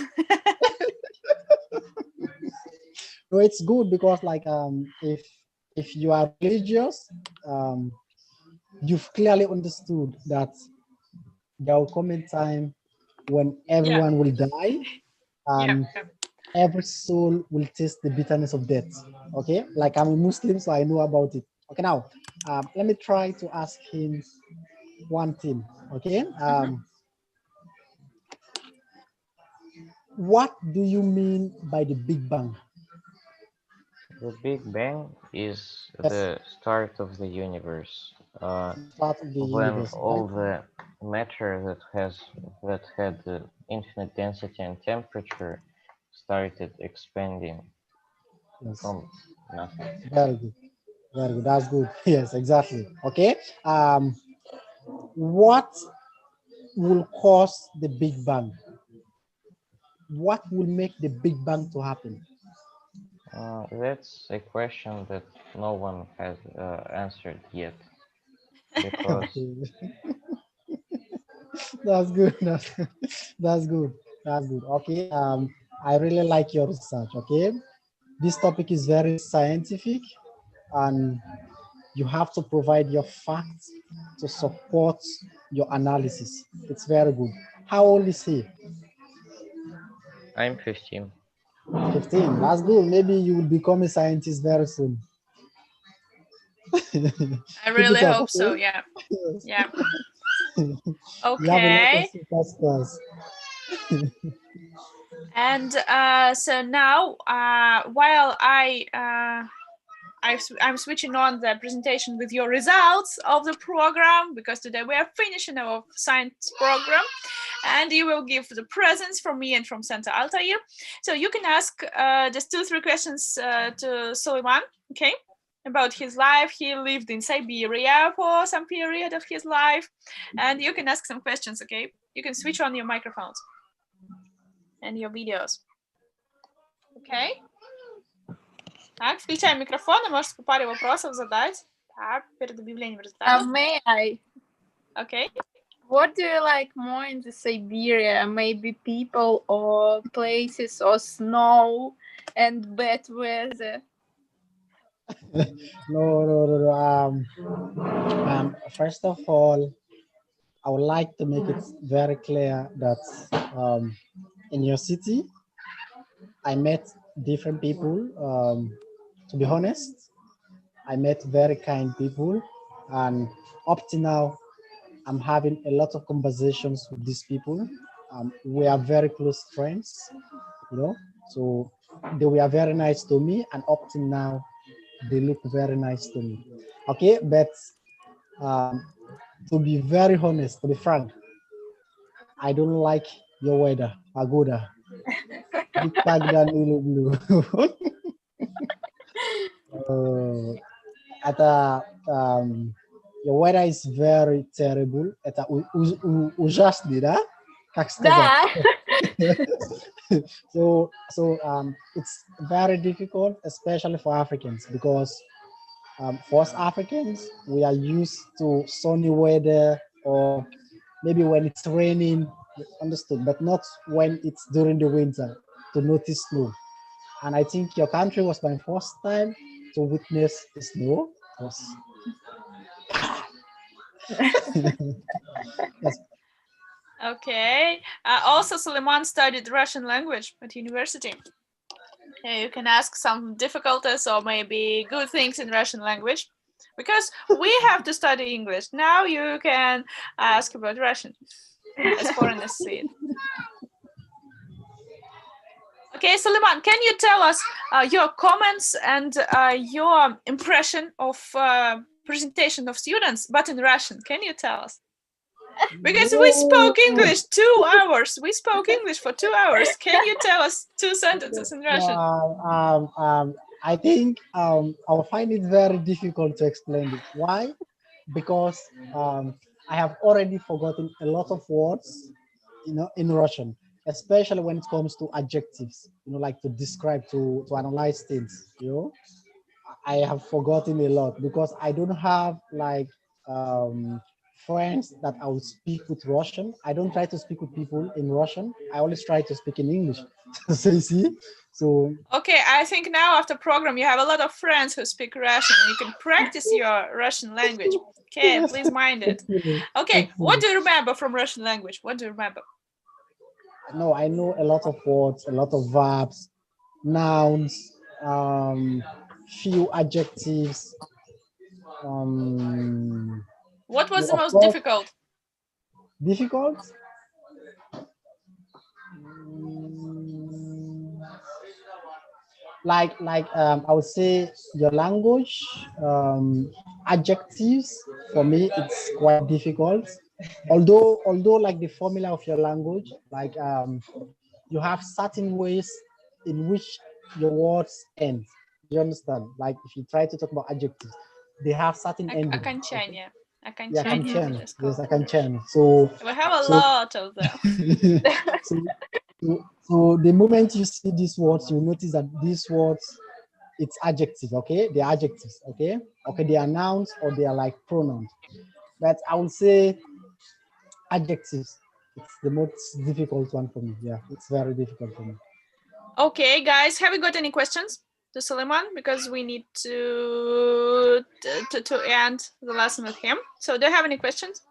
no, it's good because like if you are religious, you've clearly understood that there will come a time when everyone will die, and every soul will taste the bitterness of death. Okay, like I'm a Muslim, so I know about it. Okay, now let me try to ask him one thing. Okay, what do you mean by the Big Bang? The Big Bang is the start of the universe. Start of the When universe, all right? the matter that had the infinite density and temperature started expanding Yes. from nothing. Very good. Very good. That's good. Yes, exactly. Okay. What will cause the Big Bang? What will make the Big Bang to happen? That's a question that no one has answered yet, because That's good. That's good. That's good. Okay. I really like your research. Okay. This topic is very scientific, and you have to provide your facts to support your analysis. It's very good. How old is he? I'm 15. 15. That's good. Maybe you will become a scientist very soon. I really Keep it up, hope okay? so, yeah. Yes. Yeah. You have a lot of Okay. superstars. And so now, while I'm switching on the presentation with your results of the program, because today we are finishing our science program, and you will give the presents from me and from Santa Altair. So you can ask just 2-3 questions to Suleiman, okay, about his life. He lived in Siberia for some period of his life, and you can ask some questions, okay? You can switch on your microphones and your videos. Окей. Так, включаем микрофон, и можешь по паре вопросов задать. Так, перед объявлением результатов. May I? Okay. What do you like more in the Siberia? Maybe people or places or snow and bad weather? No. First of all, I would like to make it very clear that in your city, I met different people. To be honest, I met very kind people, and up to now, I'm having a lot of conversations with these people. We are very close friends, you know. So they were very nice to me, and up to now, they look very nice to me. Okay, but to be very honest, to be frank, I don't like your weather, Pagoda. Big Pagda Blue. Your weather is very terrible. Это ужасный, да? Как сказать? So it's very difficult, especially for Africans, because for us Africans, we are used to sunny weather, or maybe when it's raining, understood, but not when it's during the winter to notice snow. And I think your country was my first time to witness the snow. Yes. Okay. Also, Suleiman studied Russian language at university. You can ask some difficulties or maybe good things in Russian language, because we have to study English. Now you can ask about Russian as foreigners see it. Okay, Suleiman, can you tell us your comments and your impression of presentation of students, but in Russian? Can you tell us? Because we spoke English 2 hours. We spoke English for 2 hours. Can you tell us 2 sentences in Russian? I think I'll find it very difficult to explain it. Why? Because I have already forgotten a lot of words, in Russian, especially when it comes to adjectives, like to describe, to analyze things, I have forgotten a lot because I don't have like friends that I would speak with Russian. I don't try to speak with people in Russian. I always try to speak in English. So you see, so okay, I think now after program you have a lot of friends who speak Russian. You can practice your Russian language. Okay, please mind it. Okay, what do you remember from Russian language? What do you remember? No, I know a lot of words, a lot of verbs, nouns, few adjectives. What was the most difficult? Difficult? Like I would say your language, adjectives, for me it's quite difficult. Although like the formula of your language, like you have certain ways in which your words end. You understand? Like if you try to talk about adjectives, they have certain endings. Окончание. Yeah, окончание. Yes, окончание. So we have a lot of them. So the moment you see these words, you notice that these words, it's adjective, okay? They're adjectives, okay? Okay, they are nouns or they are like pronouns. But I would say adjectives, it's the most difficult one for me. Yeah, it's very difficult for me. Okay, guys, have you got any questions to Suleiman? Because we need to end the lesson with him. So do you have any questions?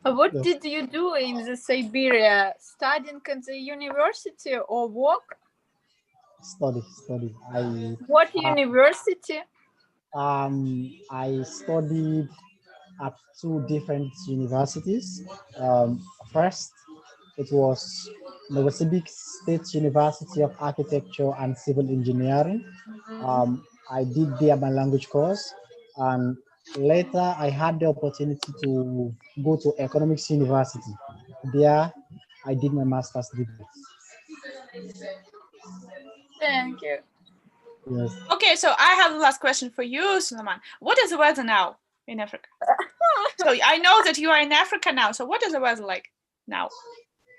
What did you do in the Siberia? Studying at the university or work? Study. What university? I studied at 2 different universities. First, it was Novosibirsk State University of Architecture and Civil Engineering. I did there my language course, and later I had the opportunity to go to Economics University. There, I did my master's degree. Thank you. Yes. Okay, so I have the last question for you, Suleiman. What is the weather now in Africa? So I know that you are in Africa now. So what is the weather like now?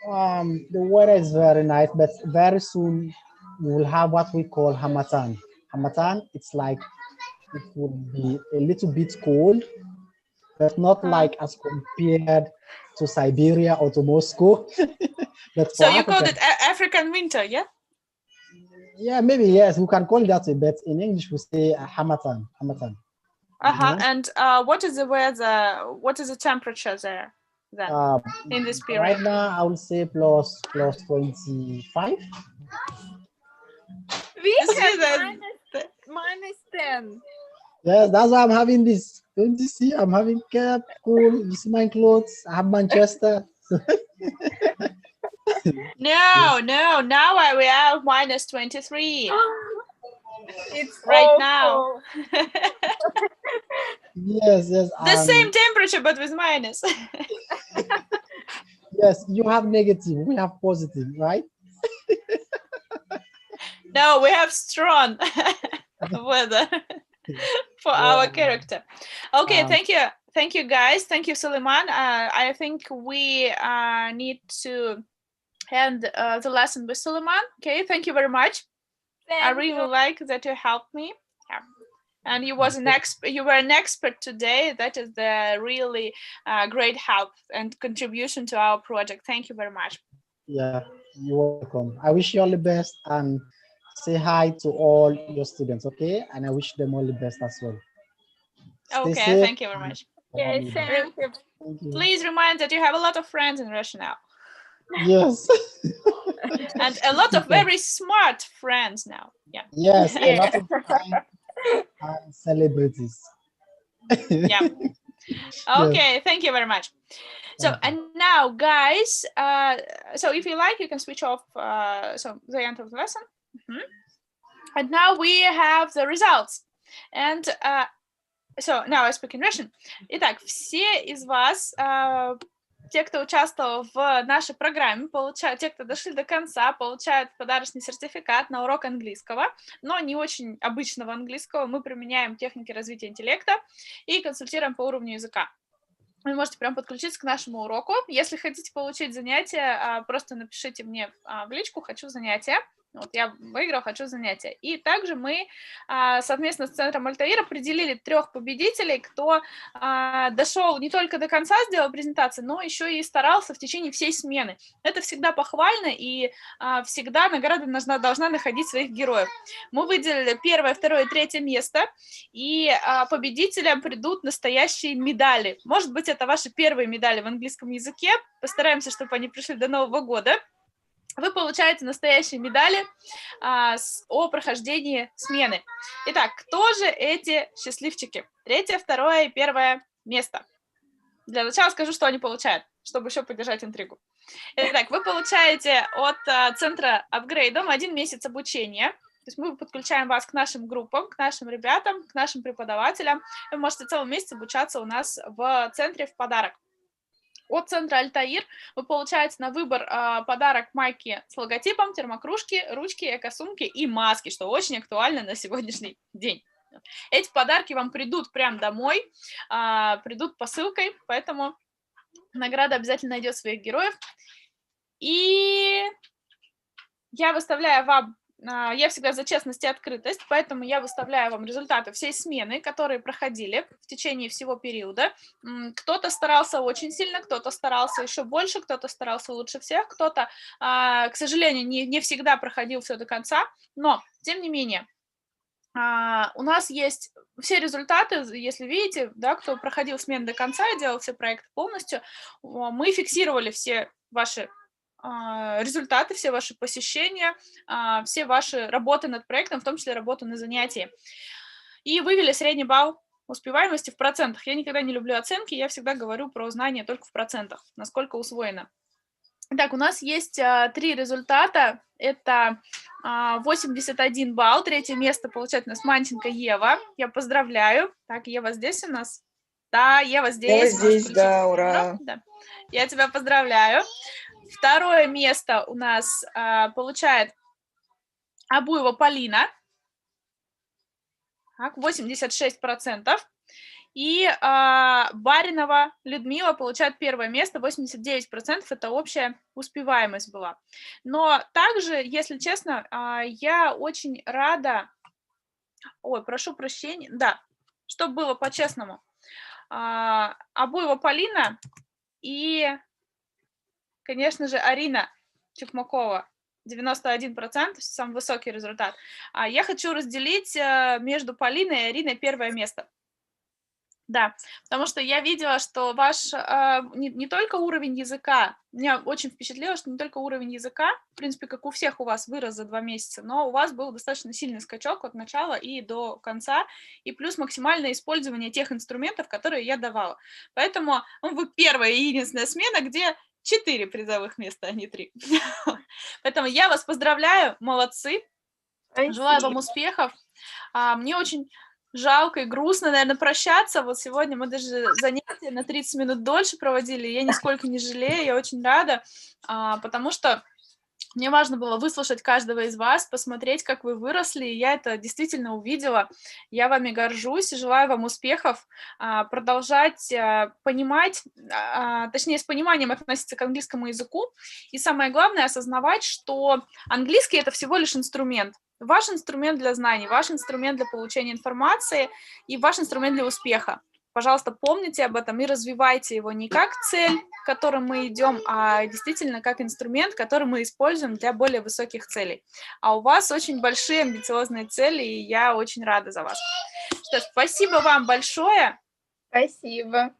The weather is very nice, but very soon we will have what we call Hamatan. Hamatan, it's like it would be a little bit cold, but not like as compared to Siberia or to Moscow. But so for you Africa, called it African winter, yeah? Yeah, maybe yes. We can call it that way, but in English we say Hamatan. Hamatan. And what is the weather? What is the temperature there then in this period? Right now, I would say plus 25. We You see that? minus 10. Yes, that's why I'm having this. Don't you see? I'm having cap, cool. You see my clothes. I have Manchester. No, now we have minus 23. It's right awful. now. Yes. The same temperature, but with minus. Yes, you have negative. We have positive, right? No, we have strong weather for our character. Okay, thank you guys. Thank you, Suleiman. I think we need to end the lesson with Suleiman. Okay, thank you very much. I really like that you helped me. Yeah. And you was you were an expert today. That is the really great help and contribution to our project. Thank you very much. Yeah, you're welcome. I wish you all the best and say hi to all your students, okay? And I wish them all the best as well. Okay, Stay safe. thank you very much. Okay, thank you. Please remind that you have a lot of friends in Russia now. Yes. And a lot of very smart friends now. Yeah. Yes, a lot of and celebrities. Yeah. Okay, thank you very much. So, and now, guys, so if you like, you can switch off so the end of the lesson. And now we have the results. And so now I speak in Russian. Итак, все из вас, те, кто участвовал в нашей программе, те, кто дошли до конца, получают подарочный сертификат на урок английского, но не очень обычного английского. Мы применяем техники развития интеллекта и консультируем по уровню языка. Вы можете прям подключиться к нашему уроку. Если хотите получить занятия, просто напишите мне в личку «Хочу занятия». Вот я выиграл, хочу занятия. И также мы совместно с Центром Альтаир определили 3 победителей, кто дошел не только до конца, сделал презентацию, но еще и старался в течение всей смены. Это всегда похвально, и всегда награда должна находить своих героев. Мы выделили 1, 2 и 3 место, и победителям придут настоящие медали. Может быть, это ваши первые медали в английском языке. Постараемся, чтобы они пришли до Нового года. Вы получаете настоящие медали о прохождении смены. Итак, кто же эти счастливчики? 3, 2 и 1 место. Для начала скажу, что они получают, чтобы еще поддержать интригу. Итак, вы получаете от центра апгрейдом 1 месяц обучения. То есть мы подключаем вас к нашим группам, к нашим ребятам, к нашим преподавателям. Вы можете целый месяц обучаться у нас в центре в подарок. От центра Альтаир вы получаете на выбор подарок майки с логотипом, термокружки, ручки, эко-сумки и маски, что очень актуально на сегодняшний день. Эти подарки вам придут прямо домой, придут посылкой, поэтому награда обязательно найдет своих героев. И я выставляю вам, я всегда за честность и открытость, поэтому я выставляю вам результаты всей смены, которые проходили в течение всего периода. Кто-то старался очень сильно, кто-то старался еще больше, кто-то старался лучше всех, кто-то, к сожалению, не всегда проходил все до конца, но, тем не менее, у нас есть все результаты, если видите, да, кто проходил смену до конца и делал все проекты полностью, мы фиксировали все ваши результаты, все ваши посещения, все ваши работы над проектом, в том числе работу на занятии. И вывели средний балл успеваемости в процентах. Я никогда не люблю оценки, я всегда говорю про знания только в процентах, насколько усвоено. Так, у нас есть 3 результата. Это 81 балл, 3 место получает у нас Мантенко Ева. Я поздравляю. Так, Ева здесь у нас? Да, Ева здесь. Ева здесь, да, ура. Да. Я тебя поздравляю. 2 место у нас получает Абуева Полина, так, 86%. И Баринова Людмила получает 1 место, 89%. Это общая успеваемость была. Но также, если честно, я очень рада... Ой, прошу прощения. Да, чтобы было по-честному. Абуева Полина и... Конечно же, Арина Чекмакова 91%, то есть самый высокий результат. Я хочу разделить между Полиной и Ариной первое место. Да, потому что я видела, что ваш не только уровень языка, меня очень впечатлило, что не только уровень языка, в принципе, как у всех у вас вырос за 2 месяца, но у вас был достаточно сильный скачок от начала и до конца, и плюс максимальное использование тех инструментов, которые я давала. Поэтому вы первая и единственная смена, где 4 призовых места, а не 3. Поэтому я вас поздравляю, молодцы, желаю вам успехов. Мне очень жалко и грустно, наверное, прощаться. Вот сегодня мы даже занятия на 30 минут дольше проводили, я нисколько не жалею, я очень рада, потому что мне важно было выслушать каждого из вас, посмотреть, как вы выросли, и я это действительно увидела. Я вами горжусь и желаю вам успехов, продолжать понимать, точнее, с пониманием относиться к английскому языку, и самое главное, осознавать, что английский — это всего лишь инструмент. Ваш инструмент для знаний, ваш инструмент для получения информации и ваш инструмент для успеха. Пожалуйста, помните об этом и развивайте его не как цель, к которой мы идем, а действительно как инструмент, который мы используем для более высоких целей. А у вас очень большие амбициозные цели, и я очень рада за вас. Что ж, спасибо вам большое. Спасибо.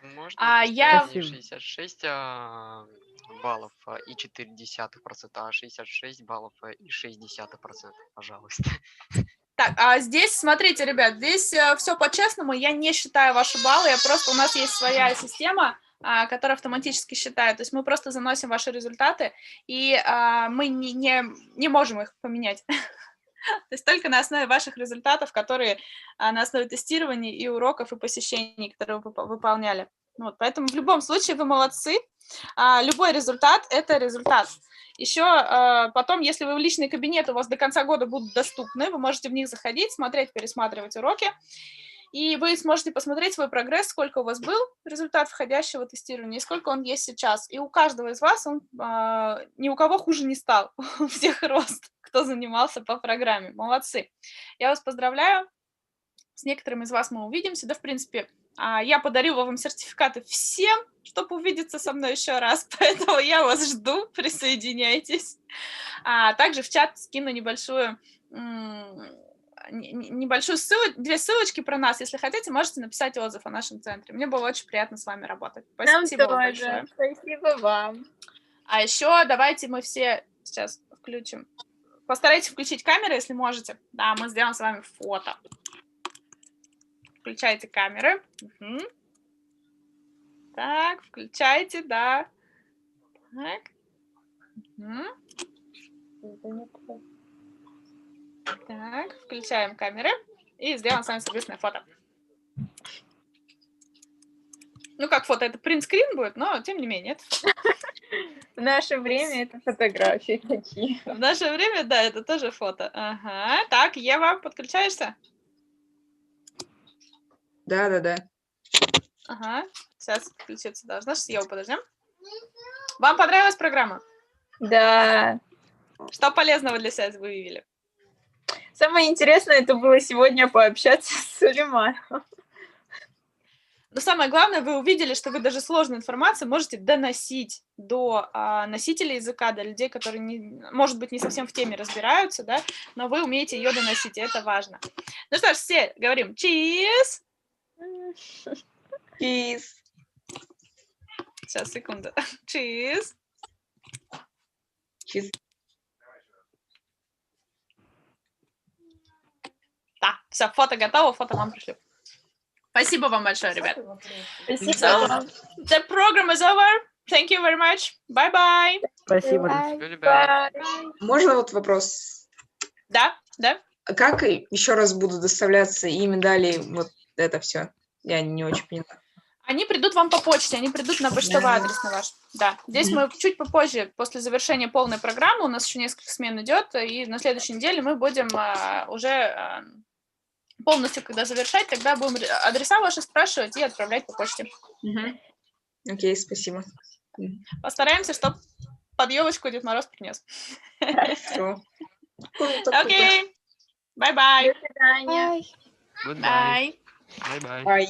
Можно поставить не 66 баллов и 0,4%, а 66 баллов и 0,6%, пожалуйста. Так, здесь, смотрите, ребят, здесь все по-честному, я не считаю ваши баллы, у нас есть своя система, которая автоматически считает, то есть мы просто заносим ваши результаты, и мы не можем их поменять. То есть только на основе ваших результатов, которые на основе тестирования и уроков, и посещений, которые вы выполняли. Вот, поэтому в любом случае вы молодцы. Любой результат – это результат. Еще потом, если вы в личный кабинет, у вас до конца года будут доступны, вы можете в них заходить, смотреть, пересматривать уроки, и вы сможете посмотреть свой прогресс, сколько у вас был результат входящего тестирования, и сколько он есть сейчас. И у каждого из вас он ни у кого хуже не стал, у всех рост, кто занимался по программе. Молодцы. Я вас поздравляю. С некоторыми из вас мы увидимся. Да, в принципе, я подарила вам сертификаты всем, чтобы увидеться со мной еще раз, поэтому я вас жду, присоединяйтесь. Также в чат скину небольшую две ссылочки про нас. Если хотите, можете написать отзыв о нашем центре. Мне было очень приятно с вами работать. Спасибо вам большое. Спасибо вам. А еще давайте мы все сейчас включим. Постарайтесь включить камеры, если можете. Да, мы сделаем с вами фото. Включайте камеры. Угу. Так, включайте, да. Так. Угу. Так, включаем камеры и сделаем с вами совместное фото. Ну, как фото, это принтскрин будет, но тем не менее. В наше время это фотографии такие. В наше время, да, это тоже фото. Ага. Так, Ева, подключаешься? Да. Ага, сейчас включиться должна. Сейчас Еву подождем. Вам понравилась программа? Да. Что полезного для себя выявили? Самое интересное, это было сегодня пообщаться с Сулейманом. Но самое главное, вы увидели, что вы даже сложную информацию можете доносить до носителей языка, до людей, которые, может быть, не совсем в теме разбираются, да, но вы умеете ее доносить, и это важно. Ну что ж, все говорим cheers! Cheers! Сейчас, секунду. Cheers! Cheers! Да, все, фото готово, фото вам пришлю. Спасибо вам большое, ребят. Спасибо. The program is over. Thank you very much. Bye-bye. Спасибо. Bye. Можно вот вопрос? Да. Как еще раз будут доставляться и медали, вот это все? Я не очень поняла. Они придут вам по почте, они придут на почтовый адрес на ваш. Да. Здесь мы чуть попозже, после завершения полной программы, у нас еще несколько смен идет, и на следующей неделе мы будем уже полностью, когда завершать, тогда будем адреса ваши спрашивать и отправлять по почте. Окей, спасибо. Постараемся, чтобы под елочку Дед Мороз принес. Хорошо. Окей. Bye-bye. До свидания. Goodbye. Bye-bye. Bye.